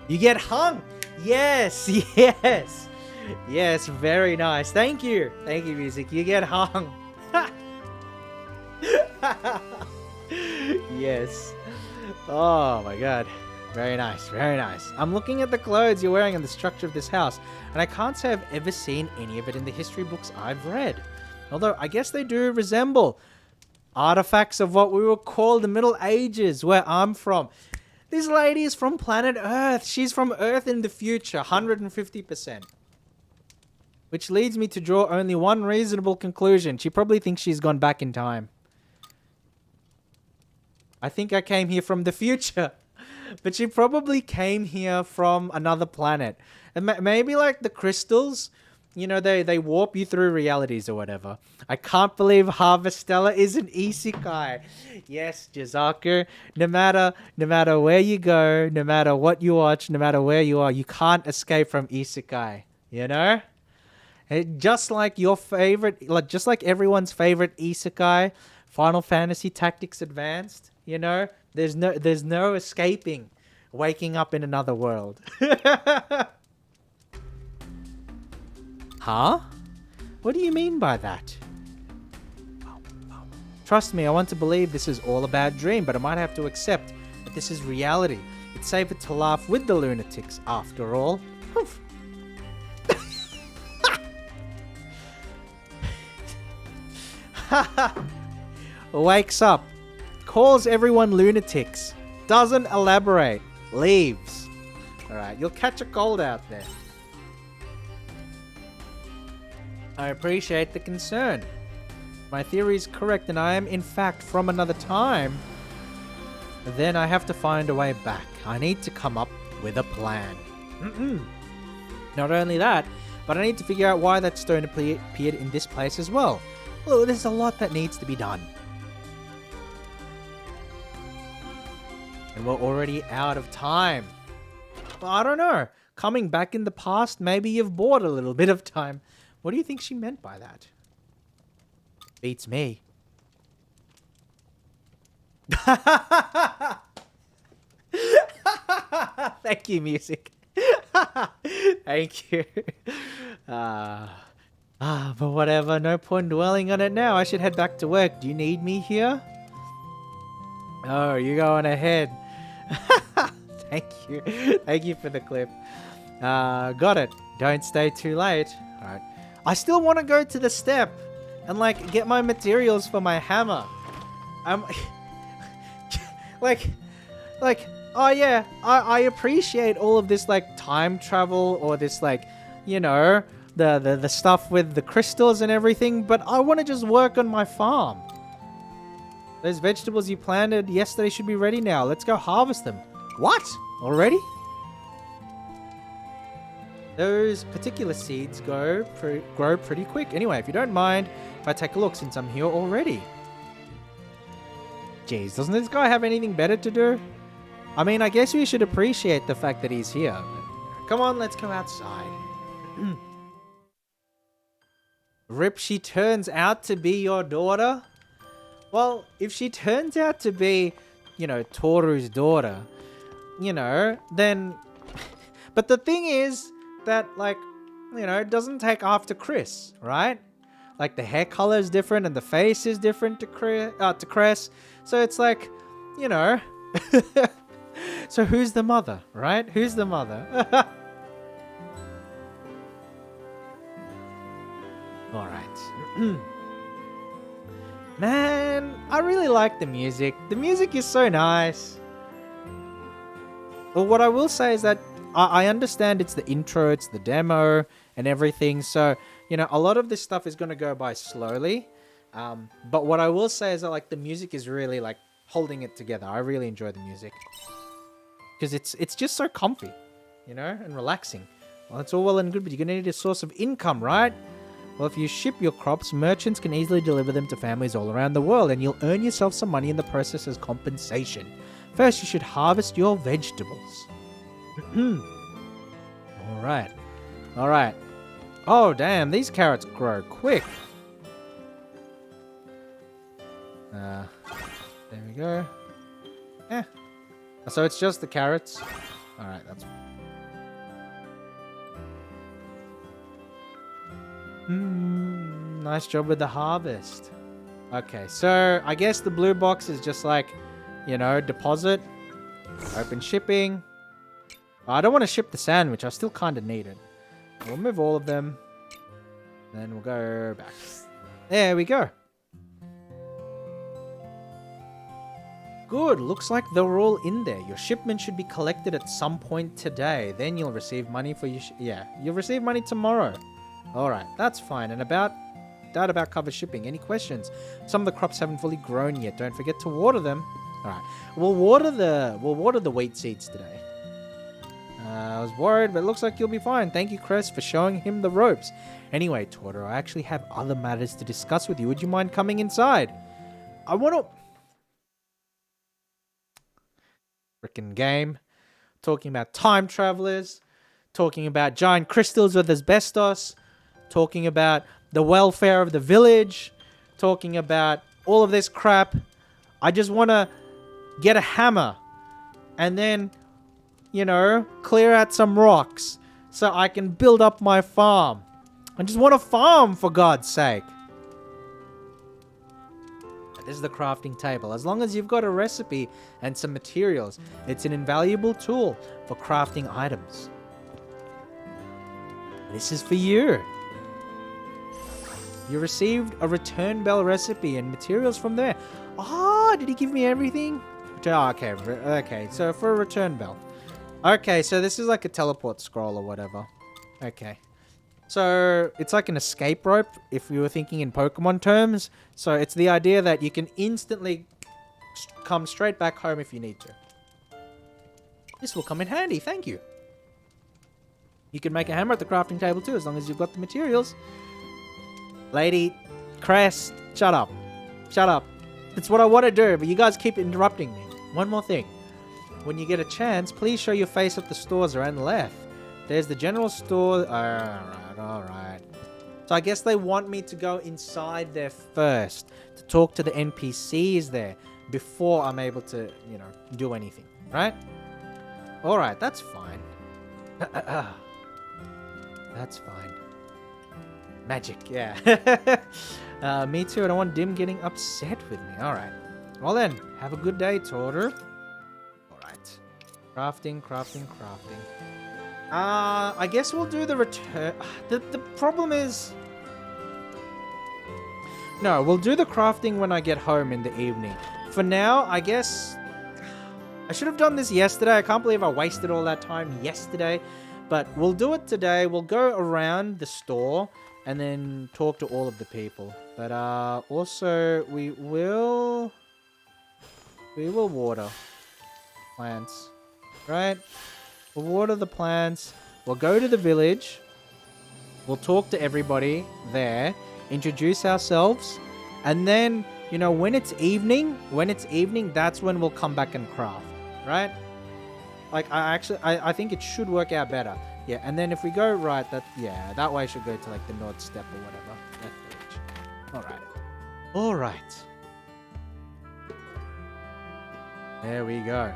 You get hung! Yes, yes! Yes, very nice. Thank you. Thank you, music. You get hung. Yes. Oh my god. Very nice, very nice. I'm looking at the clothes you're wearing and the structure of this house, and I can't say I've ever seen any of it in the history books I've read. Although, I guess they do resemble artifacts of what we will call the Middle Ages, where I'm from. This lady is from planet Earth. She's from Earth in the future, 150%. Which leads me to draw only one reasonable conclusion. She probably thinks she's gone back in time. I think I came here from the future. But she probably came here from another planet. And maybe like the crystals, you know, they warp you through realities or whatever. I can't believe Harvestella is an isekai. Yes, Jizaku. No matter where you go, no matter what you watch, no matter where you are, you can't escape from isekai. You know? Just like your favorite, like just like everyone's favorite isekai, Final Fantasy Tactics Advanced. You know, there's no escaping waking up in another world. Huh? What do you mean by that? Trust me, I want to believe this is all a bad dream, but I might have to accept that this is reality. It's safer to laugh with the lunatics, after all. Wakes up, calls everyone lunatics, doesn't elaborate, leaves. Alright, you'll catch a cold out there. I appreciate the concern. My theory is correct and I am in fact from another time. Then I have to find a way back. I need to come up with a plan. Not only that, but I need to figure out why that stone appeared in this place as well. Well, there's a lot that needs to be done. And we're already out of time. Well, I don't know. Coming back in the past, maybe you've bought a little bit of time. What do you think she meant by that? Beats me. Thank you, music. Thank you. But whatever. No point dwelling on it now. I should head back to work. Do you need me here? Oh, you're going ahead. Thank you. Thank you for the clip. Got it. Don't stay too late. All right. I still want to go to the step and like get my materials for my hammer. like, oh yeah, I appreciate all of this like time travel or this like, you know, the stuff with the crystals and everything, but I want to just work on my farm. Those vegetables you planted yesterday should be ready now. Let's go harvest them. What? Already? Those particular seeds grow pretty quick. Anyway, if you don't mind, if I take a look since I'm here already. Jeez, doesn't this guy have anything better to do? I mean, I guess we should appreciate the fact that he's here. Come on, let's go outside. Rip, she turns out to be your daughter? Well, if she turns out to be, you know, Toru's daughter, you know, then... But the thing is that, like, you know, it doesn't take after Chris, right? Like, the hair color is different and the face is different to Chris. So it's like, you know... So who's the mother, right? Who's the mother? Alright. Man, I really like the music. The music is so nice. Well, what I will say is that I understand it's the intro, it's the demo, and everything. So, you know, a lot of this stuff is going to go by slowly. But what I will say is that, like, the music is really, like, holding it together. I really enjoy the music. Because it's just so comfy, you know, and relaxing. Well, it's all well and good, but you're going to need a source of income, right? Well, if you ship your crops, merchants can easily deliver them to families all around the world, and you'll earn yourself some money in the process as compensation. First, you should harvest your vegetables. Alright. Alright. Oh, damn, these carrots grow quick. There we go. So it's just the carrots. Alright, that's... Nice job with the harvest. Okay, so I guess the blue box is just like, you know, deposit, open shipping. I don't want to ship the sandwich. I still kind of need it. We'll move all of them. Then we'll go back. There we go. Good. Looks like they're all in there. Your shipment should be collected at some point today. Then you'll receive money for your... you'll receive money tomorrow. Alright, that's fine. And about cover shipping. Any questions? Some of the crops haven't fully grown yet. Don't forget to water them. All right. We'll water the wheat seeds today. I was worried, but it looks like you'll be fine. Thank you, Crest, for showing him the ropes. Anyway, Totoro, I actually have other matters to discuss with you. Would you mind coming inside? I want to... Frickin' game. Talking about time travelers. Talking about giant crystals with asbestos. Talking about the welfare of the village. Talking about all of this crap. I just want to get a hammer. And then... clear out some rocks so I can build up my farm. I just want to farm, for God's sake. This is the crafting table. As long as you've got a recipe and some materials, it's an invaluable tool for crafting items. This is for you. You received a return bell recipe and materials from there. Oh, did he give me everything? Oh, okay, so for a return bell. Okay, so this is like a teleport scroll or whatever. Okay. So, it's like an escape rope, if you were thinking in Pokemon terms. So, it's the idea that you can instantly come straight back home if you need to. This will come in handy, thank you. You can make a hammer at the crafting table too, as long as you've got the materials. Lady, Crest, shut up. Shut up. It's what I want to do, but you guys keep interrupting me. One more thing. When you get a chance, please show your face at the stores around the left. There's the general store. Alright. So I guess they want me to go inside there first to talk to the NPCs there before I'm able to, do anything. Right? Alright, that's fine. That's fine. Magic, yeah. Me too. I don't want Dim getting upset with me. Alright. Well then, have a good day, Totoro. Crafting. I guess we'll do the return. The problem is... No, we'll do the crafting when I get home in the evening. For now, I guess... I should have done this yesterday. I can't believe I wasted all that time yesterday. But we'll do it today. We'll go around the store and then talk to all of the people. But also, we will water plants. Right? We'll water the plants. We'll go to the village. We'll talk to everybody there. Introduce ourselves. And then, when it's evening, that's when we'll come back and craft. Right? Like, I think it should work out better. Yeah, and then if we go right, that way should go to, like, the North Step or whatever. That village. Alright. There we go.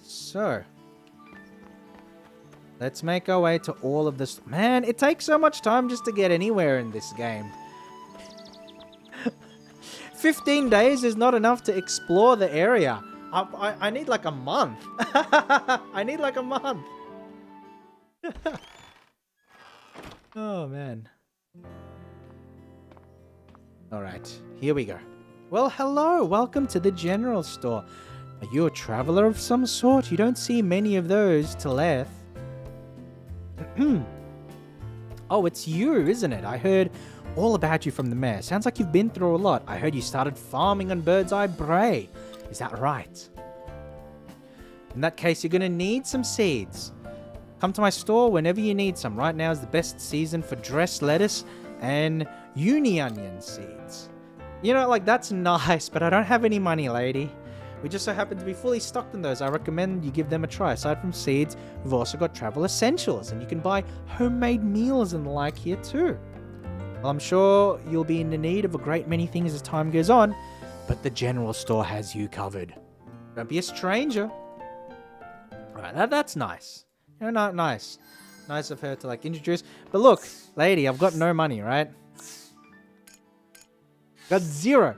So, let's make our way to all of this. Man, it takes so much time just to get anywhere in this game. 15 days is not enough to explore the area. I need like a month. I need like a month. Oh, man. Alright, here we go. Well, hello, welcome to the general store. Are you a traveler of some sort? You don't see many of those to left. Oh, it's you, isn't it? I heard all about you from the mayor. Sounds like you've been through a lot. I heard you started farming on Bird's Eye Bray. Is that right? In that case, you're going to need some seeds. Come to my store whenever you need some. Right now is the best season for dressed lettuce and uni onion seeds. That's nice, but I don't have any money, lady. We just so happen to be fully stocked in those. I recommend you give them a try. Aside from seeds, we've also got travel essentials, and you can buy homemade meals and the like here too. Well, I'm sure you'll be in the need of a great many things as time goes on, but the general store has you covered. Don't be a stranger. Alright, that's nice. Nice. Nice of her to, introduce. But look, lady, I've got no money, right? Got zero.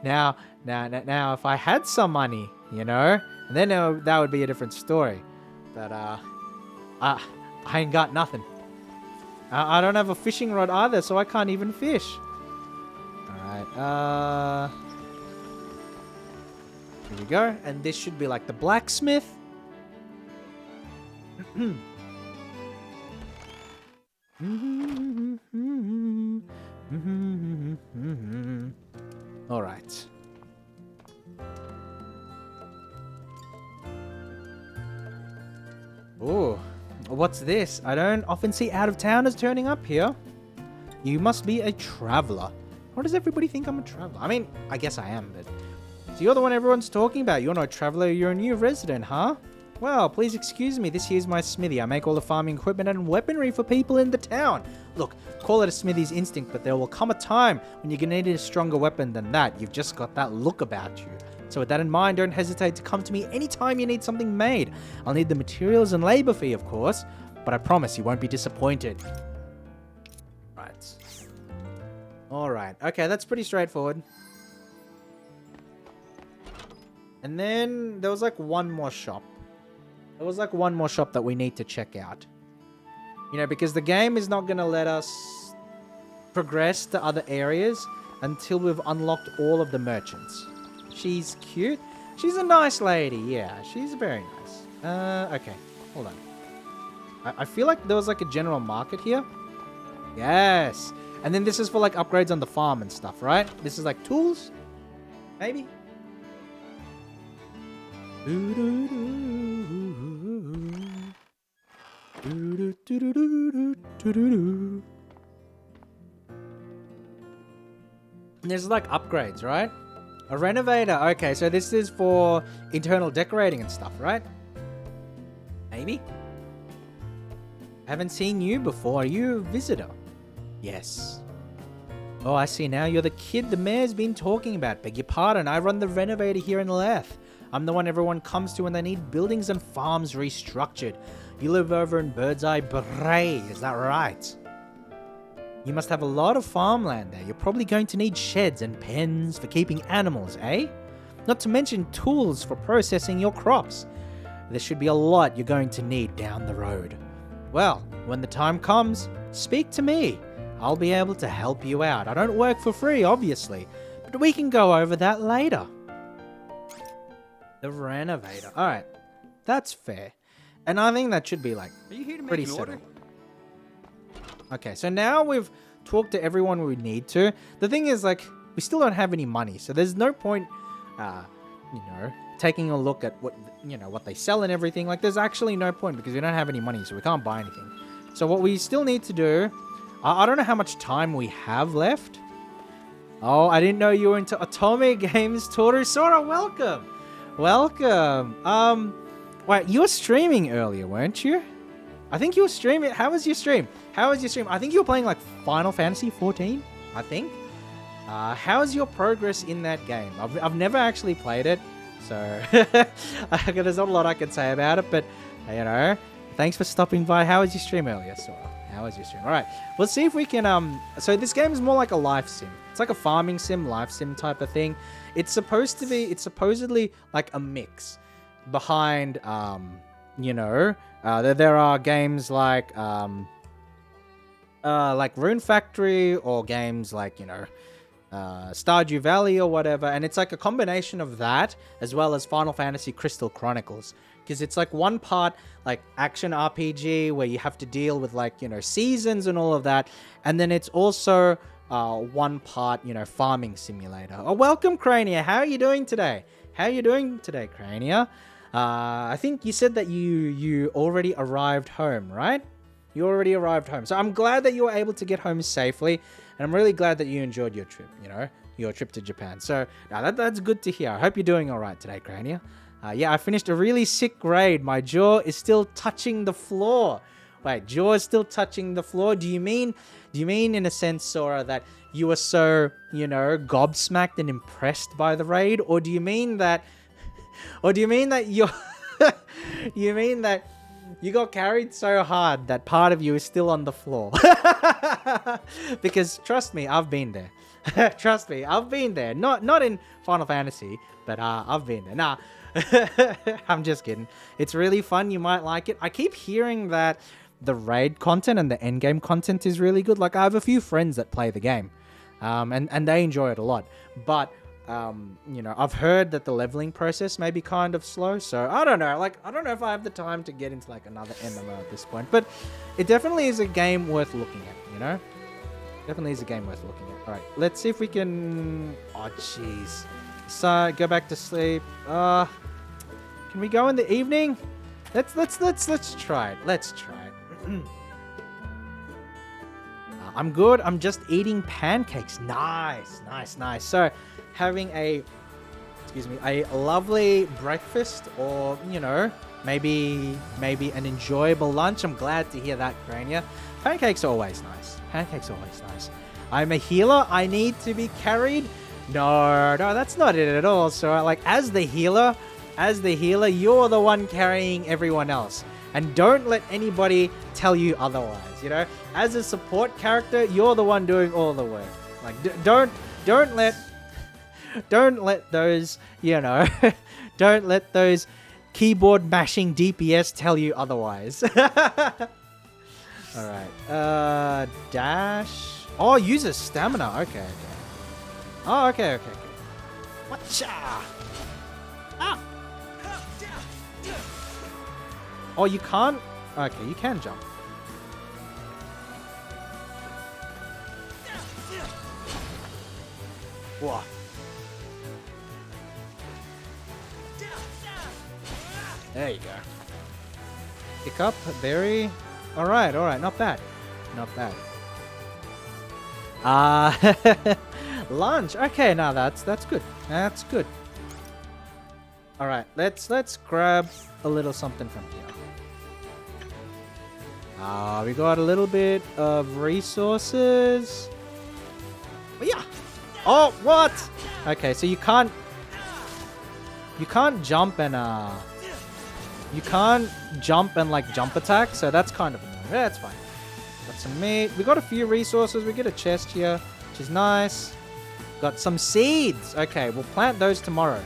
Now, if I had some money, and then that would be a different story. But, I ain't got nothing. I don't have a fishing rod either, so I can't even fish. Alright, here we go. And this should be like the blacksmith. All right. Oh, what's this? I don't often see out-of-towners turning up here. You must be a traveler. Why does everybody think I'm a traveler? I mean, I guess I am, but... So you're the one everyone's talking about. You're not a traveler, you're a new resident, huh? Well, please excuse me. This here's my smithy. I make all the farming equipment and weaponry for people in the town. Look, call it a smithy's instinct, but there will come a time when you're gonna need a stronger weapon than that. You've just got that look about you. So with that in mind, don't hesitate to come to me anytime you need something made. I'll need the materials and labor fee, of course, but I promise you won't be disappointed. Right. Alright, okay, that's pretty straightforward. And then there was like one more shop. There was like one more shop that we need to check out. You know, because the game is not going to let us progress to other areas until we've unlocked all of the merchants. She's cute. She's a nice lady. Yeah, she's very nice. Okay. Hold on. I feel like there was like a general market here. Yes. And then this is for like upgrades on the farm and stuff, right? This is like tools? Maybe? There's like upgrades, right? A renovator. Okay, so this is for internal decorating and stuff, right? Maybe? Haven't seen you before. Are you a visitor? Yes. Oh, I see now. You're the kid the mayor's been talking about. Beg your pardon. I run the renovator here in Leth. I'm the one everyone comes to when they need buildings and farms restructured. You live over in Birdseye Bray, is that right? You must have a lot of farmland there. You're probably going to need sheds and pens for keeping animals, eh? Not to mention tools for processing your crops. There should be a lot you're going to need down the road. Well, when the time comes, speak to me. I'll be able to help you out. I don't work for free, obviously, but we can go over that later. The renovator. Alright, that's fair. And I think that should be like pretty settled. Okay, so now we've talked to everyone we need to. The thing is, like, we still don't have any money, so there's no point, taking a look at what they sell and everything. Like, there's actually no point because we don't have any money, so we can't buy anything. So what we still need to do, I don't know how much time we have left. Oh, I didn't know you were into Atomic Games, Toru. Sora, welcome. Welcome. Wait, you were streaming earlier, weren't you? I think you were streaming. How was your stream? I think you were playing like Final Fantasy 14, I think. How's your progress in that game? I've never actually played it, so there's not a lot I can say about it, but, thanks for stopping by. How was your stream earlier, Sora? How was your stream? All right, let's see if we can, so this game is more like a life sim. It's like a farming sim, life sim type of thing. It's supposedly like a mix behind, there are games like Rune Factory or games like, Stardew Valley or whatever. And it's like a combination of that as well as Final Fantasy Crystal Chronicles. Because it's like one part like action RPG where you have to deal with like, seasons and all of that. And then it's also one part, farming simulator. Oh, welcome, Crania. How are you doing today? Crania? I think you said that you already arrived home, right? You already arrived home. So I'm glad that you were able to get home safely. And I'm really glad that you enjoyed your trip, your trip to Japan. So that's good to hear. I hope you're doing all right today, Crania. Yeah, I finished a really sick raid. My jaw is still touching the floor. Wait, jaw is still touching the floor? Do you mean in a sense, Sora, that you were so, gobsmacked and impressed by the raid? Or do you mean that you're you mean that you got carried so hard that part of you is still on the floor? Because trust me, I've been there. I've been there. Not in Final Fantasy, but I've been there. Nah, I'm just kidding. It's really fun. You might like it. I keep hearing that the raid content and the endgame content is really good. Like, I have a few friends that play the game, and they enjoy it a lot. But You know, I've heard that the leveling process may be kind of slow, so I don't know. Like, I don't know if I have the time to get into like another MMO at this point, but it definitely is a game worth looking at. You know, definitely is a game worth looking at. All right, let's see if we can. Oh, jeez. So go back to sleep. Can we go in the evening? Let's try it. Let's try it. I'm good. I'm just eating pancakes. Nice, nice, nice. So, having a lovely breakfast, or you know, maybe an enjoyable lunch. I'm glad to hear that, Crania. Pancakes are always nice. Pancakes are always nice. I'm a healer. I need to be carried. No, that's not it at all. So, like, as the healer, you're the one carrying everyone else. And don't let anybody tell you otherwise, you know? As a support character, you're the one doing all the work. Like, don't let those, you know, don't let those keyboard mashing DPS tell you otherwise. Alright, dash. Oh, uses stamina. Okay. Oh, okay. Whatcha? Ah! Oh, you can't? Okay, you can jump. Whoa. There you go. Pick up, berry. Alright, not bad. Lunch. Okay, now that's good. That's good. Alright, let's grab a little something from here. We got a little bit of resources. Oh, yeah. Oh, what? Okay, so you can't jump and like jump attack, so that's kind of annoying. Yeah, that's fine. Got some meat. We got a few resources. We get a chest here, which is nice. Got some seeds. Okay, we'll plant those tomorrow.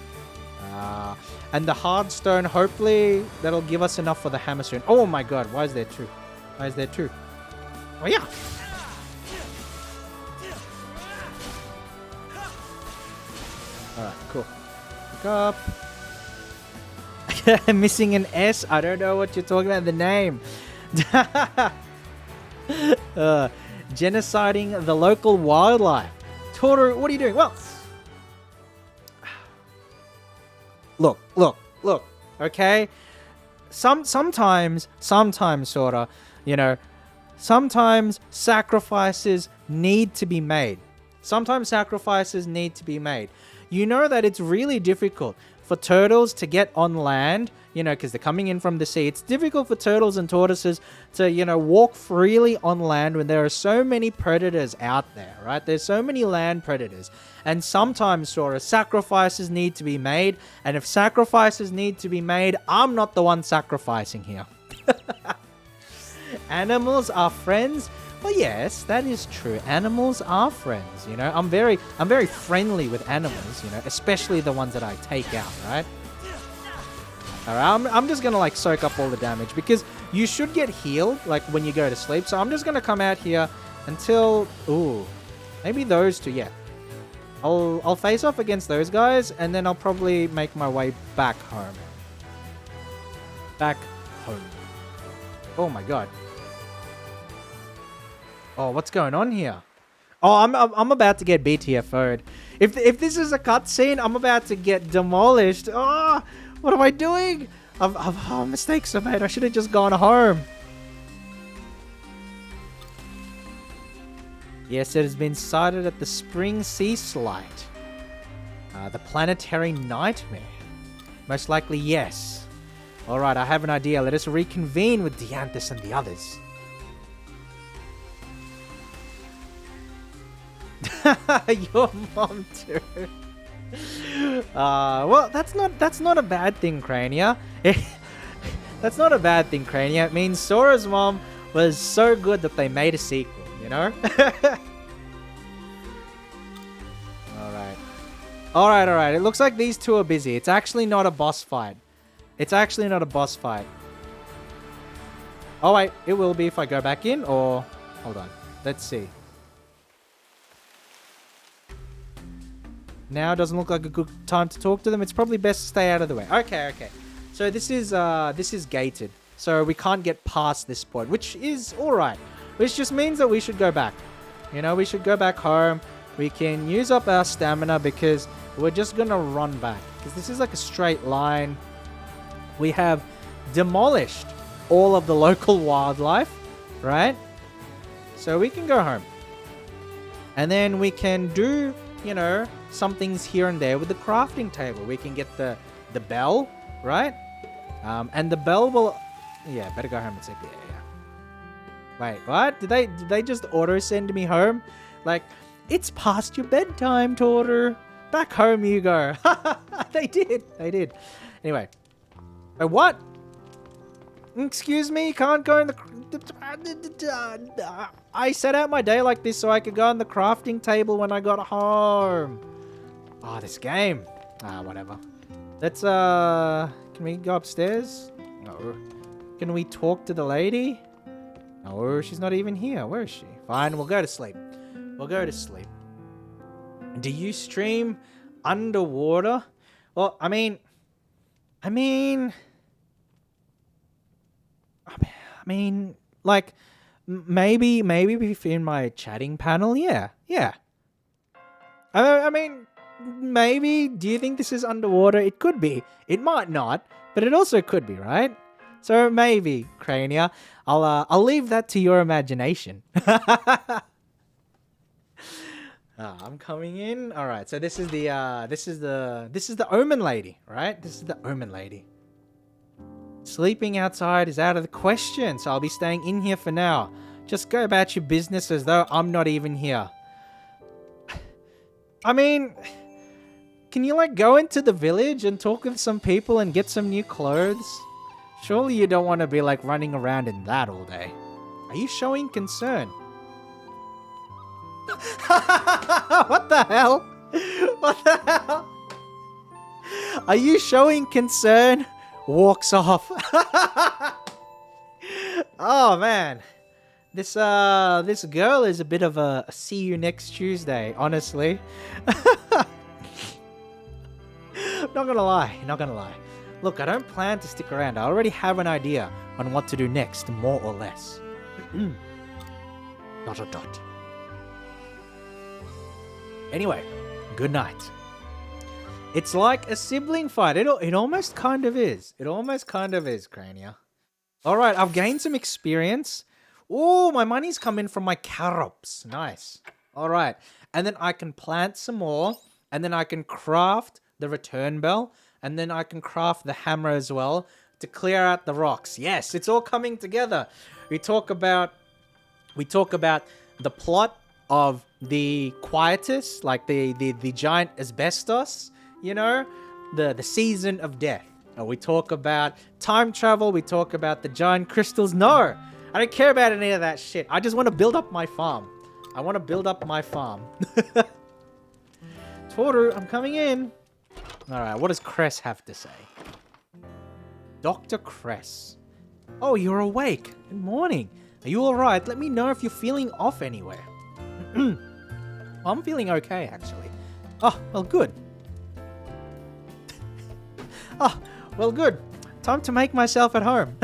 And the hard stone, hopefully that'll give us enough for the hammer soon. Oh my god, why is there two? Oh yeah. Alright, cool. Pick up. Missing an S. I don't know what you're talking about. The name. Genociding the local wildlife. Toru, what are you doing? Well, look. Okay. Sometimes, sorta. You know, sometimes sacrifices need to be made. You know that it's really difficult for turtles to get on land, you know, because they're coming in from the sea. It's difficult for turtles and tortoises to, you know, walk freely on land when there are so many predators out there, right? There's so many land predators. And sometimes, sort of, sacrifices need to be made. And if sacrifices need to be made, I'm not the one sacrificing here. Animals are friends. Well, yes, that is true. Animals are friends, you know. I'm very friendly with animals, you know, especially the ones that I take out, right? Alright, I'm just gonna like soak up all the damage because you should get healed like when you go to sleep. So I'm just gonna come out here until maybe those two, yeah. I'll face off against those guys and then I'll probably make my way back home. Oh my god. Oh, what's going on here? Oh, I'm about to get BTFO'd. If this is a cutscene, I'm about to get demolished. Oh, what am I doing? Mistakes I made. I should have just gone home. Yes, it has been sighted at the Spring Sea Slight. The planetary nightmare. Most likely, yes. Alright, I have an idea. Let us reconvene with Dianthus and the others. Your mom too. Well, that's not a bad thing, Crania. That's not a bad thing, Crania. It means Sora's mom was so good that they made a sequel, you know? Alright. It looks like these two are busy. It's actually not a boss fight. Oh wait, it will be if I go back in, or... Hold on. Let's see. Now doesn't look like a good time to talk to them. It's probably best to stay out of the way. Okay. So this is gated. So we can't get past this point, which is alright. Which just means that we should go back. You know, we should go back home. We can use up our stamina because we're just gonna run back. Because this is like a straight line. We have demolished all of the local wildlife, right? So we can go home. And then we can do, you know, some things here and there with the crafting table. We can get the bell, right? And the bell will... Yeah, better go home and sleep. Yeah. Wait, what? Did they just auto send me home? Like, it's past your bedtime, Torter. Back home you go. They did. Anyway. What? Excuse me, can't go in the... I set out my day like this so I could go on the crafting table when I got home. Oh, this game. Whatever. Let's, can we go upstairs? No. Can we talk to the lady? No, she's not even here. Where is she? Fine, we'll go to sleep. Do you stream underwater? Well, I mean, like, maybe in my chatting panel, yeah. I mean, maybe. Do you think this is underwater? It could be. It might not, but it also could be, right? So maybe, Crania. I'll leave that to your imagination. I'm coming in. All right. So this is the Omen lady, right? This is the Omen lady. Sleeping outside is out of the question, so I'll be staying in here for now. Just go about your business as though I'm not even here. I mean, can you like go into the village and talk with some people and get some new clothes? Surely you don't want to be like running around in that all day. Are you showing concern? What the hell? What the hell? Are you showing concern? Walks off. Oh man, this girl is a bit of a see you next Tuesday, honestly. Not gonna lie. Look, I don't plan to stick around. I already have an idea on what to do next, more or less. ... Anyway, good night. It's like a sibling fight. It almost kind of is. Crania. All right, I've gained some experience. Oh, my money's come in from my carrots. Nice. All right. And then I can plant some more. And then I can craft the return bell. And then I can craft the hammer as well to clear out the rocks. Yes, it's all coming together. We talk about the plot of the quietus, like the giant asbestos, you know, the season of death. We talk about time travel. We talk about the giant crystals. No, I don't care about any of that shit. I just want to build up my farm. Toru, I'm coming in. All right, what does Cress have to say? Dr. Cress. Oh, you're awake. Good morning. Are you all right? Let me know if you're feeling off anywhere. I'm feeling okay, actually. Oh, well, good. Time to make myself at home.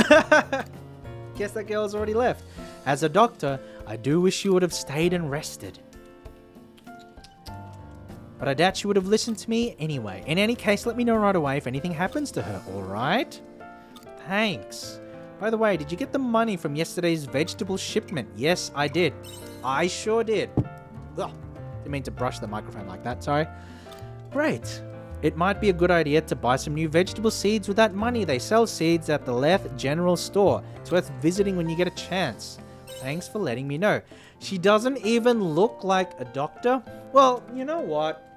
Guess that girl's already left. As a doctor, I do wish you would have stayed and rested. But I doubt she would have listened to me anyway. In any case, let me know right away if anything happens to her, alright? Thanks. By the way, did you get the money from yesterday's vegetable shipment? Yes, I did. I sure did. Ugh, didn't mean to brush the microphone like that, sorry. Great. It might be a good idea to buy some new vegetable seeds with that money. They sell seeds at the Leth General Store. It's worth visiting when you get a chance. Thanks for letting me know. She doesn't even look like a doctor. Well, you know what?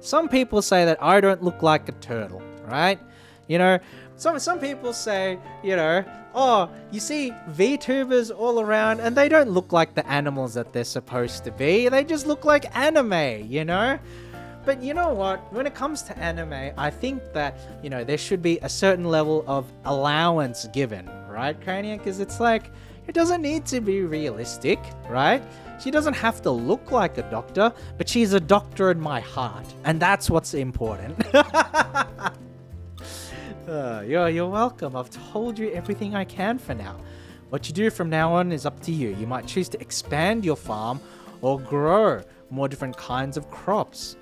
Some people say that I don't look like a turtle, right? You know, some people say, you know, oh, you see VTubers all around and they don't look like the animals that they're supposed to be. They just look like anime, you know? But you know what? When it comes to anime, I think that, you know, there should be a certain level of allowance given, right, Crania? Because it's like, it doesn't need to be realistic, right? She doesn't have to look like a doctor, but she's a doctor in my heart. And that's what's important. You're welcome. I've told you everything I can for now. What you do from now on is up to you. You might choose to expand your farm or grow more different kinds of crops.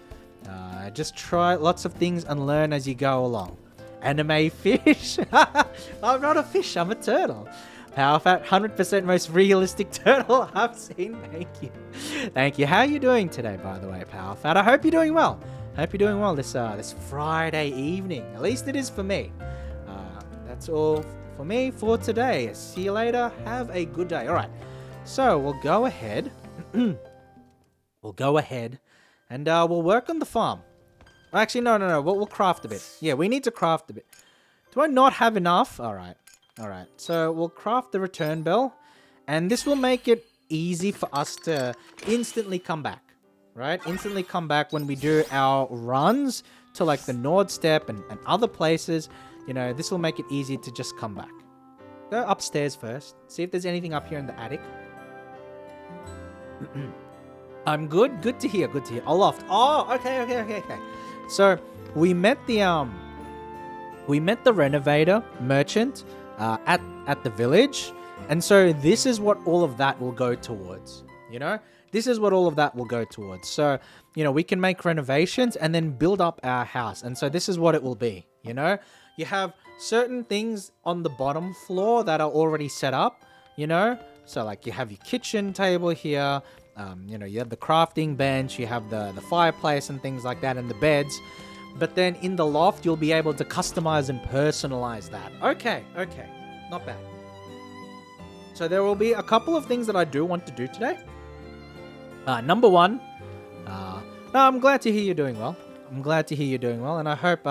Just try lots of things and learn as you go along. Anime fish? I'm not a fish, I'm a turtle. Power Fat, 100% most realistic turtle I've seen. Thank you. Thank you. How are you doing today, by the way, Power Fat? I hope you're doing well. Hope you're doing well this Friday evening. At least it is for me. That's all for me for today. See you later. Have a good day. All right. So we'll go ahead. We'll go ahead and we'll work on the farm. Actually, no. We'll craft a bit. Yeah, we need to craft a bit. Do I not have enough? All right. So we'll craft the return bell, and this will make it easy for us to instantly come back. Right? Instantly come back when we do our runs to like the Nord Step and other places. You know, this will make it easy to just come back. Go upstairs first. See if there's anything up here in the attic. I'm good. Good to hear. Aloft. Oh, okay. So we met the renovator merchant at the village, and so this is what all of that will go towards. You know, this is what all of that will go towards. So you know, we can make renovations and then build up our house, and so this is what it will be. You know, you have certain things on the bottom floor that are already set up. You know, so like you have your kitchen table here. You know, you have the crafting bench, you have the fireplace and things like that, and the beds. But then in the loft, you'll be able to customize and personalize that. Okay. Not bad. So there will be a couple of things that I do want to do today. Number one, no, I'm glad to hear you're doing well. And I hope,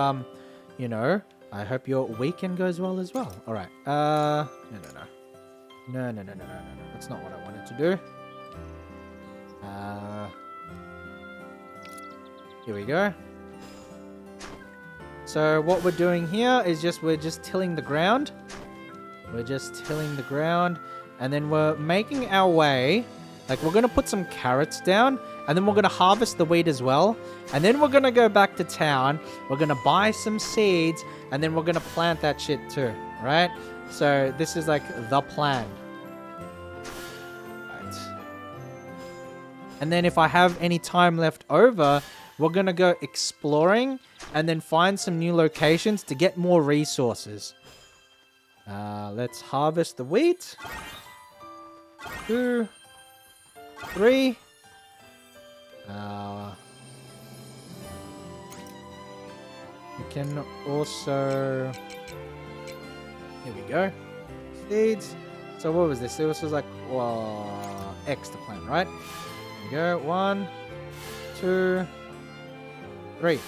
you know, I hope your weekend goes well as well. All right. No. That's not what I wanted to do. Here we go. So what we're doing here is we're just tilling the ground. And then we're making our way. Like, we're going to put some carrots down, and then we're going to harvest the wheat as well. And then we're going to go back to town. We're going to buy some seeds, and then we're going to plant that shit too, right? So this is like the plan. And then if I have any time left over, we're going to go exploring and then find some new locations to get more resources. Let's harvest the wheat. 2, 3. We can also... Here we go. Seeds. So what was this? This was like X to plant, right? Go 1, 2, 3.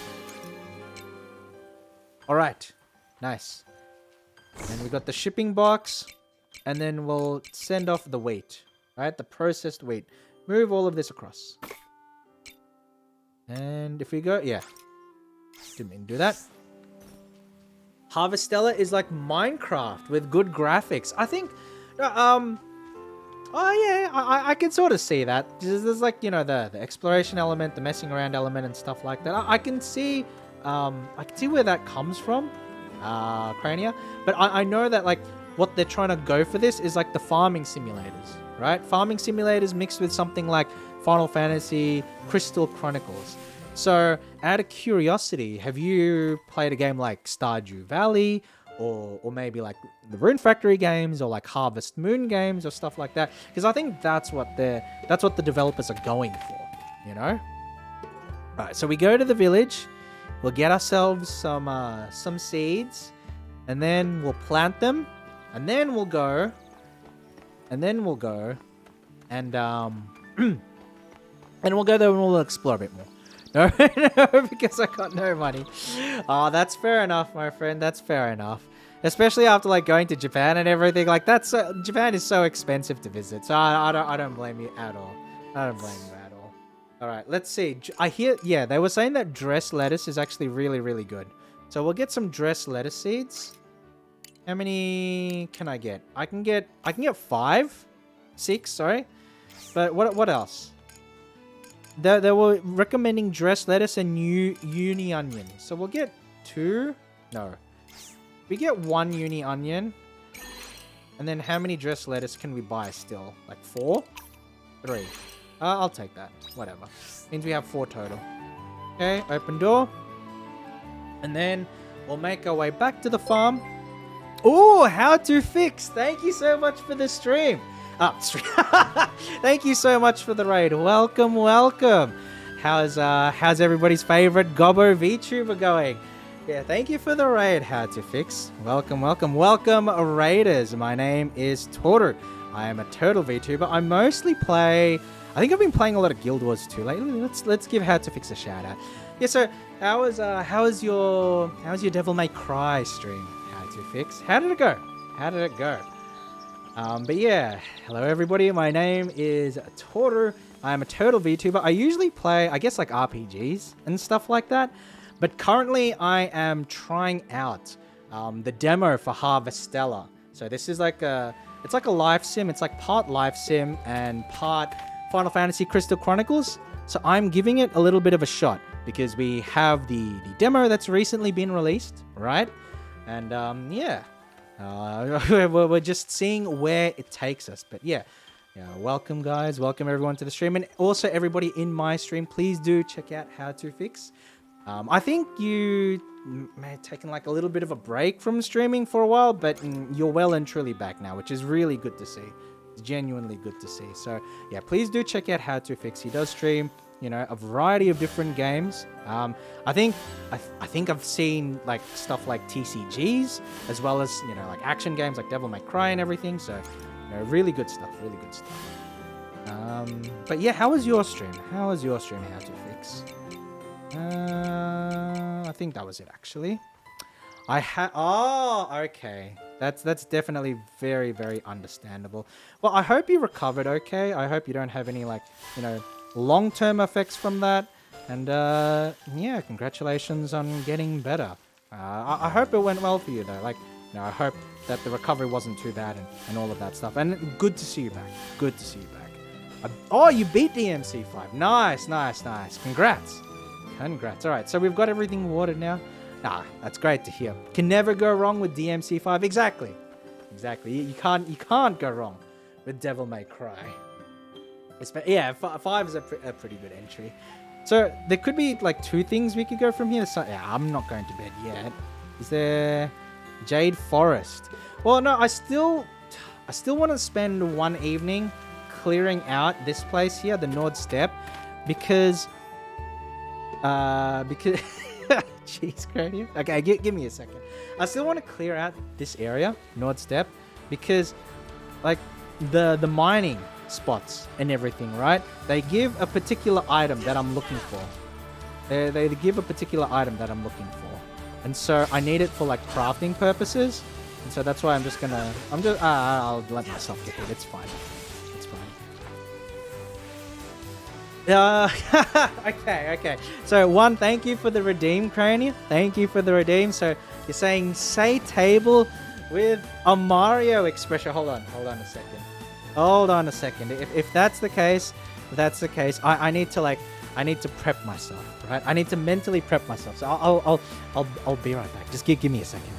All right, nice. And we got the shipping box, and then we'll send off the wheat, right? The processed wheat. Move all of this across. And if we go, yeah, didn't mean to do that. Harvestella is like Minecraft with good graphics. I think, oh yeah, I can sort of see that. There's like, you know, the exploration element, the messing around element and stuff like that. I can see where that comes from, Crania. But I know that like what they're trying to go for this is like the farming simulators, right? Farming simulators mixed with something like Final Fantasy Crystal Chronicles. So out of curiosity, have you played a game like Stardew Valley? Or maybe like the Rune Factory games or like Harvest Moon games or stuff like that, because I think that's what the developers are going for, you know. All right, so we go to the village, we'll get ourselves some seeds, and then we'll plant them, and then we'll go and and we'll go there and we'll explore a bit more. No, because I got no money. Oh, that's fair enough, my friend. That's fair enough. Especially after like going to Japan and everything. Like Japan is so expensive to visit. So I don't blame you at all. All right, let's see. I hear, yeah, they were saying that dressed lettuce is actually really, really good. So we'll get some dressed lettuce seeds. How many can I get? I can get 5, 6. Sorry. But what else? They were recommending dressed lettuce and uni onion. So we'll get 2. No. We get 1 uni onion. And then how many dressed lettuce can we buy still? Like 4? 3. I'll take that. Whatever. Means we have 4 total. Okay, open door. And then we'll make our way back to the farm. Oh, how to fix. Thank you so much for the stream. Thank you so much for the raid. Welcome, welcome. How's everybody's favorite Gobbo VTuber going? Yeah, thank you for the raid, How to Fix. Welcome, welcome, welcome, raiders. My name is Toru. I am a turtle VTuber. I mostly play... I think I've been playing a lot of Guild Wars too lately. Let's give How to Fix a shout out. Yeah, so how's your Devil May Cry stream, How to Fix? How did it go? How did it go? But yeah, hello everybody. My name is Toru. I am a turtle VTuber. I usually play, I guess, like RPGs and stuff like that. But currently, I am trying out the demo for Harvestella. So this is like it's like a life sim. It's like part life sim and part Final Fantasy Crystal Chronicles. So I'm giving it a little bit of a shot because we have the demo that's recently been released, right? And yeah, we're just seeing where it takes us. But yeah, welcome guys, welcome everyone to the stream, and also everybody in my stream. Please do check out How to Fix. I think you may have taken like a little bit of a break from streaming for a while, but you're well and truly back now, which is really good to see. It's genuinely good to see. So yeah, please do check out How to Fix. He does stream, a variety of different games. I think I've seen like stuff like TCGs as well as like action games like Devil May Cry and everything. So really good stuff. Really good stuff. But yeah, how was your stream? How was your stream? How to Fix? I think that was it actually. Okay. That's definitely very, very understandable. Well, I hope you recovered okay. I hope you don't have any like, long-term effects from that. And yeah, congratulations on getting better. I hope it went well for you though. Like, I hope that the recovery wasn't too bad and all of that stuff. And good to see you back. Good to see you back. Oh, you beat DMC5. Nice, nice, nice. Congrats. Congrats. All right, so we've got everything watered now. That's great to hear. Can never go wrong with DMC5. Exactly. You can't go wrong with Devil May Cry. Yeah, 5 is a pretty good entry. So there could be like 2 things we could go from here. So, yeah, I'm not going to bed yet. Is there Jade Forest? Well, no, I still want to spend one evening clearing out this place here, the Nord Steppe, because jeez, cranium. Okay, give me a second. I still want to clear out this area, Nord Steppe, because like the mining spots and everything, right? They give a particular item that I'm looking for. They give a particular item that I'm looking for, and so I need it for like crafting purposes. And so that's why I'll let myself get hit. It's fine. Okay. So one, thank you for the redeem, Crania. Thank you for the redeem. So you're saying say table with a Mario expression. Hold on a second. If that's the case, I need to prep myself, right? I need to mentally prep myself. So I'll be right back. Just give me a second.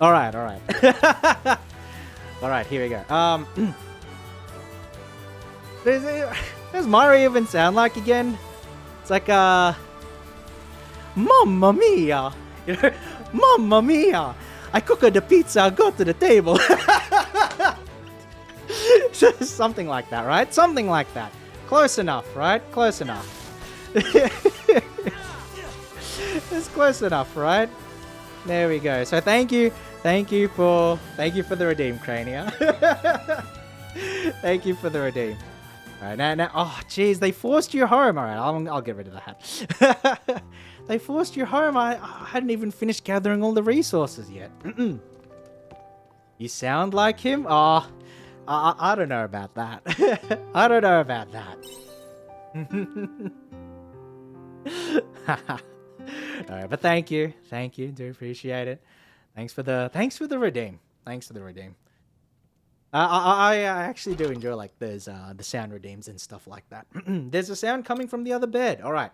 All right. All right, here we go. Does Mario even sound like again? It's like, Mamma mia! Mamma mia! I cook the pizza, go to the table. Something like that, right? Something like that. Close enough, right? Close enough. It's close enough, right? There we go. So thank you for the redeem, Crania. Thank you for the redeem. All right, now, oh, jeez, they forced you home. All right, I'll get rid of the hat. They forced you home. I hadn't even finished gathering all the resources yet. You sound like him? Oh, I don't know about that. I don't know about that. Alright, but thank you. Thank you. Do appreciate it. Thanks for the redeem. Thanks for the redeem. I actually do enjoy like the sound redeems and stuff like that. There's a sound coming from the other bed. All right,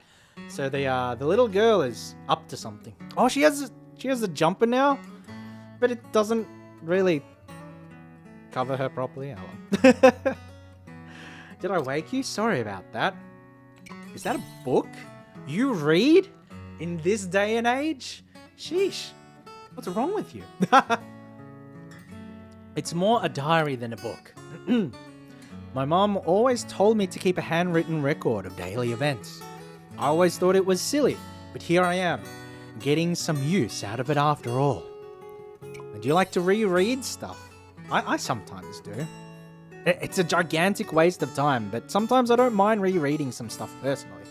so the little girl is up to something. Oh, she has a jumper now, but it doesn't really cover her properly. Oh, well. Did I wake you? Sorry about that. Is that a book? You read in this day and age? Sheesh, what's wrong with you? It's more a diary than a book. My mom always told me to keep a handwritten record of daily events. I always thought it was silly, but here I am, getting some use out of it after all. And do you like to reread stuff? I sometimes do. It's a gigantic waste of time, but sometimes I don't mind rereading some stuff personally.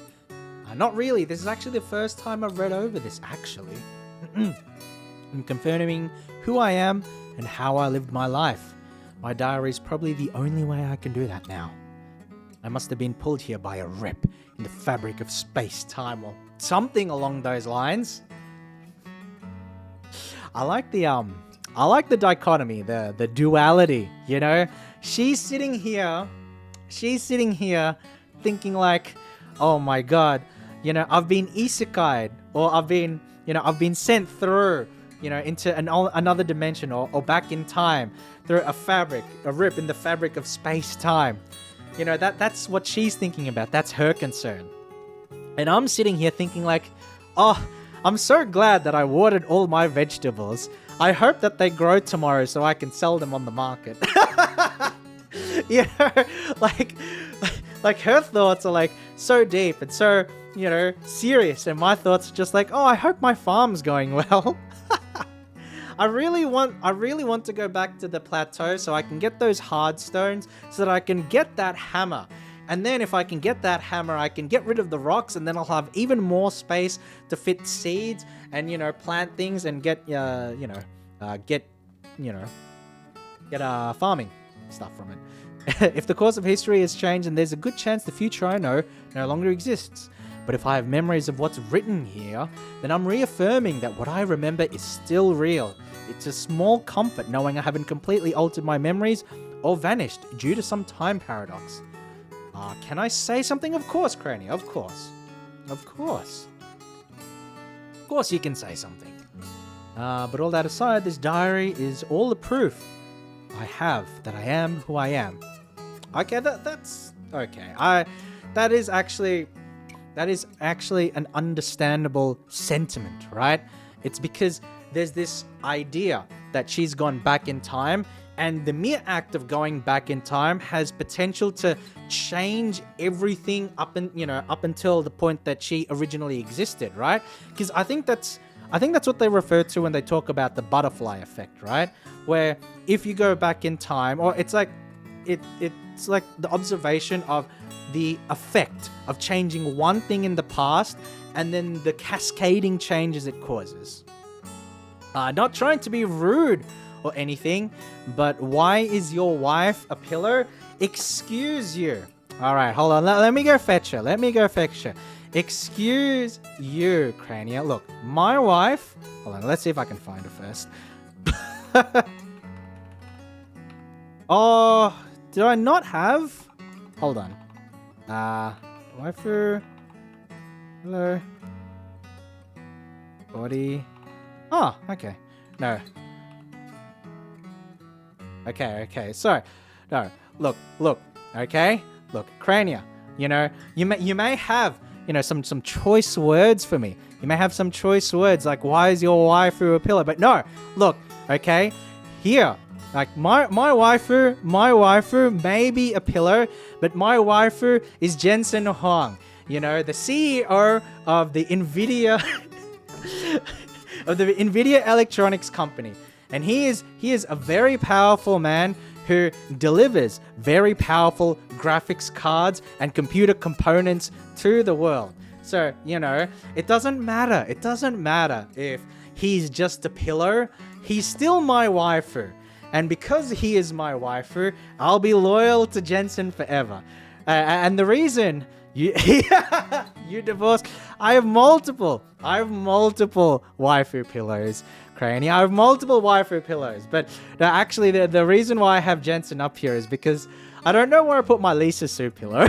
Not really, this is actually the first time I've read over this, actually. I'm confirming who I am and how I lived my life. My diary is probably the only way I can do that now. I must have been pulled here by a rip in the fabric of space-time or something along those lines. I like the dichotomy, the duality, you know? She's sitting here thinking like, oh my god, you know, I've been isekai'd, or I've been sent through, you know, into another dimension or back in time through a rip in the fabric of space-time. You know, that's what she's thinking about. That's her concern. And I'm sitting here thinking like, oh, I'm so glad that I watered all my vegetables. I hope that they grow tomorrow so I can sell them on the market. You know, like her thoughts are like so deep and so, you know, serious, and my thoughts are just like, oh, I hope my farm's going well. I really want to go back to the plateau so I can get those hard stones so that I can get that hammer. And then if I can get that hammer, I can get rid of the rocks, and then I'll have even more space to fit seeds and, you know, plant things and get farming stuff from it. If the course of history has changed, and there's a good chance the future I know no longer exists. But if I have memories of what's written here, then I'm reaffirming that what I remember is still real. It's a small comfort knowing I haven't completely altered my memories or vanished due to some time paradox. Can I say something? Of course, Crania, of course. Of course. Of course you can say something. But all that aside, this diary is all the proof I have that I am who I am. Okay, that's okay. That is actually an understandable sentiment, right? It's because there's this idea that she's gone back in time, and the mere act of going back in time has potential to change everything up until the point that she originally existed, right? Because I think that's what they refer to when they talk about the butterfly effect, right? Where if you go back in time, or it's like the observation of the effect of changing one thing in the past and then the cascading changes it causes. Not trying to be rude or anything, but why is your wife a pillar? Excuse you. All right, hold on. Let me go fetch her. Excuse you, Crania. Look, my wife... Hold on, let's see if I can find her first. Oh, did I not have... Hold on. Waifu. Hello. Body. Oh, okay. No. Okay. So, no. Look. Okay? Look, Crania. You know, you may have, you know, some choice words for me. You may have some choice words like, why is your waifu a pillar? But no, look, okay? Here. Like, my waifu may be a pillar, but my waifu is Jensen Huang, you know, the CEO of the NVIDIA of the NVIDIA Electronics Company. And he is a very powerful man who delivers very powerful graphics cards and computer components to the world. So, you know, it doesn't matter. It doesn't matter if he's just a pillar. He's still my waifu. And because he is my waifu, I'll be loyal to Jensen forever. And the reason you you divorced, I have multiple waifu pillows, Cranny. I have multiple waifu pillows. But no, actually, the reason why I have Jensen up here is because I don't know where I put my Lisa Sue pillow.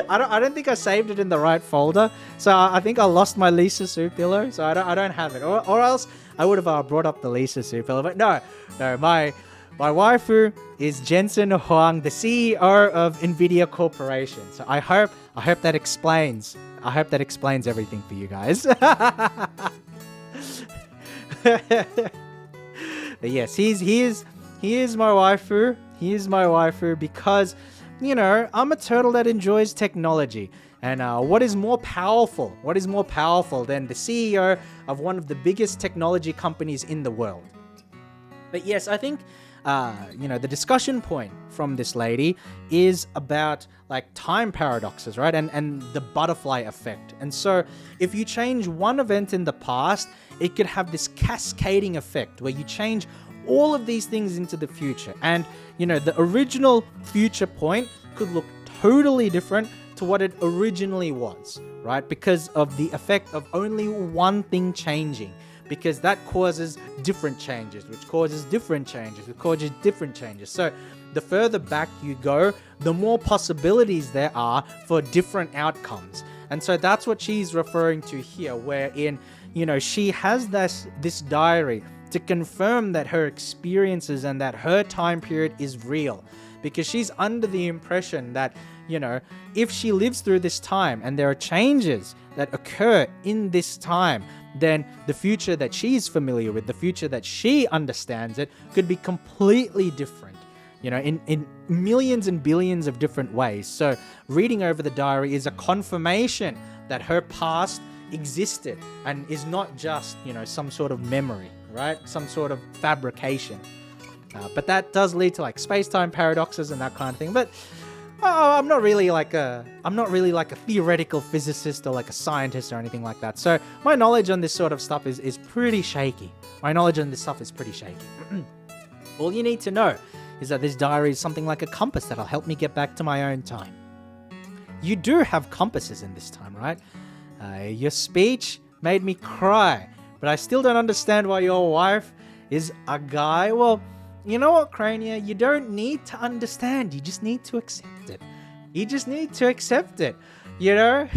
I don't think I saved it in the right folder, so I think I lost my Lisa Sue pillow, so I don't have it, or else I would have brought up the Lisa Sue pillow. But no, my waifu is Jensen Huang, the CEO of Nvidia Corporation. So I hope that explains. I hope that explains everything for you guys. But yes, he is my waifu. He is my waifu because, you know, I'm a turtle that enjoys technology. And what is more powerful? What is more powerful than the CEO of one of the biggest technology companies in the world? But yes, I think, you know, the discussion point from this lady is about like time paradoxes, right? And the butterfly effect. And so if you change one event in the past, it could have this cascading effect where you change all of these things into the future. And, you know, the original future point could look totally different to what it originally was, right? Because of the effect of only one thing changing. Because that causes different changes, which causes different changes, which causes different changes. So the further back you go, the more possibilities there are for different outcomes. And so that's what she's referring to here, wherein, you know, she has this diary to confirm that her experiences and that her time period is real. Because she's under the impression that, you know, if she lives through this time and there are changes that occur in this time, then the future that she's familiar with, the future that she understands it, could be completely different, you know, in millions and billions of different ways. So reading over the diary is a confirmation that her past existed and is not just, you know, some sort of memory, right? Some sort of fabrication. But that does lead to like space-time paradoxes and that kind of thing. But I'm not really like a theoretical physicist or like a scientist or anything like that. So my knowledge on this sort of stuff is pretty shaky. All you need to know is that this diary is something like a compass that'll help me get back to my own time. You do have compasses in this time, right? Your speech made me cry, but I still don't understand why your wife is a guy. Well, you know what, Crania? You don't need to understand. You just need to accept it. You know?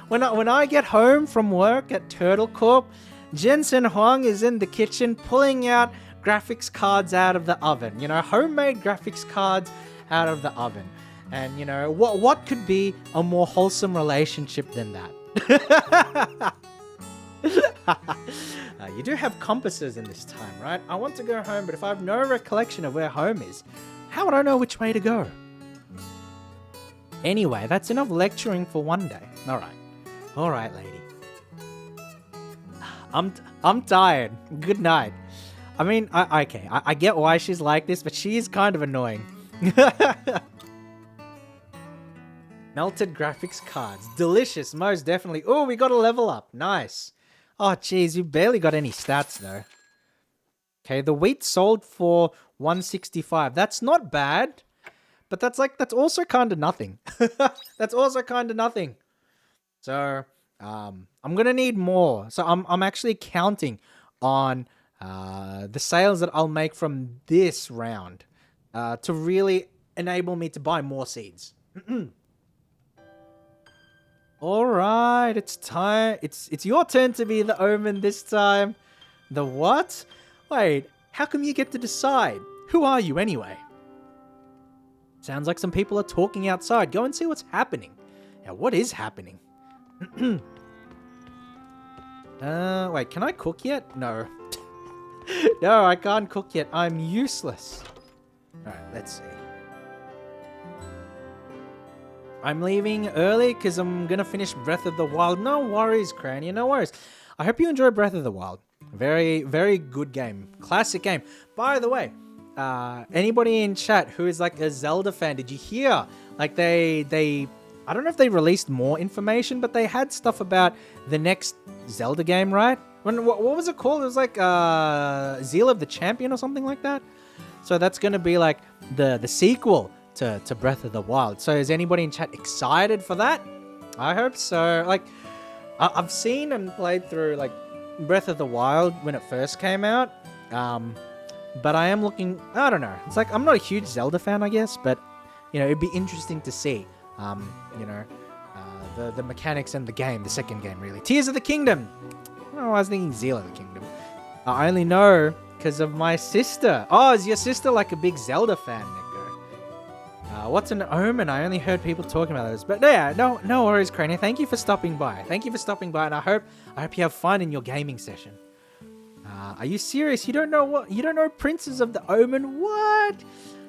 When I get home from work at Turtle Corp, Jensen Huang is in the kitchen pulling out graphics cards out of the oven. You know, homemade graphics cards out of the oven. And, you know, what could be a more wholesome relationship than that? You do have compasses in this time, right? I want to go home, but if I have no recollection of where home is, how would I know which way to go? Anyway, that's enough lecturing for one day. All right, lady. I'm tired. Good night. I mean, I get why she's like this, but she is kind of annoying. Melted graphics cards. Delicious, most definitely. Oh, we got a level up. Nice. Oh, geez, you barely got any stats, though. Okay, the wheat sold for 165. That's not bad, but that's also kind of nothing. That's also kind of nothing. So, I'm gonna need more. So I'm actually counting on the sales that I'll make from this round to really enable me to buy more seeds. All right, it's time. It's your turn to be the omen this time. The what? Wait, how come you get to decide? Who are you anyway? Sounds like some people are talking outside. Go and see what's happening. Now, what is happening? Wait, can I cook yet? No. No, I can't cook yet. I'm useless. All right, let's see. I'm leaving early because I'm going to finish Breath of the Wild. No worries, Crania, no worries. I hope you enjoy Breath of the Wild. Very, very good game. Classic game. By the way, anybody in chat who is like a Zelda fan, did you hear? Like they I don't know if they released more information, but they had stuff about the next Zelda game, right? What was it called? It was like Zeal of the Champion or something like that. So that's gonna be like the sequel to Breath of the Wild. So is anybody in chat excited for that? I hope so. Like I've seen and played through like Breath of the Wild when it first came out. But I am looking. I don't know. It's like I'm not a huge Zelda fan, I guess, but it'd be interesting to see. You know, the mechanics and the game, the second game, really. Tears of the Kingdom. Oh, I was thinking Zeal of the Kingdom. I only know because of my sister. Oh, is your sister like a big Zelda fan, Nico? What's an omen? I only heard people talking about this. But yeah, no worries, Crania. Thank you for stopping by. Thank you for stopping by, and I hope you have fun in your gaming session. Are you serious? You don't know what? You don't know Princes of the Omen? What?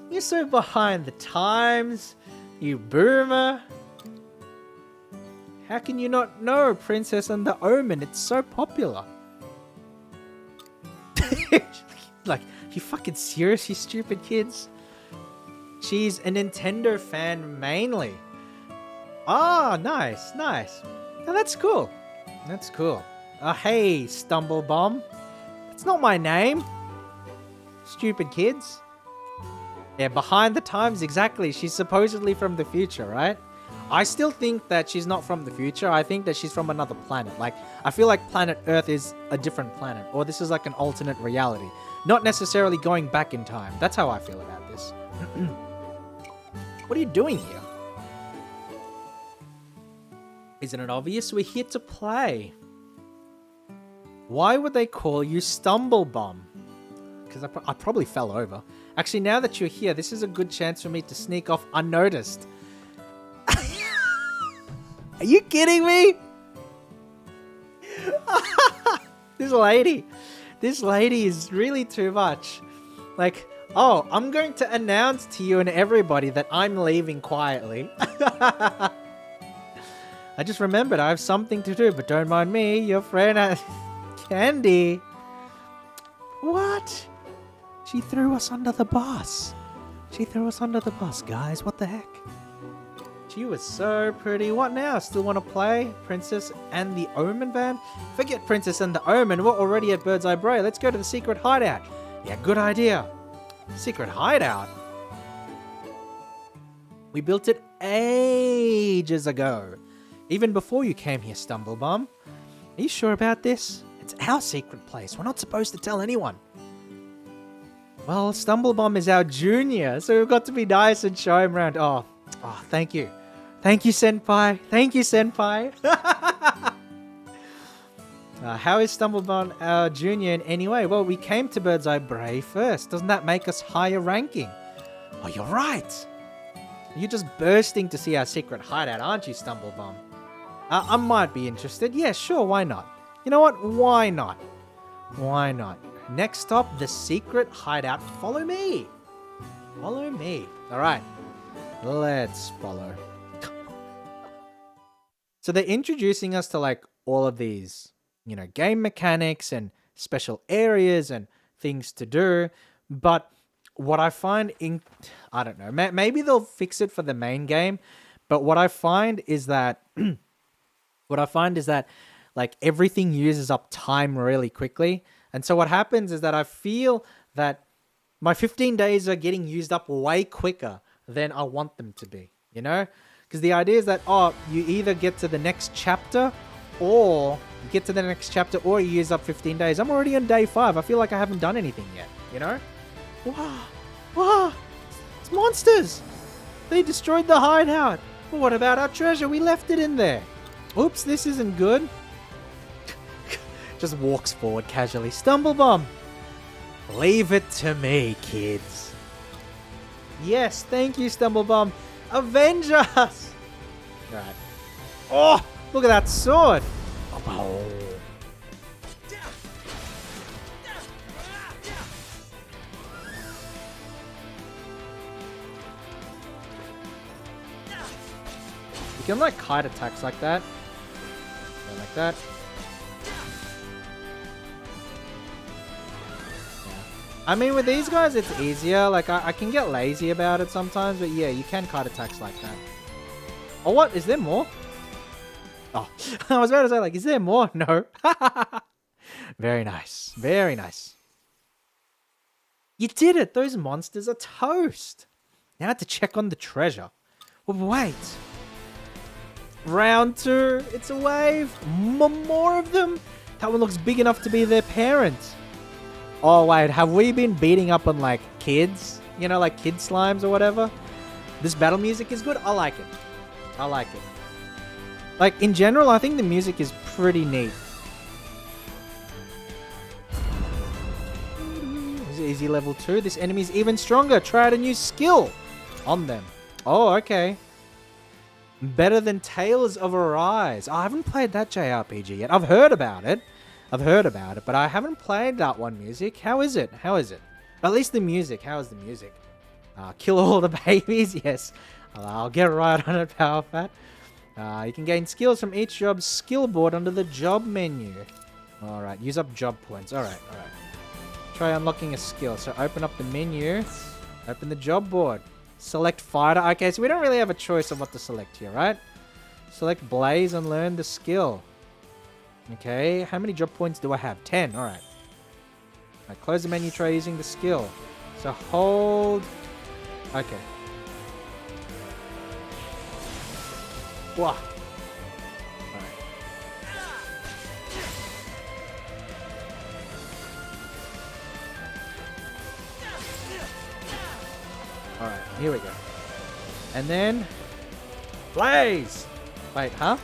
You're so behind the times, you boomer. How can you not know Princess and the Omen? It's so popular. Like, you fucking serious, you stupid kids? She's a Nintendo fan mainly. Ah, nice. Now that's cool. That's cool. Hey, Stumblebomb. It's not my name. Stupid kids. Yeah, behind the times, exactly. She's supposedly from the future, right? I still think that she's not from the future. I think that she's from another planet. Like, I feel like planet Earth is a different planet. Or this is like an alternate reality. Not necessarily going back in time. That's how I feel about this. What are you doing here? Isn't it obvious? We're here to play. Why would they call you Stumblebomb? Because I probably fell over. Actually, now that you're here, this is a good chance for me to sneak off unnoticed. Are you kidding me? This lady is really too much. Like, oh, I'm going to announce to you and everybody that I'm leaving quietly. I just remembered I have something to do, but don't mind me, your friend Candy. What? She threw us under the bus. Guys. What the heck? She was so pretty. What now? Still want to play Princess and the Omen van? Forget Princess and the Omen. We're already at Bird's Eye Bray. Let's go to the secret hideout. Yeah, good idea. Secret hideout? We built it ages ago. Even before you came here, Stumblebum. Are you sure about this? It's our secret place. We're not supposed to tell anyone. Well, Stumblebum is our junior, so we've got to be nice and show him around. Oh, thank you. Thank you, Senpai. How is Stumblebum our junior in any way? Well, we came to Bird's Eye Bray first. Doesn't that make us higher ranking? Oh, you're right. You're just bursting to see our secret hideout, aren't you, Stumblebum? I might be interested. Yeah, sure, why not? You know what? Why not? Next stop, the secret hideout. Follow me. All right. Let's follow. So they're introducing us to like all of these, game mechanics and special areas and things to do. But what I find I don't know, maybe they'll fix it for the main game. But what I find is that, like everything uses up time really quickly. And so what happens is that I feel that my 15 days are getting used up way quicker than I want them to be, Because the idea is that, you either get to the next chapter or you use up 15 days. I'm already on day 5. I feel like I haven't done anything yet, Wow, it's monsters. They destroyed the hideout. Well, what about our treasure? We left it in there. Oops, this isn't good. Just walks forward casually. Stumblebum. Leave it to me, kids. Yes, thank you, Stumblebum. Avenge us! Right. Oh, look at that sword. Oh. You can like kite attacks like that. Yeah, like that. I mean, with these guys, it's easier. Like, I can get lazy about it sometimes, but yeah, you can kite attacks like that. Oh, what? Is there more? Oh, I was about to say, like, is there more? No. Very nice. Very nice. You did it. Those monsters are toast. Now to check on the treasure. Oh, wait. Round 2. It's a wave. More of them. That one looks big enough to be their parent. Oh, wait. Have we been beating up on, like, kids? You know, like kid slimes or whatever? This battle music is good. I like it. I like it. Like, in general, I think the music is pretty neat. Easy level 2. This enemy's even stronger. Try out a new skill on them. Oh, okay. Better than Tales of Arise. I haven't played that JRPG yet. I've heard about it. But I haven't played that one music. How is it? At least the music. How is the music? Kill all the babies. Yes. I'll get right on it, Power Fat. You can gain skills from each job's skill board under the job menu. Alright, use up job points. Alright. Try unlocking a skill. So open up the menu. Open the job board. Select fighter. Okay, so we don't really have a choice of what to select here, right? Select blaze and learn the skill. Okay, how many job points do I have? 10. Alright. Close the menu, try using the skill. So hold... Okay. Whoa. Alright, here we go. And then... Blaze! Wait, huh?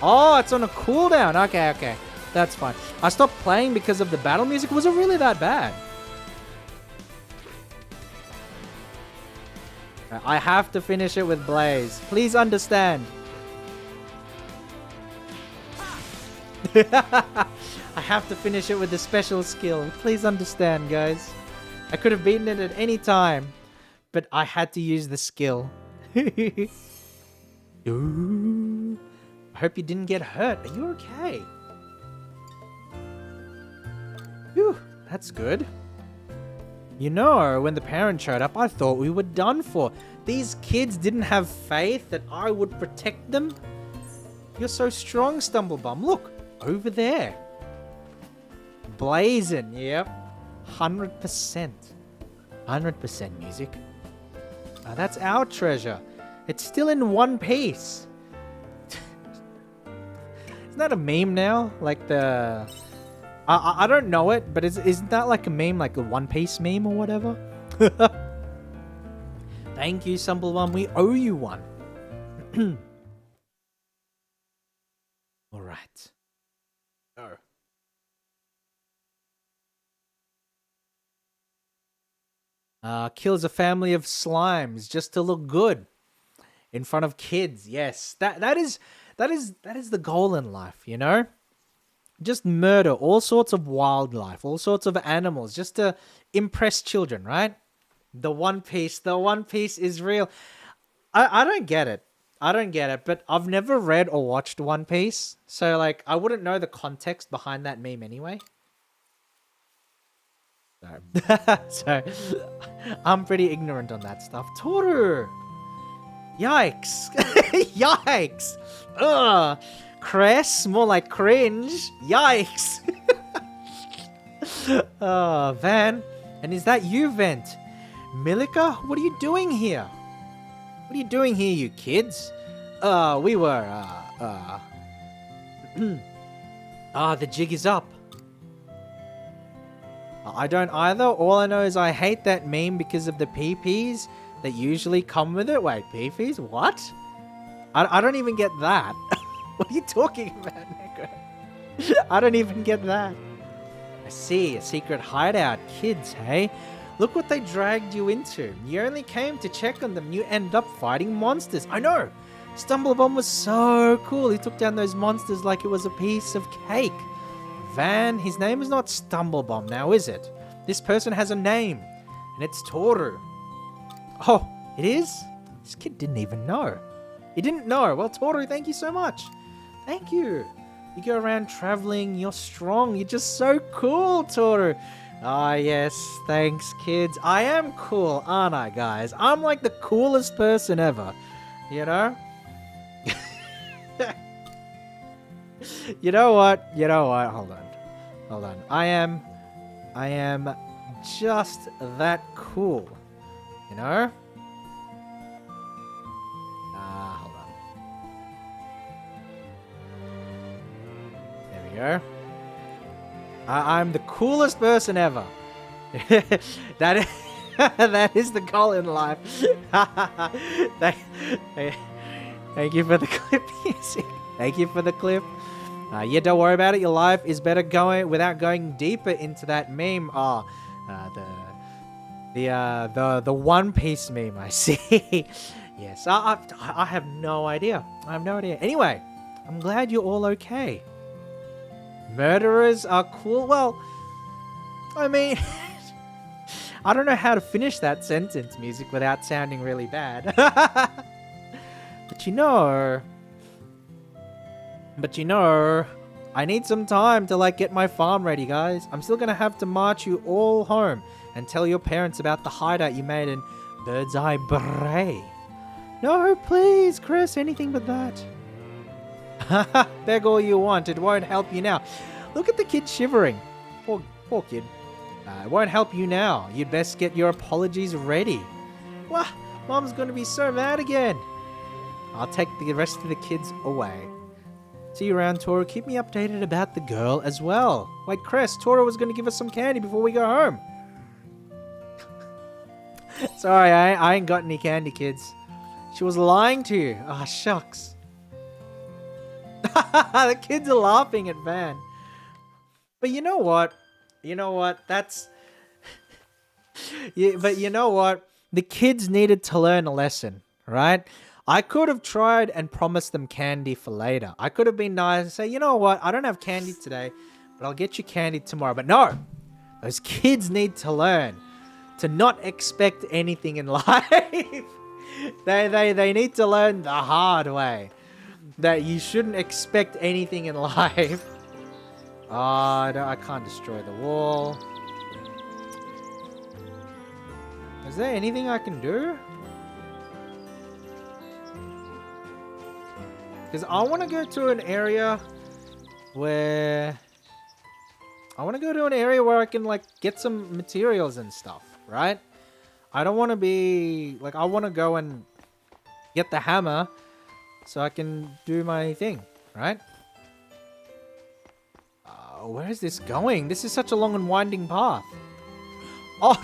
Oh, it's on a cooldown. Okay. That's fine. I stopped playing because of the battle music. Was it really that bad? I have to finish it with Blaze. Please understand. I have to finish it with the special skill. Please understand, guys. I could have beaten it at any time, but I had to use the skill. Ooh. I hope you didn't get hurt. Are you okay? Phew, that's good. You know, when the parents showed up, I thought we were done for. These kids didn't have faith that I would protect them. You're so strong, Stumblebum. Look, over there. Blazing, yep. 100%. 100% music. That's our treasure. It's still in one piece. Isn't that a meme now? Like the... I don't know it, but isn't that like a meme? Like a One Piece meme or whatever? Thank you, Stumblebum. We owe you one. Alright. Kills a family of slimes just to look good in front of kids. Yes, that is the goal in life, you know? Just murder all sorts of wildlife, all sorts of animals, just to impress children, right? The One Piece is real. I don't get it. But I've never read or watched One Piece, so like I wouldn't know the context behind that meme anyway. So I'm pretty ignorant on that stuff. Toru! Yikes! Yikes! Ugh! Cress, more like cringe. Yikes! Oh, Van. And is that you, Vent? Milika, what are you doing here? What are you doing here, you kids? We were, the jig is up. I don't either. All I know is I hate that meme because of the PPs that usually come with it. Wait, PPs? What? I don't even get that. What are you talking about, Neko? I don't even get that. I see, a secret hideout. Kids, hey? Look what they dragged you into. You only came to check on them. You end up fighting monsters. I know! Stumblebum was so cool. He took down those monsters like it was a piece of cake. Van, his name is not Stumblebum now, is it? This person has a name, and it's Toru. Oh, it is? This kid didn't even know. He didn't know. Well, Toru, thank you so much. Thank you. You go around traveling, you're strong, you're just so cool, Toru. Ah, yes, thanks, kids. I am cool, aren't I, guys? I'm like the coolest person ever, you know? You know what? You know what? Hold on. Hold on. I am just that cool. You know? Hold on. There we go. I'm the coolest person ever. That is, that is the goal in life. thank, thank you for the clip music. Thank you for the clip. Yeah, don't worry about it. Your life is better going without going deeper into that meme. The One Piece meme. I see. Yes, I have no idea. I have no idea. Anyway, I'm glad you're all okay. Murderers are cool. Well, I mean, I don't know how to finish that sentence, music, without sounding really bad. But you know, I need some time to like get my farm ready, guys. I'm still gonna have to march you all home and tell your parents about the hideout you made in Bird's Eye Bray. No, please, Chris, anything but that. Beg all you want, it won't help you now. Look at the kid shivering. Poor kid. It won't help you now. You'd best get your apologies ready. What? Mom's gonna be so mad again. I'll take the rest of the kids away. See you around, Tora. Keep me updated about the girl as well. Wait, Chris, Tora was gonna give us some candy before we go home. Sorry, I ain't got any candy, kids. She was lying to you. Ah, shucks. The kids are laughing at Van. But you know what? That's... yeah, but you know what? The kids needed to learn a lesson, right? I could have tried and promised them candy for later. I could have been nice and say, you know what? I don't have candy today, but I'll get you candy tomorrow. But no! Those kids need to learn to not expect anything in life. They need to learn the hard way. That you shouldn't expect anything in life. Oh, I can't destroy the wall. Is there anything I can do? Because I want to go to an area where... I can, like, get some materials and stuff, right? I don't want to be... Like, I want to go and get the hammer so I can do my thing, right? Where is this going? This is such a long and winding path. Oh,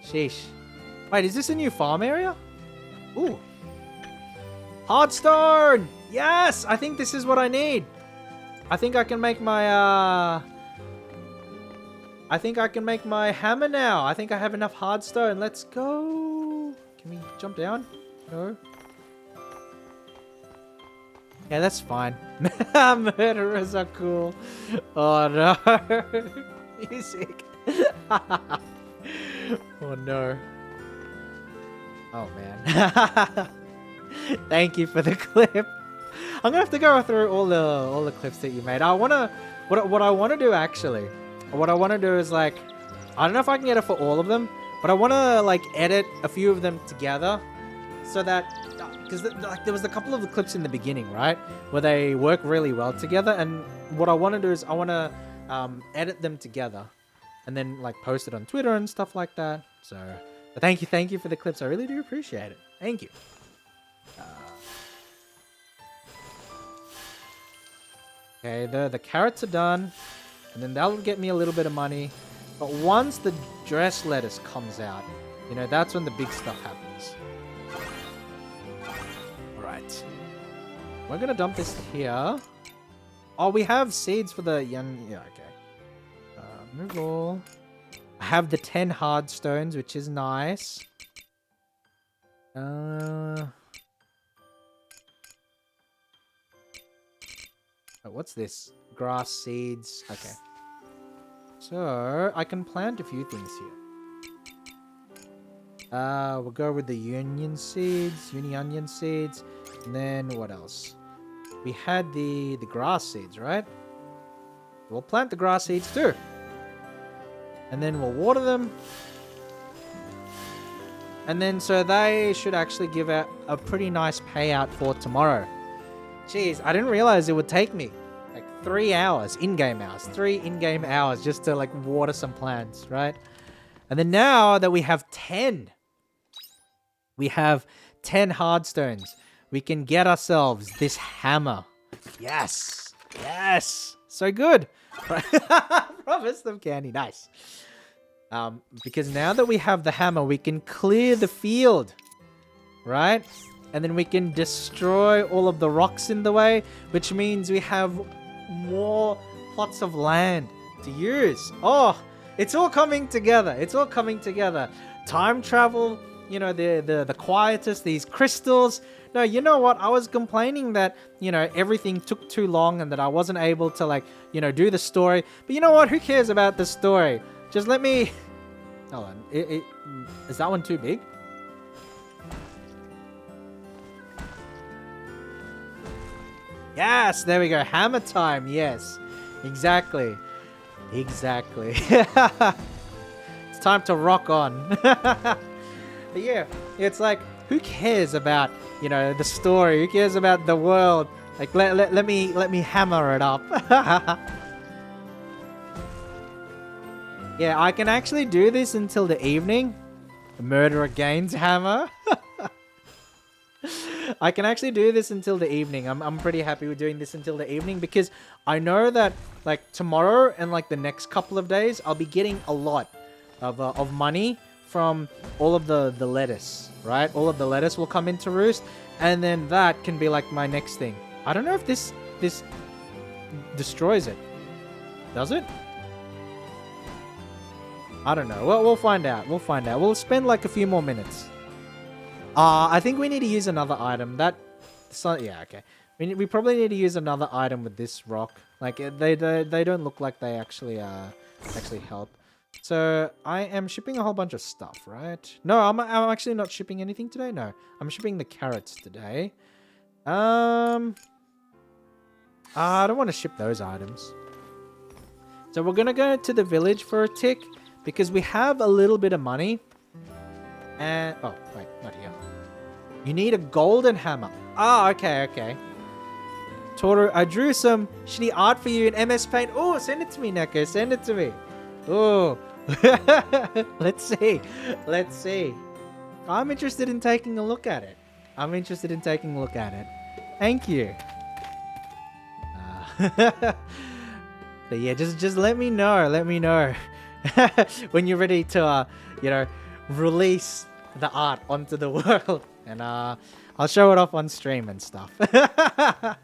sheesh. Wait, is this a new farm area? Ooh. Hardstone! Yes! I think this is what I need. I think I can make my, I think I can make my hammer now. I think I have enough hardstone. Let's go. Can we jump down? No. Yeah, that's fine. Murderers are cool. Oh no. Music. Oh no. Oh man. Thank you for the clip. I'm gonna have to go through all the clips that you made. What I wanna do actually. What I wanna do is like, I don't know if I can get it for all of them, but I wanna like edit a few of them together so that, because like there was a couple of the clips in the beginning, right, where they work really well together, and what I want to do is I want to edit them together and then like post it on Twitter and stuff like that. So but thank you for the clips. I really do appreciate it. Thank you. Okay, the carrots are done, and then that'll get me a little bit of money. But once the dress lettuce comes out, you know, that's when the big stuff happens. Alright. We're gonna dump this here. Oh, we have seeds for the young... Yeah, okay. Move all. I have the 10 hard stones, which is nice. Oh, what's this? Grass seeds. Okay. So, I can plant a few things here. We'll go with the uni onion seeds. And then what else? We had the grass seeds, right? We'll plant the grass seeds too. And then we'll water them. And then so they should actually give out a pretty nice payout for tomorrow. Jeez, I didn't realize it would take me Like 3 hours, in-game hours. 3 in-game hours just to like water some plants, right? And then now that we have 10, we have 10 hardstones. We can get ourselves this hammer. Yes. Yes. So good. Promise them candy. Nice. Because now that we have the hammer, we can clear the field. Right? And then we can destroy all of the rocks in the way, which means we have more plots of land to use. Oh, it's all coming together. It's all coming together. Time travel, you know, the quietest, these crystals. No, you know what? I was complaining that, you know, everything took too long and that I wasn't able to, like, you know, do the story. But you know what? Who cares about the story? Just let me... Hold on. Is that one too big? Yes, there we go. Hammer time. Yes, exactly. Exactly. It's time to rock on. But yeah, it's like, who cares about, you know, the story? Who cares about the world? Like, let me hammer it up. Yeah, I can actually do this until the evening. Murder against hammer. I can actually do this until the evening. I'm pretty happy with doing this until the evening because I know that like tomorrow and like the next couple of days I'll be getting a lot of money from all of the lettuce, right? All of the lettuce will come into roost, and then that can be like my next thing. I don't know if this destroys it. Does it? I don't know. Well, we'll find out. We'll find out. We'll spend like a few more minutes. I think we need to use another item. Yeah, okay. We probably need to use another item with this rock. Like they don't look like they actually help. So I am shipping a whole bunch of stuff, right? No, I'm actually not shipping anything today. No, I'm shipping the carrots today. I don't want to ship those items. So we're gonna go to the village for a tick because we have a little bit of money. And oh wait, not here. You need a golden hammer. Ah, okay, okay. Toru, I drew some shitty art for you in MS Paint. Oh, send it to me, Neko. Send it to me. Oh, let's see. Let's see. I'm interested in taking a look at it. I'm interested in taking a look at it. Thank you. But yeah, just let me know. Let me know when you're ready to, you know, release the art onto the world, and I'll show it off on stream and stuff. All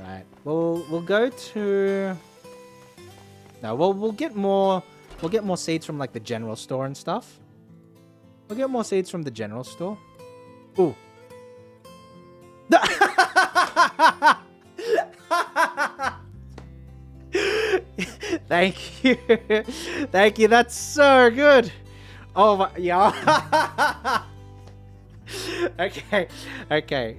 right, we'll go to. No, we'll get more seeds from like the general store and stuff. We'll get more seeds from the general store. Ooh. Thank you. Thank you. That's so good. Oh my, yeah. Okay. Okay.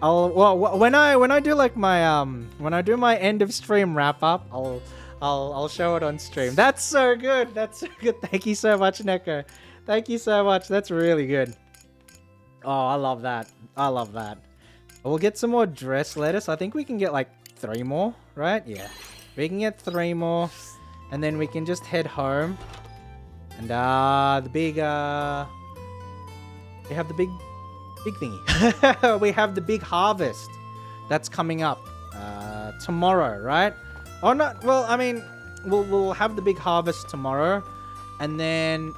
When I do like my when I do my end of stream wrap up, I'll show it on stream. That's so good. That's so good. Thank you so much, Neko. Thank you so much. That's really good. Oh, I love that. I love that. We'll get some more dress lettuce. I think we can get like 3 more, right? Yeah. We can get 3 more, and then we can just head home. And the big we have the big thingy. We have the big harvest that's coming up tomorrow, right? Oh no, well, I mean, we'll have the big harvest tomorrow, and then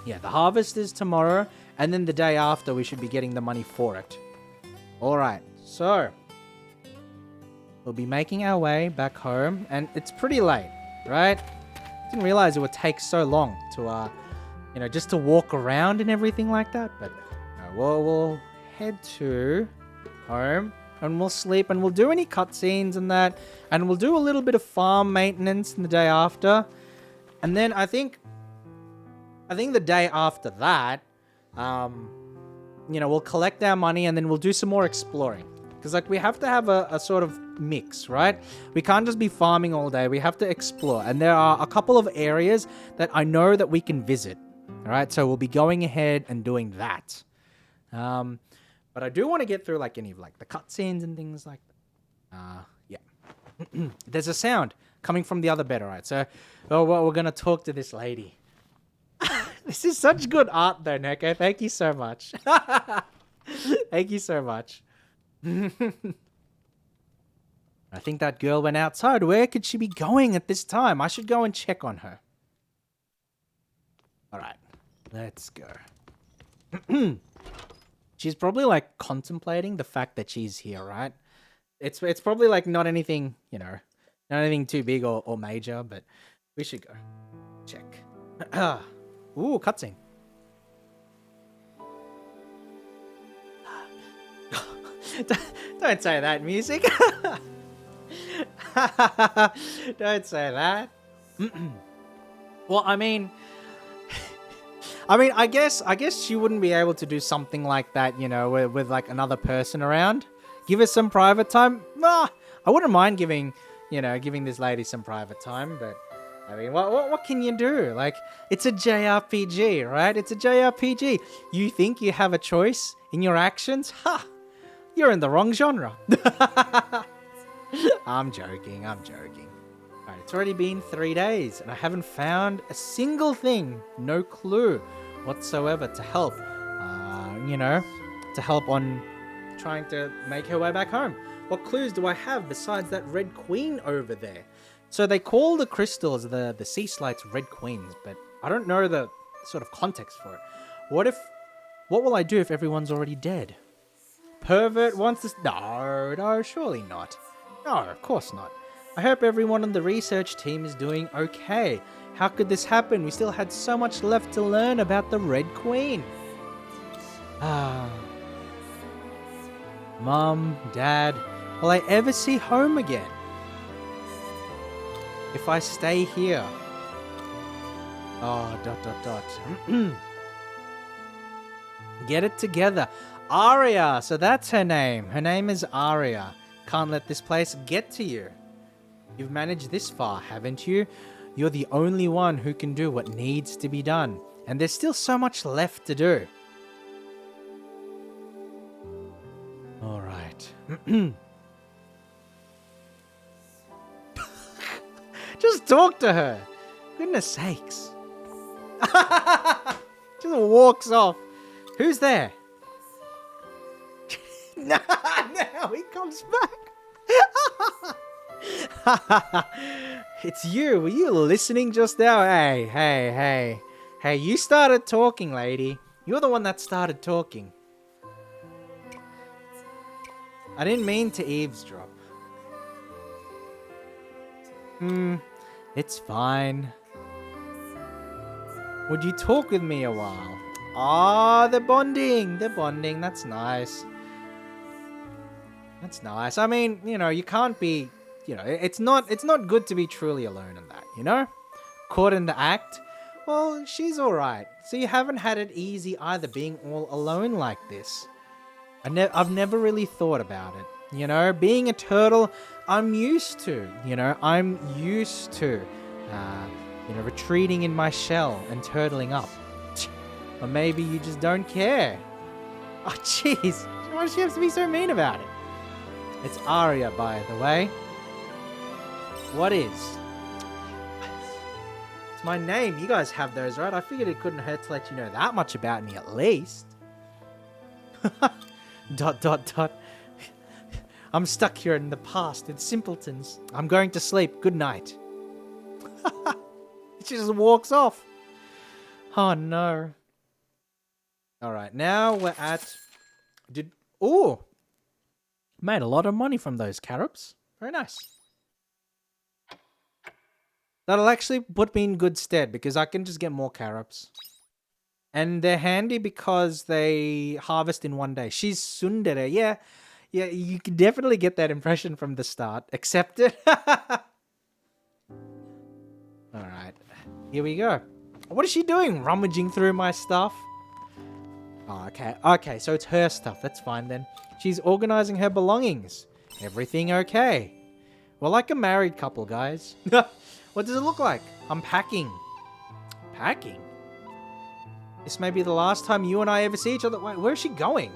yeah, the harvest is tomorrow, and then the day after we should be getting the money for it. All right, so we'll be making our way back home, and it's pretty late, right? Didn't realize it would take so long to, you know, just to walk around and everything like that. But we'll head to home, and we'll sleep, and we'll do any cutscenes and that, and we'll do a little bit of farm maintenance in the day after, and then I think the day after that, you know, we'll collect our money, and then we'll do some more exploring. Because, like, we have to have a sort of mix, right? We can't just be farming all day. We have to explore. And there are a couple of areas that I know that we can visit. All right? So we'll be going ahead and doing that. But I do want to get through like any of like the cutscenes and things like that. Yeah. There's a sound coming from the other bed, alright. So well, we're gonna talk to this lady. This is such good art though, Neko. Thank you so much. Thank you so much. I think that girl went outside. Where could she be going at this time? I should go and check on her. Alright. Let's go. She's probably like contemplating the fact that she's here, right? It's probably like not anything, you know, not anything too big or major, but we should go. Check. Ooh, cutscene. Don't say that, music. Don't say that. Well, I mean, I guess she wouldn't be able to do something like that, you know, with like another person around. Give her some private time. Nah, I wouldn't mind giving this lady some private time, but I mean, what can you do? Like, it's a JRPG, right? It's a JRPG. You think you have a choice in your actions? Ha! You're in the wrong genre. I'm joking. Alright, it's already been 3 days, and I haven't found a single thing, no clue whatsoever to help, to help on trying to make her way back home. What clues do I have besides that red queen over there? So they call the crystals, the sea slights, red queens, but I don't know the sort of context for it. What will I do if everyone's already dead? Pervert wants to... No, surely not. No, of course not. I hope everyone on the research team is doing okay. How could this happen? We still had so much left to learn about the Red Queen. Mum, Dad, will I ever see home again? If I stay here. Oh, ... Get it together. Aria, so that's her name. Her name is Aria. Can't let this place get to you. You've managed this far, haven't you? You're the only one who can do what needs to be done. And there's still so much left to do. Alright. Just talk to her. Goodness sakes. Just walks off. Who's there? Now he comes back. It's you. Were you listening just now? Hey, you started talking, lady. You're the one that started talking. I didn't mean to eavesdrop. It's fine. Would you talk with me a while? Ah, they're bonding. That's nice. That's nice. I mean, you can't be, it's not good to be truly alone in that, Caught in the act. Well, she's alright. So you haven't had it easy either, being all alone like this. I've never really thought about it. Being a turtle, I'm used to, I'm used to, retreating in my shell and turtling up. Or maybe you just don't care. Oh, jeez. Why does she have to be so mean about it? It's Aria, by the way. What is? It's my name. You guys have those, right? I figured it couldn't hurt to let you know that much about me, at least. ... I'm stuck here in the past. It's simpletons. I'm going to sleep. Good night. She just walks off. Oh, no. Alright, now we're at... Ooh! Made a lot of money from those carrots. Very nice. That'll actually put me in good stead because I can just get more carrots. And they're handy because they harvest in 1 day. She's tsundere. Yeah, you can definitely get that impression from the start. Accept it. Alright, here we go. What is she doing? Rummaging through my stuff? Oh, okay, so it's her stuff. That's fine then. She's organizing her belongings. Everything okay? We're like a married couple, guys. What does it look like? I'm packing. Packing? This may be the last time you and I ever see each other. Wait, where is she going?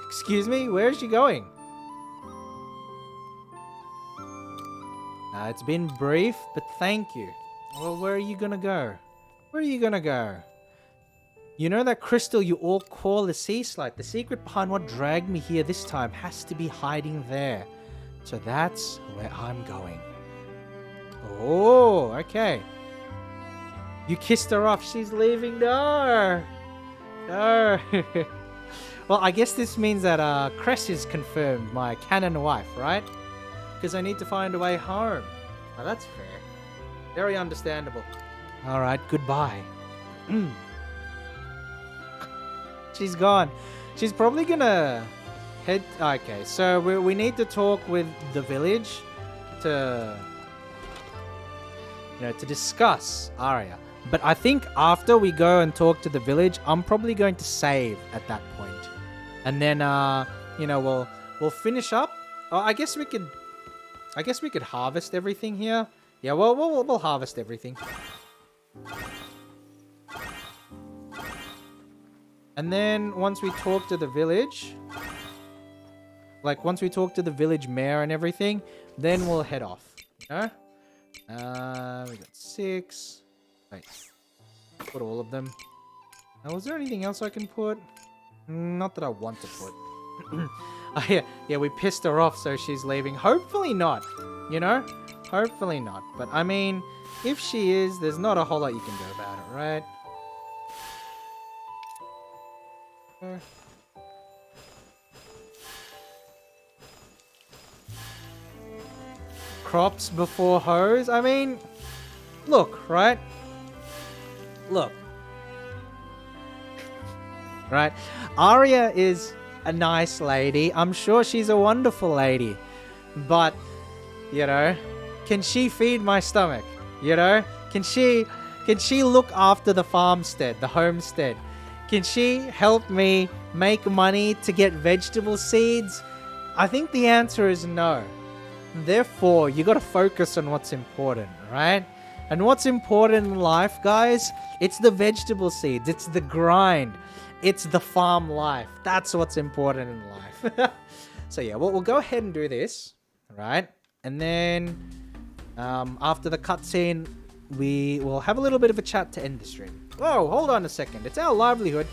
Excuse me? Where is she going? It's been brief, but thank you. Well, where are you gonna go? Where are you gonna go? You know that crystal you all call the sea slide? The secret behind what dragged me here this time has to be hiding there. So that's where I'm going. Oh, okay. You kissed her off. She's leaving. No. No. Well, I guess this means that Cress is confirmed my canon wife, right? Because I need to find a way home. Now, that's fair. Very understandable. All right, goodbye. She's gone. She's probably gonna head... Okay, so we need to talk with the village to... You know, to discuss Arya. But I think after we go and talk to the village, I'm probably going to save at that point. And then, you know, we'll finish up. Oh, I guess we could harvest everything here. Yeah, we'll harvest everything. And then once we talk to the village, like once we talk to the village mayor and everything, then we'll head off. You know? We got 6. Wait, put all of them. Now, was there anything else I can put? Not that I want to put. Oh, yeah, we pissed her off, so she's leaving. Hopefully not, you know? Hopefully not. But, I mean, if she is, there's not a whole lot you can do about it, right? Crops before hoes? I mean, look, right? Look. Right? Arya is a nice lady. I'm sure she's a wonderful lady. But, you know, can she feed my stomach? You know? Can she look after the farmstead, the homestead? Can she help me make money to get vegetable seeds? I think the answer is no. Therefore, you got to focus on what's important, right? And what's important in life, guys? It's the vegetable seeds. It's the grind. It's the farm life. That's what's important in life. So yeah, we'll go ahead and do this, right? And then after the cutscene, we will have a little bit of a chat to end the stream. Whoa, hold on a second. It's our livelihood.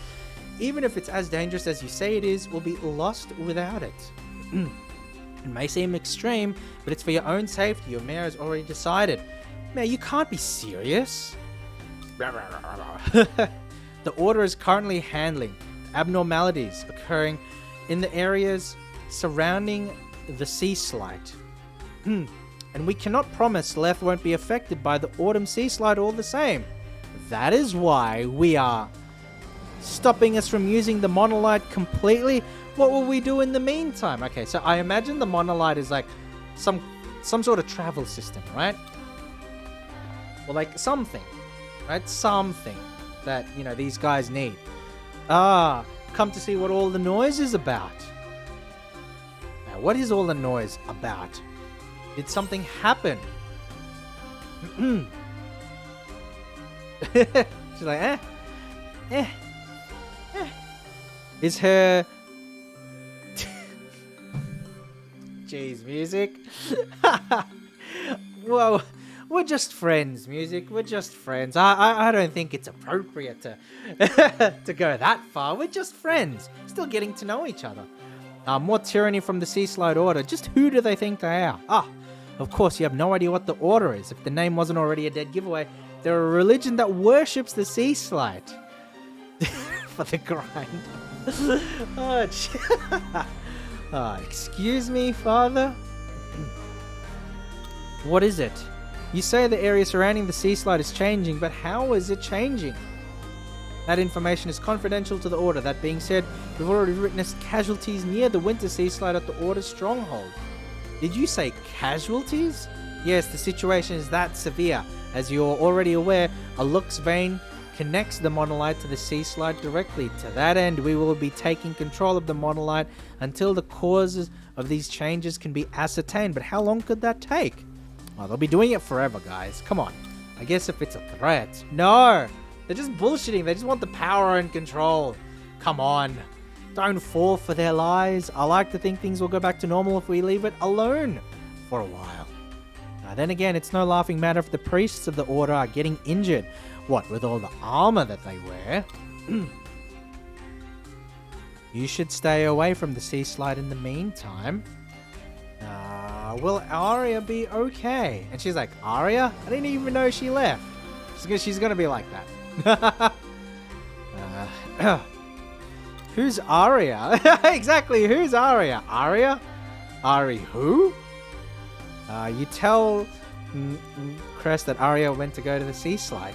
Even if it's as dangerous as you say it is, we'll be lost without it. It may seem extreme, but it's for your own safety. Your mayor has already decided. Mayor, you can't be serious. The Order is currently handling abnormalities occurring in the areas surrounding the sea slide. And we cannot promise Leth won't be affected by the autumn sea slide all the same. That is why we are stopping us from using the monolith completely. What will we do in the meantime? Okay, so I imagine the monolith is like some sort of travel system, right? Or like something, right? Something that, you know, these guys need. Come to see what all the noise is about. Now, what is all the noise about? Did something happen? She's like, Is her... Jeez, music. Whoa, we're just friends, music. We're just friends. I don't think it's appropriate to to go that far. We're just friends, still getting to know each other. More tyranny from the Sea Slide Order. Just who do they think they are? Of course, you have no idea what the Order is. If the name wasn't already a dead giveaway, they're a religion that worships the Sea Slide. For the grind. Excuse me, Father? What is it? You say the area surrounding the sea slide is changing, but how is it changing? That information is confidential to the Order. That being said, we've already witnessed casualties near the winter sea slide at the Order's stronghold. Did you say casualties? Yes, the situation is that severe. As you're already aware, a Lux vein connects the monolith to the sea slide directly. To that end, we will be taking control of the monolith until the causes of these changes can be ascertained. But how long could that take? Oh, they'll be doing it forever, guys. Come on. I guess if it's a threat. No! They're just bullshitting. They just want the power and control. Come on. Don't fall for their lies. I like to think things will go back to normal if we leave it alone for a while. Then again, it's no laughing matter if the priests of the order are getting injured. What, with all the armor that they wear? You should stay away from the sea slide in the meantime. Will Aria be okay? And she's like, Aria? I didn't even know she left. She's gonna be like that. Who's Aria? Exactly, who's Aria? Aria? Ari who? You tell Crest that Aria went to go to the sea slide.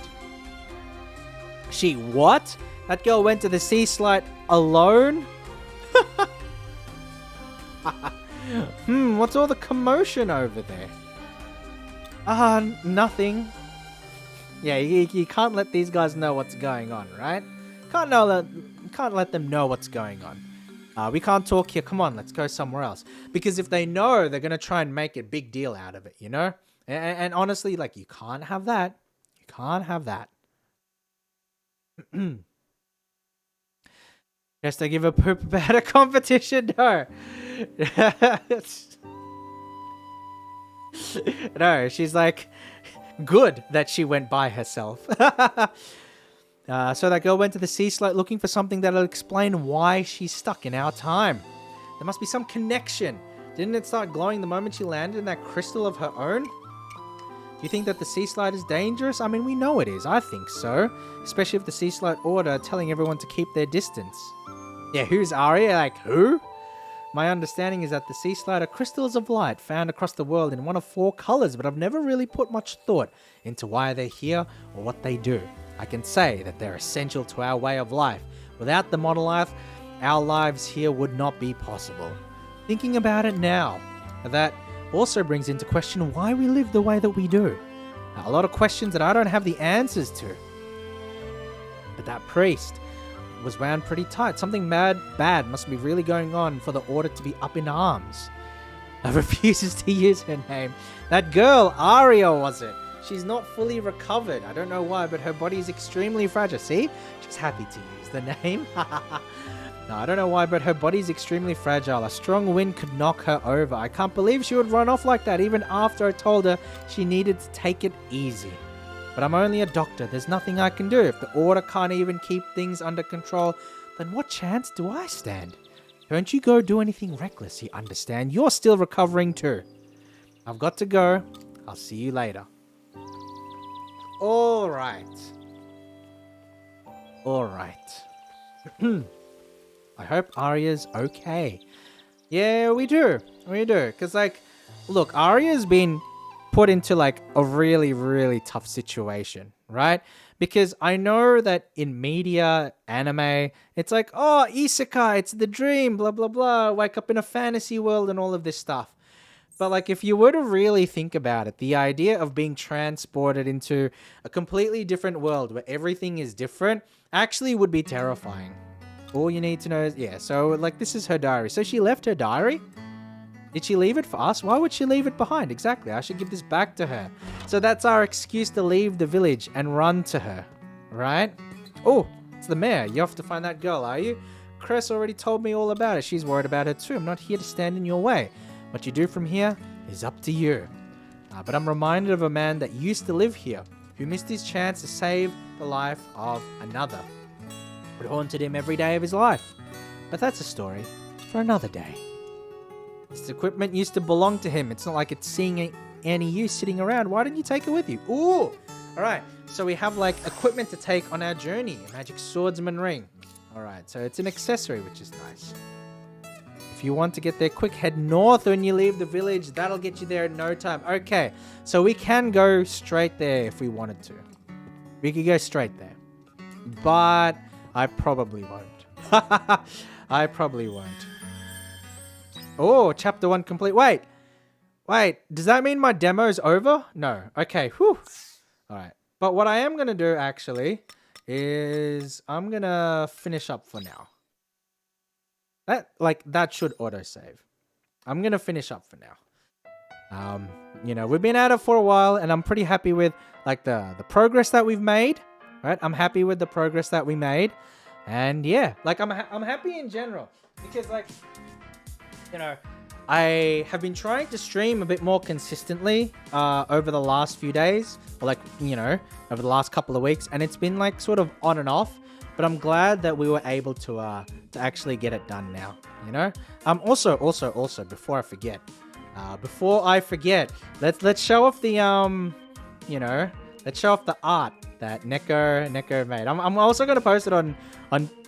She what? That girl went to the sea slide alone? What's all the commotion over there? Nothing. Yeah, you can't let these guys know what's going on, right? Can't let them know what's going on. We can't talk here. Come on, let's go somewhere else. Because if they know, they're going to try and make a big deal out of it, you know? And honestly, like, you can't have that. You can't have that. Just to give a poop about a competition? No. No, she's like, good that she went by herself. So that girl went to the sea slide looking for something that'll explain why she's stuck in our time. There must be some connection. Didn't it start glowing the moment she landed in that crystal of her own? Do you think that the sea slide is dangerous? I mean, we know it is. I think so. Especially if the sea slide order are telling everyone to keep their distance. Yeah, who's Aria? Like, who? My understanding is that the sea slide are crystals of light found across the world in one of 4 colors, but I've never really put much thought into why they're here or what they do. I can say that they're essential to our way of life. Without the model life, our lives here would not be possible. Thinking about it now, that also brings into question why we live the way that we do. A lot of questions that I don't have the answers to. But that priest was wound pretty tight. Something bad must be really going on for the order to be up in arms. I refuses to use her name. That girl, Aria, was it? She's not fully recovered. I don't know why, but her body is extremely fragile. See? She's happy to use the name. No, I don't know why, but her body's extremely fragile. A strong wind could knock her over. I can't believe she would run off like that, even after I told her she needed to take it easy. But I'm only a doctor. There's nothing I can do. If the order can't even keep things under control, then what chance do I stand? Don't you go do anything reckless, you understand? You're still recovering too. I've got to go. I'll see you later. All right. I hope Arya's okay. Yeah, we do. Because, like, look, Arya's been put into, like, a really, really tough situation, right? Because I know that in media, anime, it's like, oh, isekai, it's the dream, blah, blah, blah, wake up in a fantasy world and all of this stuff. But, like, if you were to really think about it, the idea of being transported into a completely different world where everything is different actually would be terrifying. All you need to know is, yeah, so, like, this is her diary. So she left her diary? Did she leave it for us? Why would she leave it behind? Exactly, I should give this back to her. So that's our excuse to leave the village and run to her, right? Oh, it's the mayor. You have to find that girl, are you? Cress already told me all about it. She's worried about her too. I'm not here to stand in your way. What you do from here is up to you. But I'm reminded of a man that used to live here, who missed his chance to save the life of another. It haunted him every day of his life. But that's a story for another day. This equipment used to belong to him. It's not like it's seeing any use sitting around. Why didn't you take it with you? Ooh! Alright, so we have like equipment to take on our journey. A magic swordsman ring. Alright, so it's an accessory, which is nice. If you want to get there quick, head north when you leave the village. That'll get you there in no time. Okay, so we can go straight there if we wanted to. We could go straight there. But I probably won't. I probably won't. Oh, chapter 1 complete. Wait, does that mean my demo's over? No. Okay, whew. Alright, but what I am going to do actually is I'm going to finish up for now. That should autosave. I'm going to finish up for now. You know, we've been at it for a while and I'm pretty happy with like the progress that we've made, right? I'm happy with the progress that we made. And yeah, like I'm happy in general because like, you know, I have been trying to stream a bit more consistently over the last few days, or like, you know, over the last couple of weeks, and it's been like sort of on and off. But I'm glad that we were able to actually get it done now. You know. Also, before I forget, let's show off the you know, let's show off the art that Neko made. I'm also gonna post it on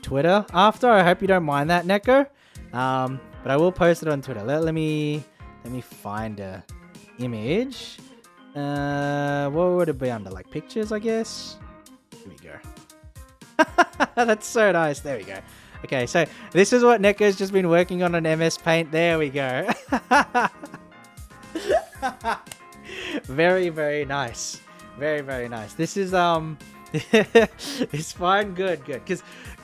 Twitter after. I hope you don't mind that, Neko. But I will post it on Twitter. Let me find a image. What would it be under? Like pictures, I guess. Here we go. That's so nice. There we go. Okay, so this is what Neko's just been working on MS Paint. There we go. Very, very nice. Very, very nice. This is it's fine. Good.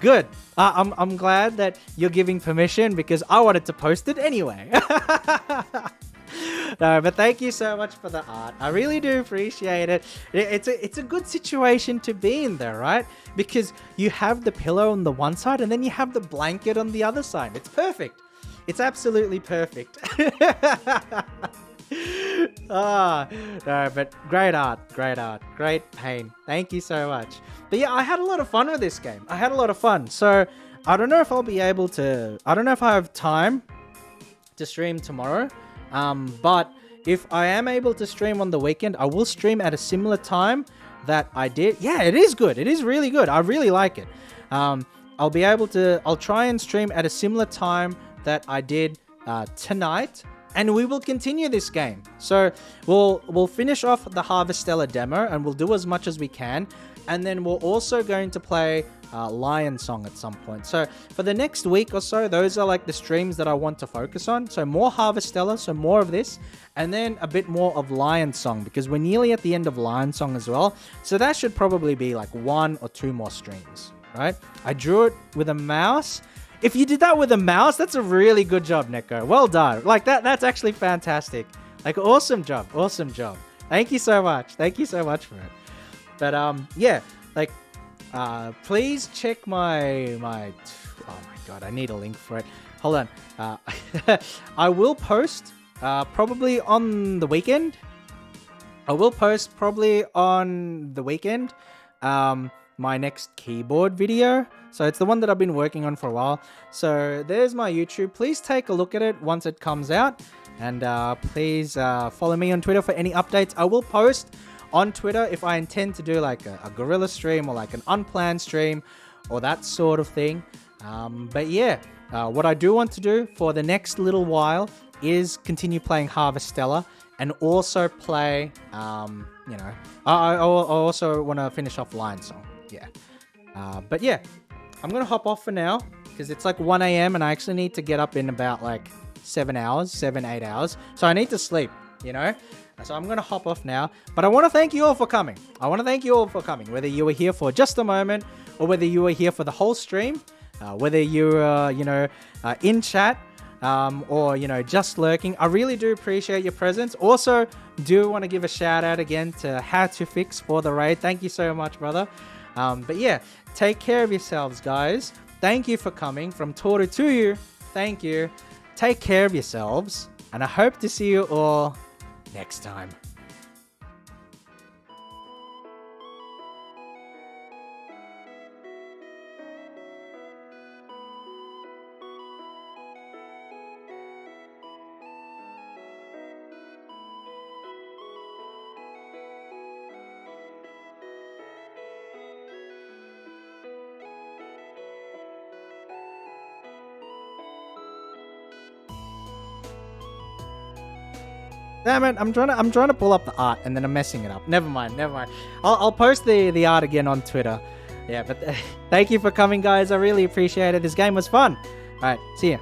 Good. I'm glad that you're giving permission because I wanted to post it anyway. No, but thank you so much for the art. I really do appreciate it. It's a good situation to be in there, right? Because you have the pillow on the one side and then you have the blanket on the other side. It's perfect. It's absolutely perfect. No, but great art, great paint. Thank you so much. But yeah, I had a lot of fun with this game. I had a lot of fun. So I don't know if I'll be able to. I don't know if I have time to stream tomorrow. But if I am able to stream on the weekend, I will stream at a similar time that I did. Yeah, it is good. It is really good. I really like it. I'll be able to. I'll try and stream at a similar time that I did tonight. And we will continue this game. So we'll finish off the Harvestella demo and we'll do as much as we can. And then we're also going to play Lion Song at some point. So for the next week or so, those are like the streams that I want to focus on. So more Harvestella, so more of this. And then a bit more of Lion Song because we're nearly at the end of Lion Song as well. So that should probably be like 1 or 2 more streams, right? I drew it with a mouse. If you did that with a mouse, that's a really good job, Neko. Well done. Like that's actually fantastic. Like awesome job. Thank you so much. Thank you so much for it. But yeah, like please check my oh my god, I need a link for it. Hold on. I will post probably on the weekend. My next keyboard video. So it's the one that I've been working on for a while. So there's my YouTube. Please take a look at it once it comes out. And please follow me on Twitter for any updates. I will post on Twitter if I intend to do like a guerrilla stream or like an unplanned stream or that sort of thing. But yeah, what I do want to do for the next little while is continue playing Harvestella and also play, you know, I also want to finish off Lion Song. Yeah. But yeah, I'm going to hop off for now because it's like 1 a.m. and I actually need to get up in about like 7, 8 hours. So I need to sleep, you know? So I'm going to hop off now. But I want to thank you all for coming. Whether you were here for just a moment or whether you were here for the whole stream, whether you were, you know, in chat or, you know, just lurking. I really do appreciate your presence. Also, do want to give a shout out again to How to Fix for the raid. Thank you so much, brother. But yeah, take care of yourselves, guys. Thank you for coming. From Toru to you, thank you. Take care of yourselves. And I hope to see you all next time. Damn it, I'm trying to pull up the art and then I'm messing it up. Never mind. I'll post the art again on Twitter. Yeah, but thank you for coming, guys. I really appreciate it. This game was fun. All right, see ya.